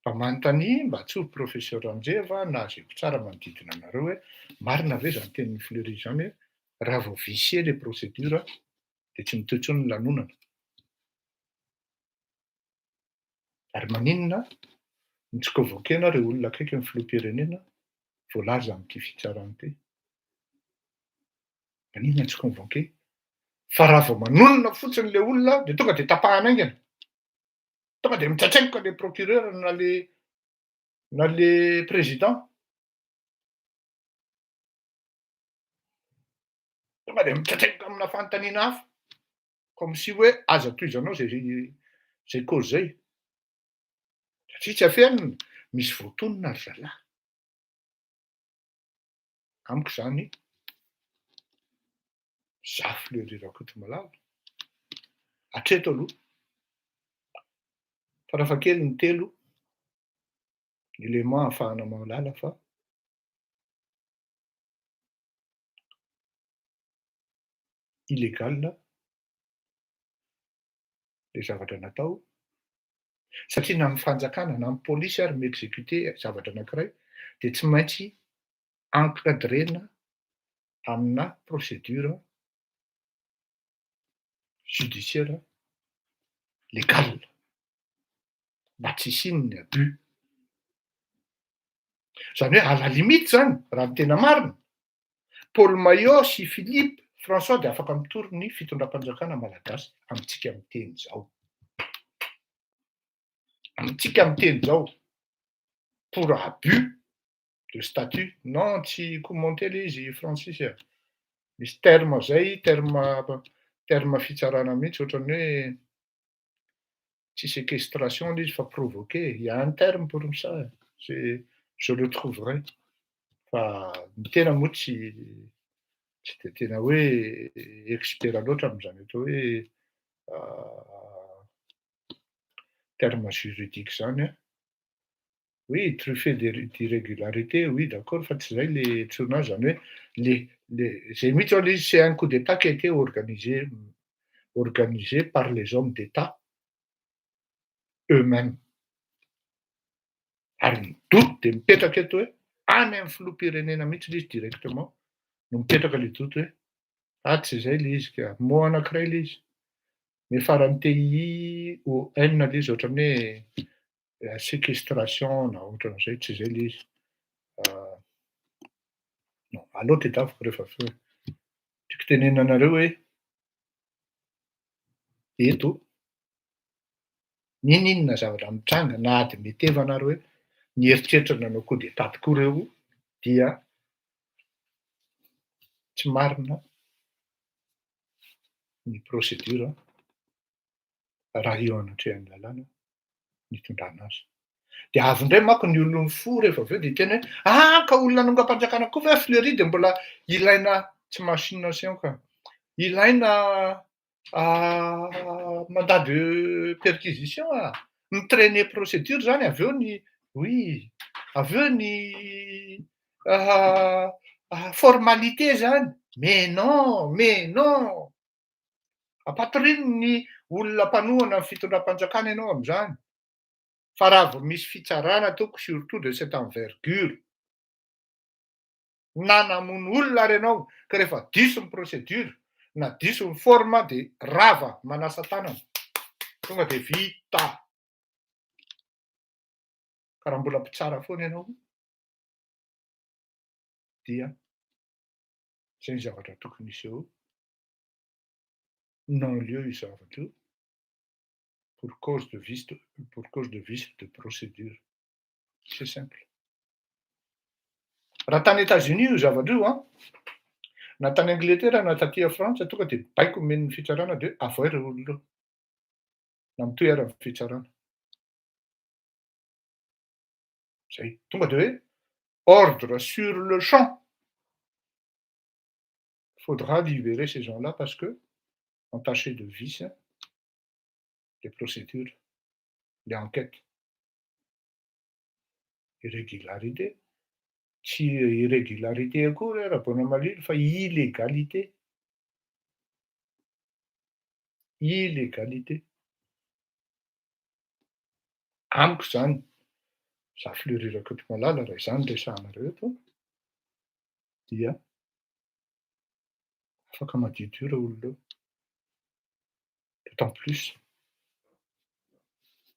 Mba manontany mba tsy ho professeur Andreva na azeko tsara manodidina anareo hoe marina ve zany tenin'ny Fleury zany hoe raha vao vicier les procédures dia tsy mitohy intsony ny lanonana. Ary maninona no tsy convoquena ireo olona akaiky ny filoham-pirenena voalaza amin'ity fitsarana ity. Maninona tsy convoqué? Fa raha vao manonona fotsiny le olona dia tonga dia tapahana aingana. Tonga dia mitsaitsaika le procureur na le président. Tonga dia mitsaitsaika amina fanontaniana hafa. Comme si hoe aza tohizanao zay cause zay. Satria tsy afenina misy voatonona ry zalahy. Amiko zany za Fleury Rakotomalavo. Hatreto aloha. Farafahakeliny telo élément ahafahana mahalala fa illégal le zavatra natao. Satria na amin'ny fanjakana na amin'ny polisy ary mi-exécuter zavatra anankiray dia tsy maintsy encadrena amina procédure judiciaire légal. Mba tsy hisian'ny abus. Zany hoe à la limite zany raha ny tena marina Paul Maillot sy Philippe François dia afaka mitory ny fitondram-panjakana malagasy amintsika amin'ny teny zao. Amintsika amin'ny teny zao pour abus de statut. Non, tsy commenter le izy Francis. Misy terme zay, terme fitsarana mihitsy ohatran'ny hoe tsy séquestration izy fa provoquer. Il y a un terme pour ça. Je le trouverai. Fa ny tena moa tsy dia tena hoe expert loatra amin'izany atao hoe terme juridique zany. Oui, truffé d'irrégularités, oui, d'accord. Fa tsy zay le antsoina azy zany hoe zay mihitsy aloha izy c'est un coup d'état qui a été organisé par les hommes d'état eux-mêmes. Ary nidoto de mipetraka eto hoe any amin'ny filoham-pirenena mihitsy ilay izy directement no mipetraka le doto hoe tsy zay le izy ka mot anankiray le izy. Mais farany TI ON le izy ohatran'ny hoe séquestration na ohatran'izay tsy zay le izy. Non, aleo tedaviko rehefa avy eo tiako tenena anareo hoe eto n'inon'inona zavatra mitranga na ady meteva anareo hoe mieritreritra nanao coup d'état tokoa reo dia tsy marina ny procédure raha eo anatrehan'ny lalàna nitondrana azy. De avy indray manko ny olona mifo rehefa avy eo de tena hoe ka olona nongam-panjakana koa ve Fleury de mbola ilaina tsy machination ka ilaina mandat de perquisition mi-traîner procédure zany avy eo ny oui avy eo ny formalité zany mais non ampatorino ny olona mpanohana ny fitondram-panjakana ianao amin'izany fa raha vao misy fitsarana ataoko surtout de cette envergure na namono olona ary ianao ka rehefa diso ny procédure na diso ny forma de rava manasa tanana tonga de vita ka raha mbola mpitsara foana ianao dia zay ny zavatra tokony hisy eo non-lieu io zavatra io pour cause de vice de procédure. C'est simple. Raha tany États-Unis io zavatra io na tany Angleterre na taty Frantsa tonga de baiko omeny fitsarana de avoay reo olona reo na mitoera amin'ny fitsarana. Zay tonga de hoe ordre sur le champ. Il faudra libérer ces gens-là parce que entachés de vices, les procédures, les enquêtes, irrégularité. Tsy irrégularité akory raha vao namalilo fa illégalité. Amiko zany za Fleury Rakotomalala raha izany resahanareo eto dia afaka madiodio reo olona reo. D'autant plus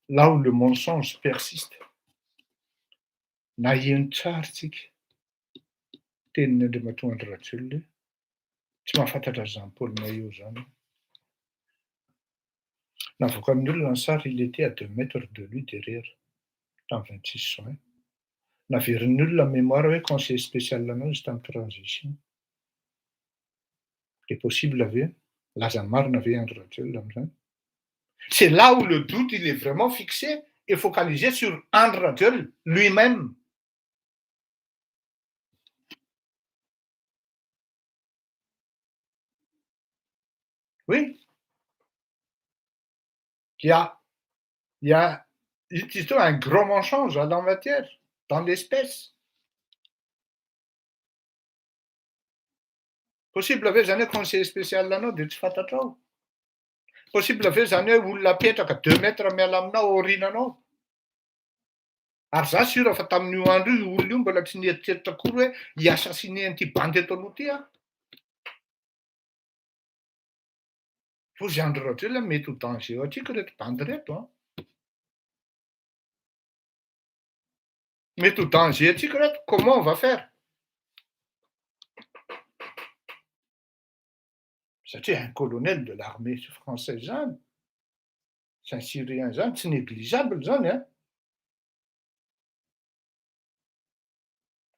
là où le mensonge persiste. Na eno tsara tsika tenin'Andriamatoa Andry Rajoelina tsy mahafantatra Jean Paul Maillot zany. Navoakan'ny olona ny sary il était à 2 mètres de lui derrière tamin'ny 26 juin. Naverin'ny olona mémoire hoe conseiller spécial anao izy tamin'ny transition. De possible ve laza marina ve Andry Rajoelina amin'izany? C'est là où le doute il est vraiment fixé et focalisé sur Andry Rajoelina lui-même. Oui. Il y a un gros mensonge dans la matière, dans l'espèce. Possible ve zany hoe conseiller spécial anao de tsy fantatrao? Possible ve zany hoe olona apetraka 2 mètres miala aminao aoriananao? Ary za sura fa tamin'io andro io olona io mbola tsy nieritreritra akory hoe hiassassiner an'ity bandy eto aloha ty Vous Andry Rajoelina mety ho danger atsika reto bandy reto Mety ho danger atsika reto, comment on va faire? Satria un colonel de l'armée française zany, c'est un Syrien zany, tsy négligeable zany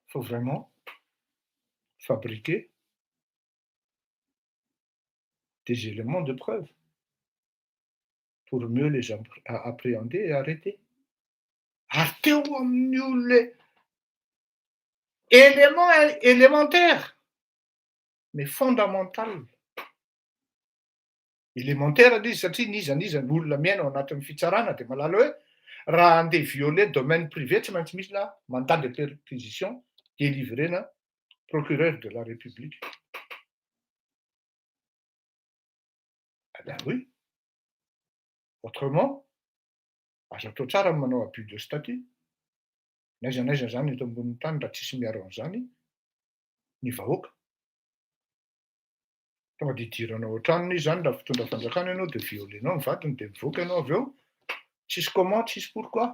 faut vraiment fabriquer des éléments de preuve pour mieux les appréhender et arrêter. Ary teo amin'ny olona élément élémentaire mais fondamental. Élémentaire izy satria nizan'iza ny olona miaina ao anatin'ny fitsarana de malala hoe raha andeha violer domaine privé tsy maintsy misy na mandat de perquisition délivré na procureur de la République. Ah ben oui. Autrement, azo atao tsara ny manao abus de statut. N'aiza n'aiza zany eto ambonin'ny tany raha tsisy miaro an'izany ny vahoaka. Tonga de idiranao an-tranony izy zany raha fitondra fanjakana ianao de violenao ny vadiny de mivoaka ianao avy eo, tsisy comment, tsisy pourquoi.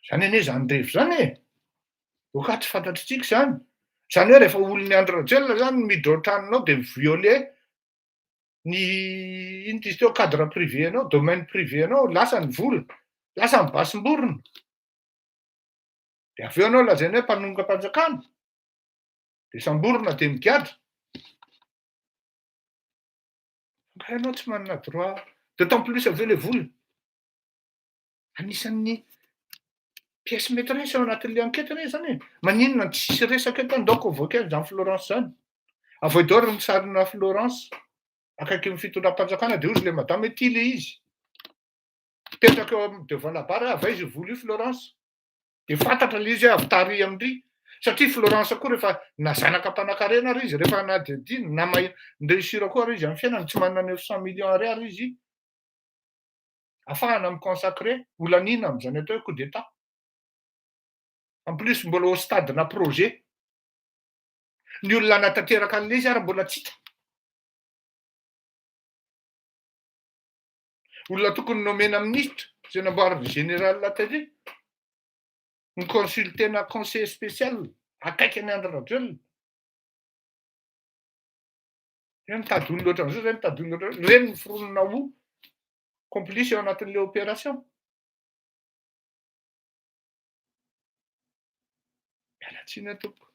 Zany anie zany revo zany e. Ho ka tsy fantatritsika zany. Zany hoe rehefa olon'ny Andry Rajoelina zany miditra ao an-tranonao de mivioler ny ino izy teo cadre privé anao, domaine privé anao, lasa ny vola, lasa ny basim-borona. De avy eo anao lazaina hoe mpanomboka-panjakana. De samborona de migadra. Ka ianao tsy manana droit, d'autant plus avy eo le vola. Anisan'ny pièce maîtresse ao anatin'le enquête re zany e. Maninona tsisy resaka eto andao convoqué an'izany Florence zany. Avy eo ny sarina Florence akaiky ny fitondram-panjakana de ozy le madame hoe ty le izy. Mipetraka eo devant la barre avy aiza io vola io Florence. De fantatra le izy hoe avy tary amindry. Satria Florence koa rehefa na zanaka mpanankarena ary izy rehefa nadediny na réussir koa ary izy amin'ny fiainany tsy manana 900 millions ariary izy. Afahana mi-consacrer volanina amin'izany atao hoe coup d'état. En plus mbola au stade na projet. Ny olona natateraka an'le izy ary mbola tsy hita. Olona tokony nomena ministre, zay namboariny général Lattery. Ny consultena conseiller spécial akaiky ny Andry Rajoelina. Zay mitady olona ohatran'izao, zay mitady olona ohatran'izao. Reny ny foronina ho complice eo anatin'le opération. Mialatsiny tompoko.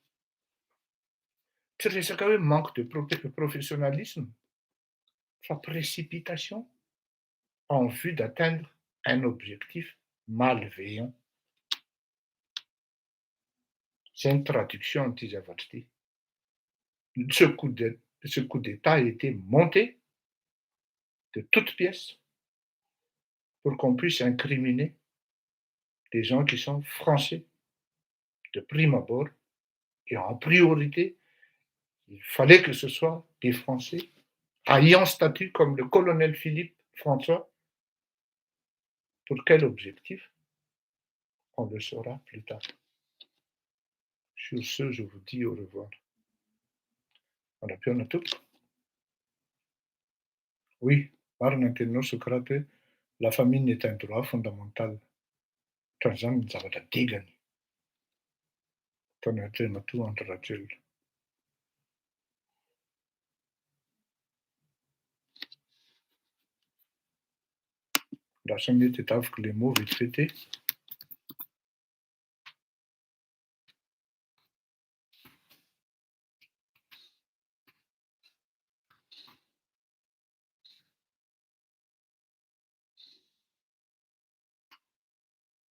Tsy resaka hoe manque de professionnalisme, fa précipitation en vue d'atteindre un objectif malveillant. C'est une traduction an'ity zavatra ity. Ce coup d'état a été monté de toutes pièces pour qu'on puisse incriminer des gens qui sont français de prime abord. Et en priorité, il fallait que ce soit des Français ayant statut comme le colonel Philippe François. Pour quel objectif? On le saura plus tard. Sur ce, je vous dis au revoir. On a pu en tout. Oui, marina teninao Socrate hoe la famille est un droit fondamental. Ohatran'izany ny zavatra digany. Ataony Andriamatoa Andry Rajoelina. Lasa mety tadaviko les mots vite fait.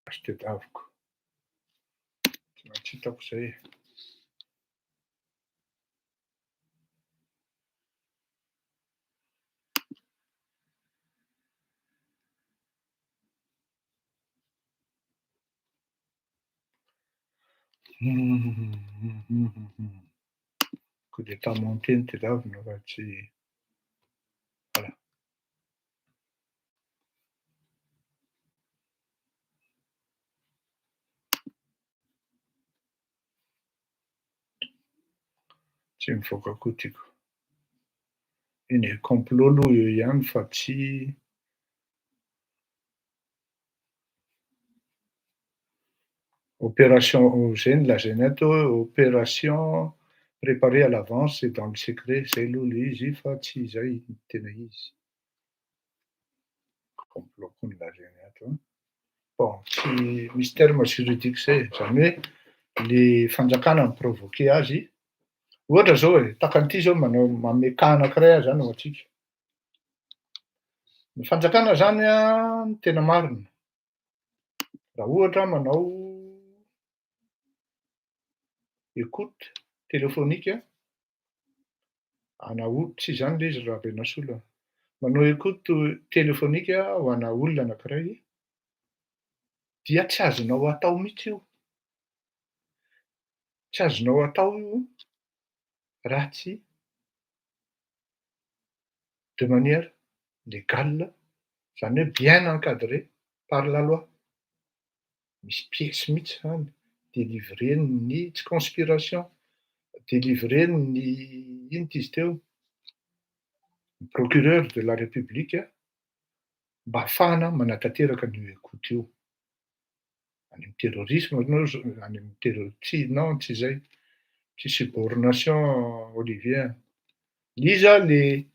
Lasa tadaviko. Tsy maintsy hitako zay. Coup d'état monté ny tadavina fa tsy. Voilà. Tsy mivoaka koa tiako. Iny complot aloha eo ihany fa tsy. Opération, zay ny lazainy ato hoe opération préparée à l'avance et dans le secret, zay aloha le izy fa tsy izay ny tena izy. Complot koa ny lazainy ato. Bon, tsy misy terme juridique zay, zany hoe le fanjakana miprovoqué azy. Ohatra zao e, takan'ity zao manao manome cas anankiray azy zany ho antsika. Ny fanjakana zany a tena marina. Raha ohatra manao écoute téléphonique ana tsy zany le izy raha Benasola. Manao écoute téléphonique ho ana olona anankiray dia tsy azonao atao mihitsy io. Tsy azonao atao io raha tsy de manière légale, zany hoe bien encadré par la loi. Misy pièce mihitsy zany délivrer-ny tsy conspiration, délivrer-ny ino ty izy teo, procureur de la république mba ahafahana manatanteraka an'io écoute io. Any amin'ny terrorisme anao any amin'ny tsy non tsy zay, tsy subornation Olivier. Iza le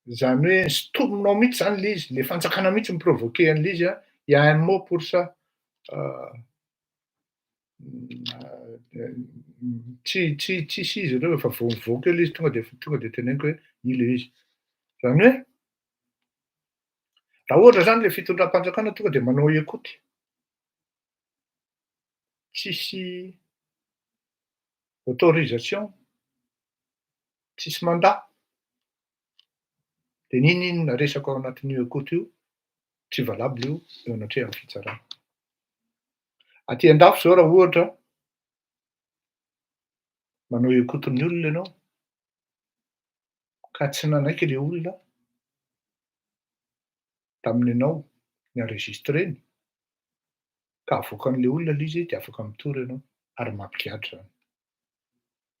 zany hoe sintominao mihitsy zany le izy, le fanjakana mihitsy miprovoquer an'le izy a, il y a un mot pour ça, tsisy izy ireo efa voavoaka eo le izy tonga de teneniko hoe io le izy. Zany hoe raha ohatra zany le fitondram-panjakana tonga de manao écoute, tsisy autorisation, tsisy mandat, de n'inon'inona resaka ao anatin'io écoute io tsy valable io eo anatreha amin'ny fitsarana. Aty an-dafy zao raha ohatra manao écouten'ny olona ianao ka tsy nanaiky le olona taminy ianao nienregistreny ka avoakan'le olona le izy de afaka mitory ianao ary mampikadra zany.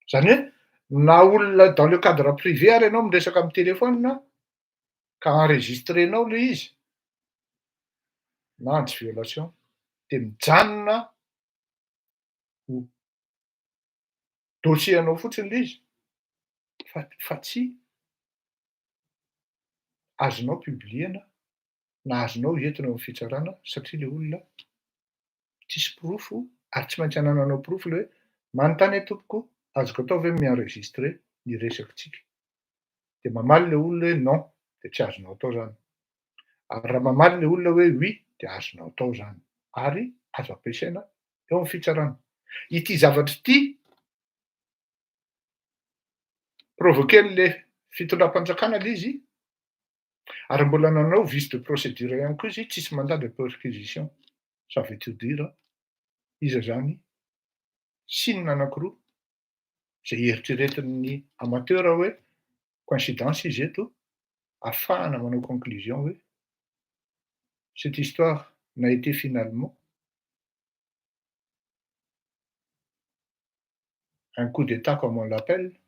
Zany hoe na olona dans le cadre privé ary ianao miresaka amin'ny téléphone ka enregistrenao le izy nantsy violation de mijanona ho dossier-nao fotsiny le izy fa tsy azonao publiena na azonao entina eo amin'ny fitsarana satria le olona tsisy profo ary tsy maintsy anananao profo le hoe manontany tompoko azoko atao ve mi-enregistrer ny resakitsika, de mamaly le olona hoe non de tsy azonao atao zany, ary raha mamaly le olona hoe oui de azonao atao zany ary azo ampiasaina eo amin'ny fitsarana. Ity zavatra ity provoquer-n'le fitondram-panjakana le izy ary mbola nanao vice de procédure ihany koa izy tsisy mandat de perquisition. Ça veut tout dire iza zany sinona anankiroa zay eritreretin'ny amateur hoe coïncidence izy eto ahafahana manao conclusion hoe cette histoire n'a été finalement un coup d'état comme on l'appelle,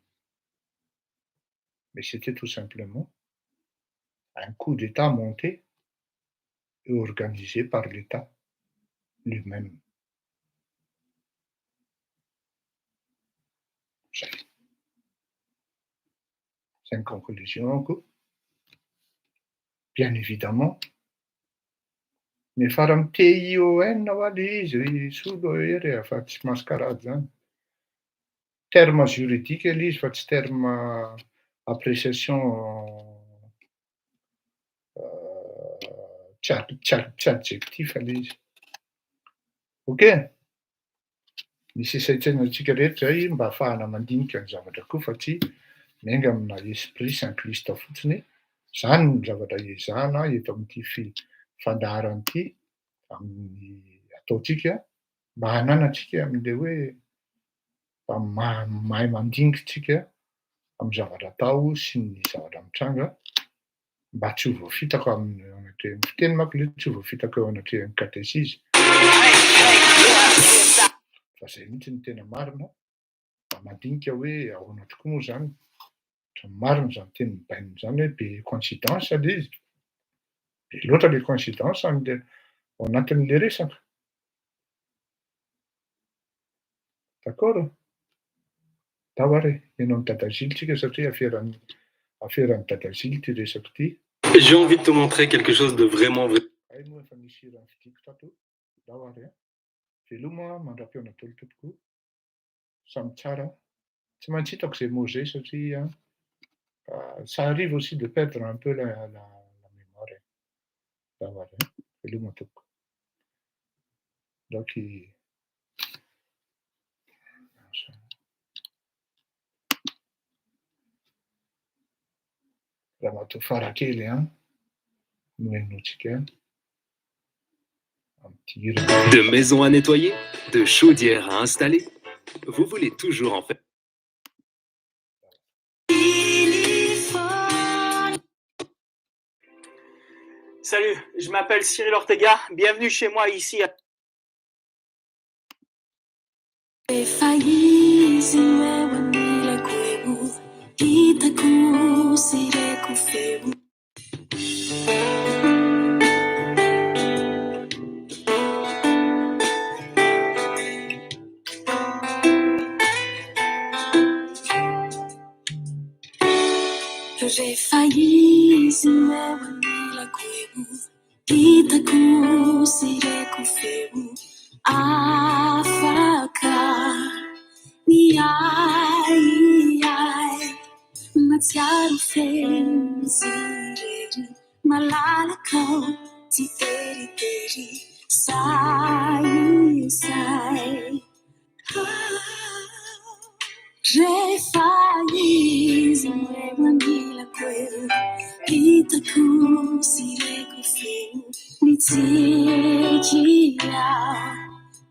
mais c'était tout simplement un coup d'état monté et organisé par l'État lui-même. C'est une conclusion que, bien évidemment, ny farany TION hoa le izy solo ery fa tsy maskarady zany. Terme juridique le izy fa tsy terme appréciation tsy adjectif le izy. Ok, misy esaitsainantsika rehetra zay mba ahafahana mandinika ny zavatra koa fa tsy miainga amina esprit simpliste fotsiny. Zany ny zavatra ezahana eto amin'ity fandaharan'ity amin'ny ataontsika mba hananantsika amin'le hoe mba mahay mandingitsika amin'ny zavatra atao sy ny zavatra mitranga mba tsy ho voafitaka amin'ny anatrehan'ny fiteny manko le tsy ho voafitaka eo anatrehan'ny catéchisme. Fa zay mihitsy ny tena marina mba mandinika hoe ahoana tokoa moa zany marina zany teny mibaina zany hoe be coïncidence le izy, be loatra le coïncidence ao anatin'le resaka. D'accord? Dahoara ianao amin'ny Dada Gilles tsika satria aferan'ny Dada Gilles ty resaka ty. J'ai envie de te montrer quelque chose de vraiment vrai. Ay moa efa nisy rano fidiko tato. Dahoara veloma mandra-piona daholo tompoko samy tsara. Tsy maintsy hitako zay mot zay satria ça arrive aussi de perdre un peu la mémoire. Dahoara veloma tompoko. Donc raha matoa farakely no henotsika. un petit grille. De maison à nettoyer, de chaudière à installer, vous voulez toujours en faire. Salut, je m'appelle Cyril Ortega, bienvenue chez moi ici à... J'ai failli se la cuebu, itaku sireku feu, afaka, ni ai, matsiaru feu, sireri, malalakau, titeri, sai. J'ai failli zimwe la kweli itaku sireku feu nitikia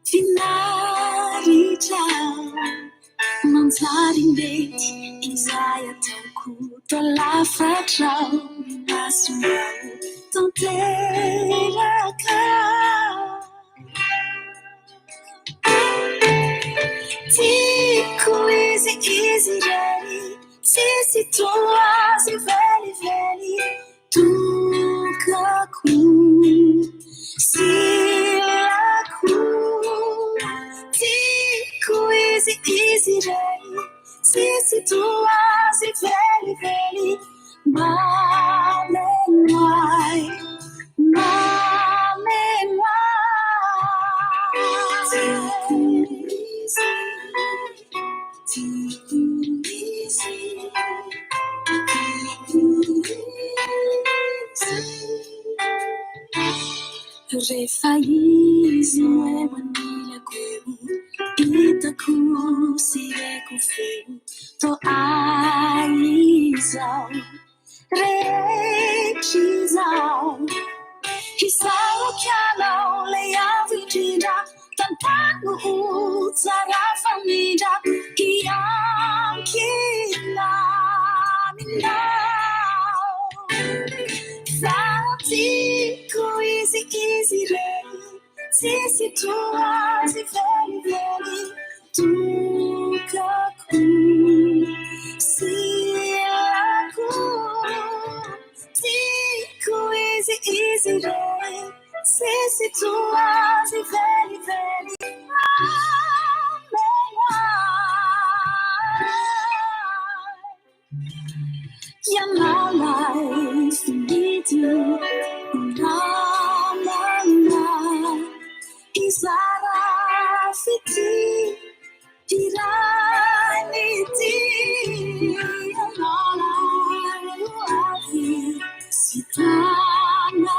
finari chao manzari mbeti izaya tauku tola fatrao nasumau tonteraka Tico easy ready, sisi toa si veli, tu kaku, silaku. Tico easy ready, sisi toa si veli, mamenwai. J'ai failli zimwe la kwebu itaku sireku feu to aizao rechizao Hisao kiano le avitida tantangu utsara famida kiam kila minao Zatiku easy ready Sisi tua si veli tu kaku silaku Tico easy ready Sisi tua si veli Yeah, my life needs you. La la la, Isara fiti, tiraniti. La la la, sitana.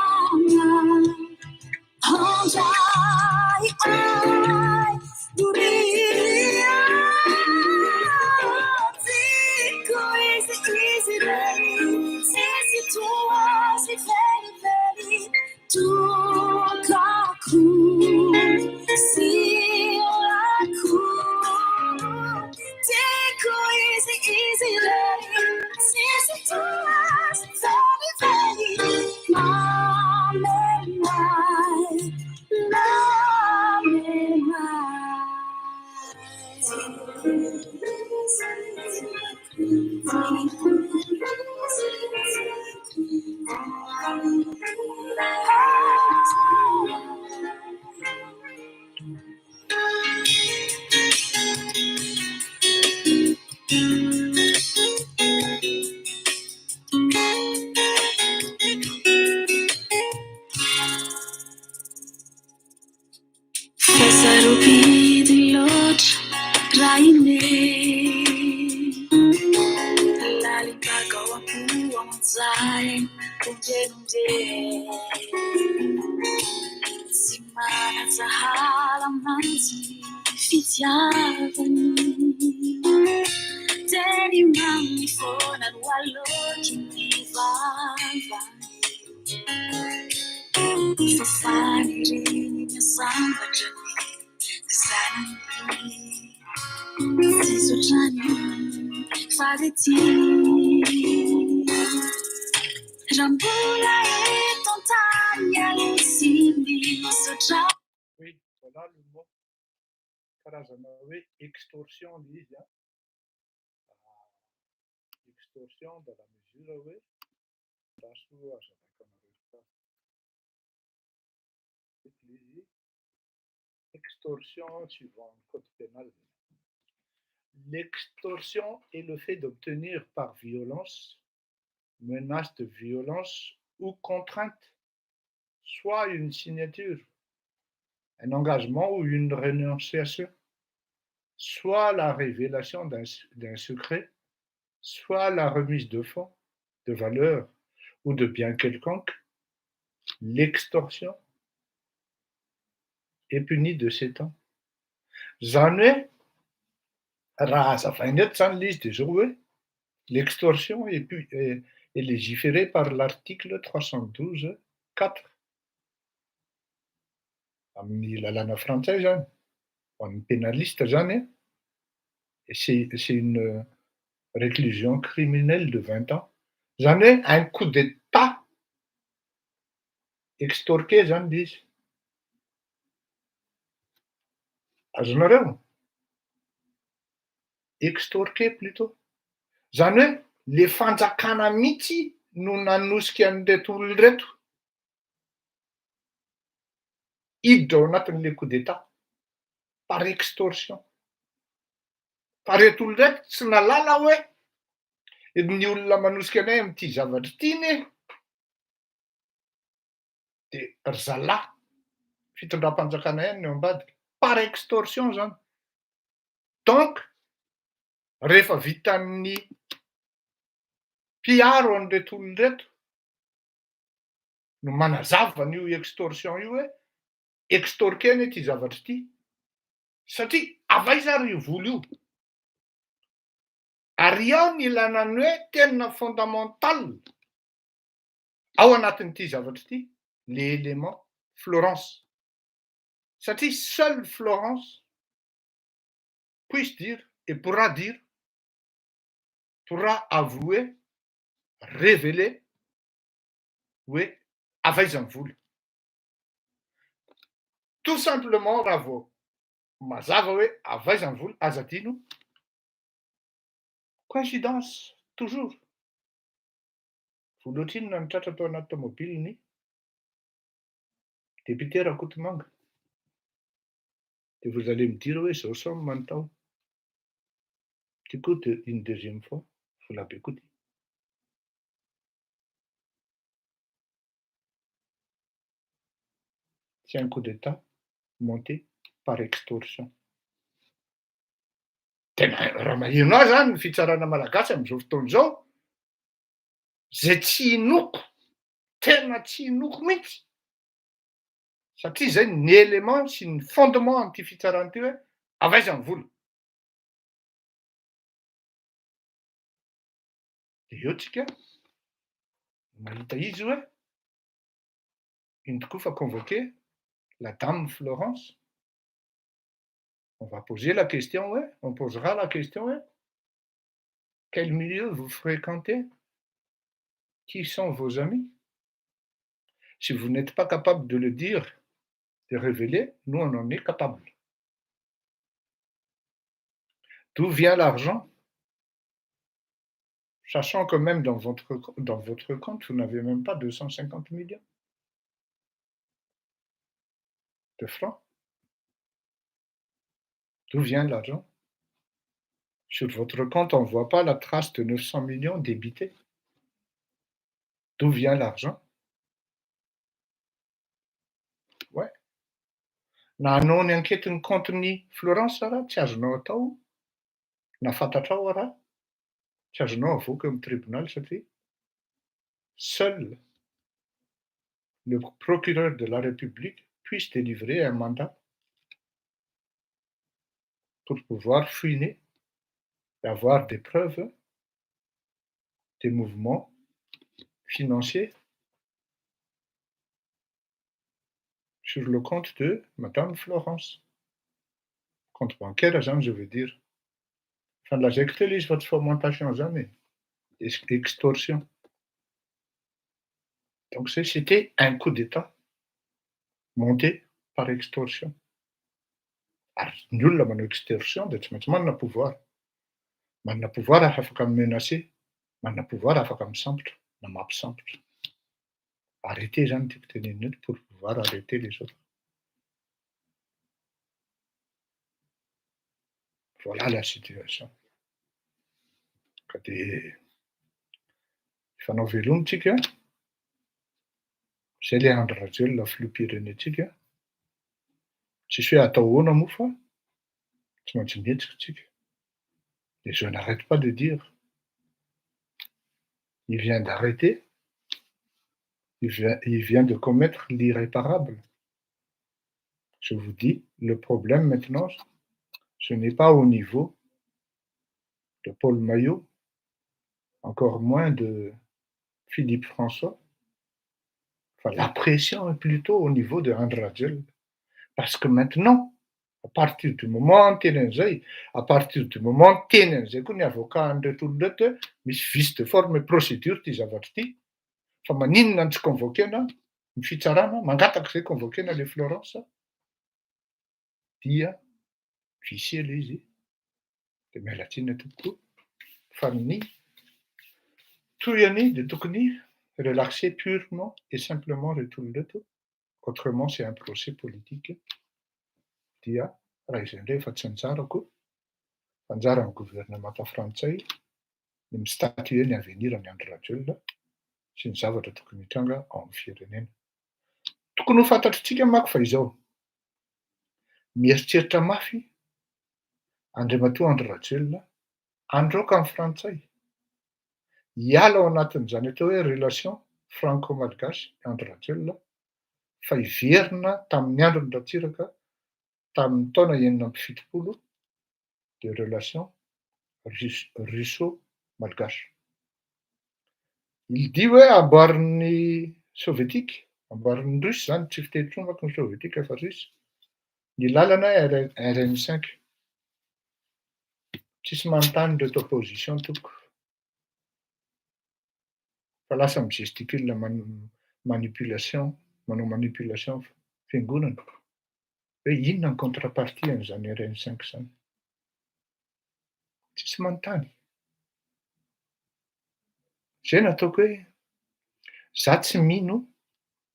Honjai ai, duria. Tico easy ready. Sisi tua si veli, tu kaku, silaku. Tico easy ready. Sisi tua si veli, mamenai. Fesarupi di lot raine Lali pagawa puang zai Kunje Simana sa halaman si fitiavani Teni mami fonan walo kinivavani Fafani rini Oui, voilà le mot. Karazana hoe extorsion izy a. Extorsion dans la mesure hoe raha azavaka anareo izy extorsion suivant le code pénal. L'extorsion est le fait d'obtenir par violence, menace de violence ou contrainte, soit une signature, un engagement ou une renonciation, soit la révélation d'un secret, soit la remise de fonds, de valeurs ou de biens quelconques. L'extorsion est punie de 7 ans. Zany hoe raha hazavaina eto zany l'izy de zao hoe l'extorsion est légiférée par l'article 312.4 amin'ny lalàna frantsay zany, ho an'ny pénaliste zany, et c'est une réclusion criminelle de 20 ans. Zany hoe un coup d'état extorqué zany l'izy. Azonareo? Extorqué plutôt. Zany hoe le fanjakana mihitsy no nanosika an'ireto olon'ireto hiditra ao anatin'le coup d'état par extorsion. Fa reto olon'ireto tsy nalala hoe ny olona manosika anay amin'ity zavatra ity anie de ry zalahy fitondram-panjakana ihany no ambadika par extorsion zany. Donc rehefa vitan'ny mpiaro an'ireto olon'ireto no manazava an'io extorsion io hoe extorqué anie ity zavatra ity satria avaiza ry io vola io. Ary ao ny ilanany hoe tena fondamental ao anatin'ity zavatra ity l'élément Florence. Satria seule Florence puisse dire et pourra avouer, révéler hoe avaiza ny vola. Tout simplement raha vao mazava hoe avaiza ny vola aza adino coïncidence toujours. Vola ohatrinona ny tratra tao anaty tômôbiliny député Rakotomanga. Et vous allez me dire oui, c'est au somme maintenant. Tu écoutes une deuxième fois, il faut l'écouter. C'est un coup d'état monté par extorsion. Tena raha maheno azy zany ny fitsarana malagasy amin'izao fotoana izao, zay tsy inoko, tena tsy inoko mihitsy. Satria zay ny élément sy ny fondement an'ity fitsarana ity hoe avaiza ny vola. De eo tsika mahita izy hoe iny tokoa fa convoqué la dame Florence. On va poser la question, ouais, on posera la question, ouais. Quel milieu vous fréquentez? Qui sont vos amis? Si vous n'êtes pas capable de le dire, de révéler, nous on en est capable. D'où vient l'argent? Sachant que même dans votre compte, vous n'avez même pas 250 millions de francs. D'où vient l'argent? Sur votre compte, on ne voit pas la trace de 900 millions débités. D'où vient l'argent? Ouais. Nanao ny anketiny compte-ny Florence raha tsy azonao atao, na fantatrao raha tsy azonao avoaka amin'ny tribunal satria seul le procureur de la République puisse délivrer un mandat pour pouvoir fouiner et avoir des preuves des mouvements financiers sur le compte de Madame Florence. Compte bancaire, zany je veux dire. Fa nolazaiko teo ilay izy fa tsy fomentation zany e, extorsion. Donc c'était un coup d'État monté par extorsion. Ary ny olona manao extorsion dia tsy maintsy manana pouvoir. Manana pouvoir afaka mi-menacer, manana pouvoir afaka misambotra na mampisambotra. Arrêter zany tiako tenenina eto pour pouvoir arrêter les autres. Voilà la situation. Ka dia hifanao veloma tsika, zay ilay Andry Rajoelina filoham-pirenentsika. Tsisy hoe atao ahoana moa fa tsy maintsy mihetsika tsika. Et je n'arrête pas de dire, il vient d'arrêter, il vient de commettre l'irréparable. Je vous dis, le problème maintenant, ce n'est pas au niveau de Paul Maillot, encore moins de Philippe François. Enfin, la pression est plutôt au niveau de Andry Rajoelina. Parce que maintenant, à partir du moment tenen'izay, à partir du moment tenen'izay koa ny avocat an'ireto olona reto hoe misy vice de forme et procédure ty zavatra ty, fa maninona no tsy convoquena ny fitsarana, mangataka zay convoquena le Florence, dia vicieux le izy, dia miala tsiny tokoa fa ny tohiny dia tokony relaxer purement et simplement reto olona reto, autrement c'est un procès politique. Dia raha izay indray efa tsy njara koa, fa njara ny gouvernemanta frantsay ny mistatuer ny avenir ny Andry Rajoelina sy ny zavatra tokony hitranga ao amin'ny firenena. Tokony ho fantatritsika manko fa izao, mieritreritra mafy andriamatoa Andry Rajoelina androaka amin'ny frantsay, hiala ao anatin'izany atao hoe relation franco-malgache Andry Rajoelina, fa hiverina tamin'ny androny Ratsiraka tamin'ny taona 1970 de relation russo-malgache. Il dit hoe amboarin'ny soviétique, amboarin'ny russe zany, tsy fiteny intsony manko ny soviétique fa russe, ny lalana RN5. Tsisy manontany reto opposition toko. Fa lasa migesticule manipulation, manao manipulation fiangonana. Hoe inona ny contrepartie an'izany RN5 zany? Tsisy manontany. Zay no ataoko hoe za tsy mino,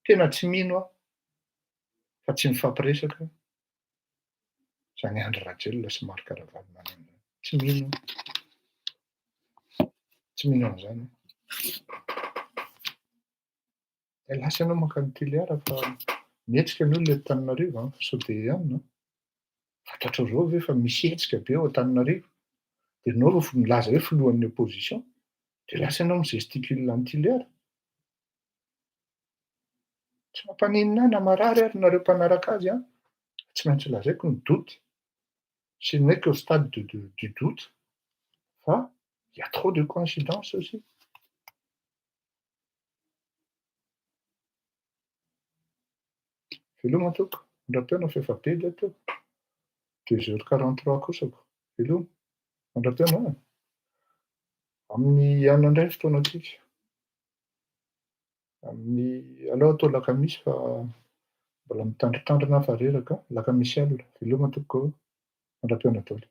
tena tsy mino aho, fa tsy mifampiresaka zany Andry Rajoelina sy Marc Ravalomanana. Tsy mino, tsy mino an'izany. Lasa ianao mankany tiliara fa mihetsika ny olona eto Antananarivo, sao dia ihany. Fantatrareo ve fa misy hetsika be ao Antananarivo? Dia ianao rehefa milaza hoe filohan'ny opposition, dia lasa ianao migesticule ny tiliara. Tsy mampaninona ahy na marary ary nareo mpanaraka azy, tsy maintsy lazaiko ny doute. Ce n'est qu'au stade du doute, fa il y a trop de coïncidences aussi. Veloma atoko, andram-piaona fa efa be ilay teo. 2h43 kosako. Veloma, andram-piaona a? Amin'ny alina indray fotoanantsika. Amin'ny aleo atao lakamisy fa mbola mitandritandrina aho fa reraka, lakamisy alina. Veloma atoko, andram-piaona daholo.